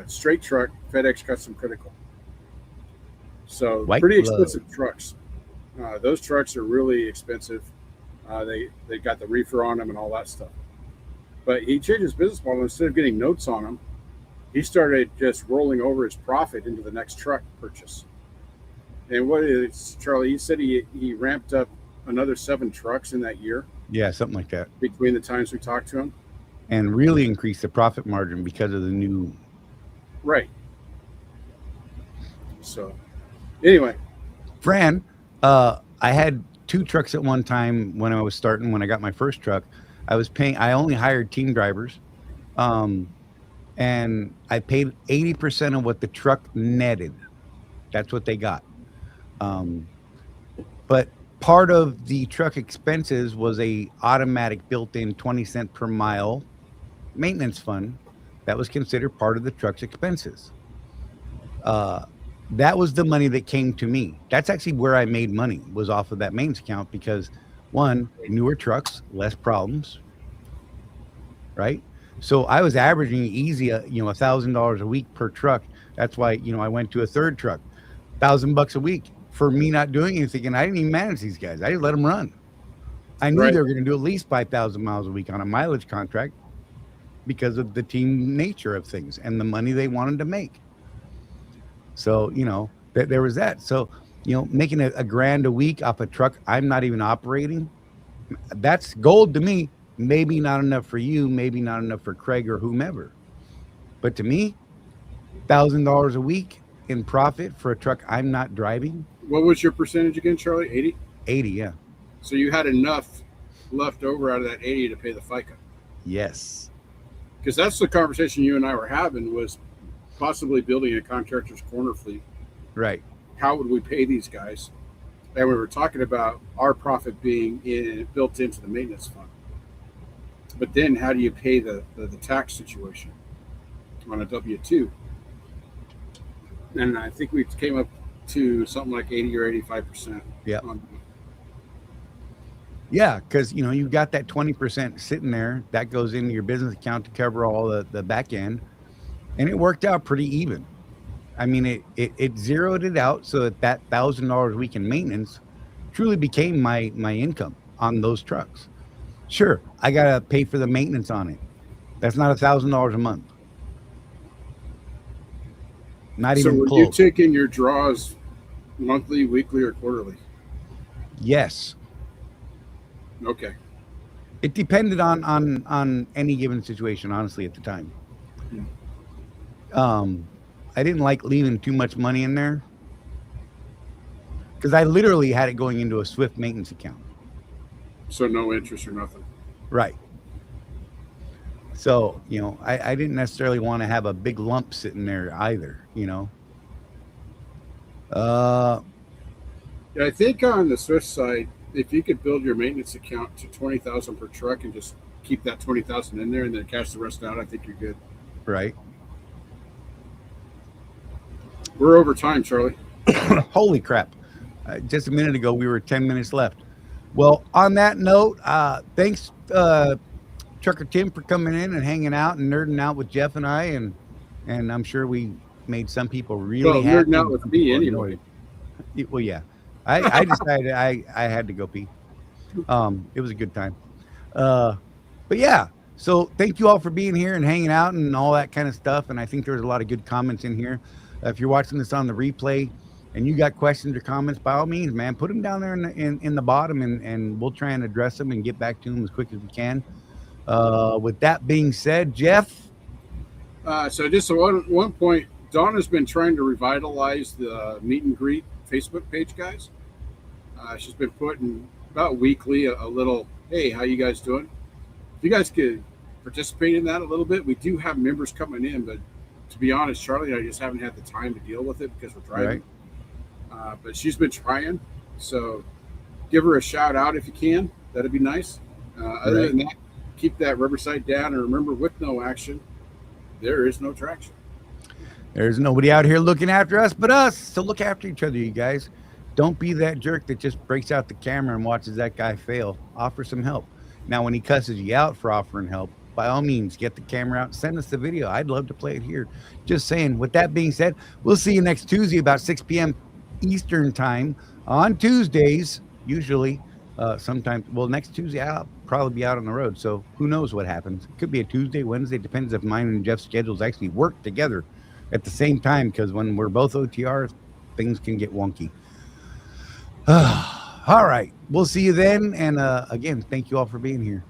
Speaker 6: straight truck, FedEx Custom Critical. So pretty expensive trucks. Those trucks are really expensive. They got the reefer on them and all that stuff. But he changed his business model. Instead of getting notes on them, he started just rolling over his profit into the next truck purchase. And what is, Charlie, he said he ramped up another 7 trucks in that year.
Speaker 1: Yeah, something like that.
Speaker 6: Between the times we talked to him.
Speaker 1: And really increased the profit margin because of the new.
Speaker 6: Right. So, anyway.
Speaker 1: Fran, I had 2 trucks at one time when I was starting. When I got my first truck, I only hired team drivers. And I paid 80% of what the truck netted. That's what they got. But part of the truck expenses was a automatic built-in 20 cent per mile maintenance fund that was considered part of the truck's expenses. That was the money that came to me. That's actually where I made money, was off of that maintenance account, because one, newer trucks, less problems, right? So I was averaging easy, $1,000 a week per truck. That's why, I went to a third truck, $1,000 a week for me not doing anything. And I didn't even manage these guys. I just let them run. I knew they were going to do at least 5,000 miles a week on a mileage contract because of the team nature of things and the money they wanted to make. So, there was that. So, making a grand a week off a truck I'm not even operating, that's gold to me. Maybe not enough for you, maybe not enough for Craig or whomever. But to me, $1,000 a week in profit for a truck I'm not driving.
Speaker 6: What was your percentage again, Charlie? 80?
Speaker 1: 80, yeah.
Speaker 6: So you had enough left over out of that 80 to pay the FICA.
Speaker 1: Yes.
Speaker 6: Because that's the conversation you and I were having, was possibly building a contractor's corner fleet.
Speaker 1: Right.
Speaker 6: How would we pay these guys? And we were talking about our profit being built into the maintenance fund. But then how do you pay the tax situation on a W-2? And I think we came up to something like 80 or 85%.
Speaker 1: Yeah. Yeah, because, you've got that 20% sitting there. That goes into your business account to cover all the back end. And it worked out pretty even. I mean, it zeroed it out so that $1,000 a week in maintenance truly became my income on those trucks. Sure, I got to pay for the maintenance on it. That's not $1,000 a month. Not even close. So
Speaker 6: were you taking your draws monthly, weekly, or quarterly?
Speaker 1: Yes.
Speaker 6: Okay.
Speaker 1: It depended on any given situation, honestly, at the time. I didn't like leaving too much money in there because I literally had it going into a Swift maintenance account.
Speaker 6: So no interest or nothing.
Speaker 1: Right. So, I didn't necessarily want to have a big lump sitting there either,
Speaker 6: Yeah, I think on the Swift side, if you could build your maintenance account to 20,000 per truck and just keep that 20,000 in there and then cash the rest out, I think you're good.
Speaker 1: Right.
Speaker 6: We're over time, Charlie.
Speaker 1: Holy crap. Just a minute ago, we were 10 minutes left. Well, on that note, thanks, Trucker Tim, for coming in and hanging out and nerding out with Jeff and I. And I'm sure we made some people really happy.
Speaker 6: Nerding out with me anyway.
Speaker 1: Well, yeah. I decided I had to go pee. It was a good time. But yeah, so thank you all for being here and hanging out and all that kind of stuff. And I think there's a lot of good comments in here. If you're watching this on the replay and you got questions or comments, by all means, man, put them down there in the bottom and we'll try and address them and get back to them as quick as we can. With that being said, Jeff.
Speaker 6: So just one point, Donna's been trying to revitalize the meet and greet Facebook page, guys. She's been putting about weekly a little, hey, how you guys doing? If you guys could participate in that a little bit, we do have members coming in, but to be honest, Charlie and I just haven't had the time to deal with it because we're driving. Right. But she's been trying, so give her a shout out if you can. That'd be nice. Other than that, keep that rubber side down, and remember, with no action, there is no traction.
Speaker 1: There's nobody out here looking after us but us. So look after each other, you guys. Don't be that jerk that just breaks out the camera and watches that guy fail. Offer some help. Now, when he cusses you out for offering help, by all means, get the camera out, send us the video. I'd love to play it here. Just saying. With that being said, we'll see you next Tuesday about 6 p.m. Eastern time on Tuesdays, usually. Sometimes, well, next Tuesday I'll probably be out on the road, so who knows what happens. It could be a Tuesday, Wednesday, depends if mine and Jeff's schedules actually work together at the same time, because when we're both OTRs, things can get wonky. All right, we'll see you then, and again, thank you all for being here.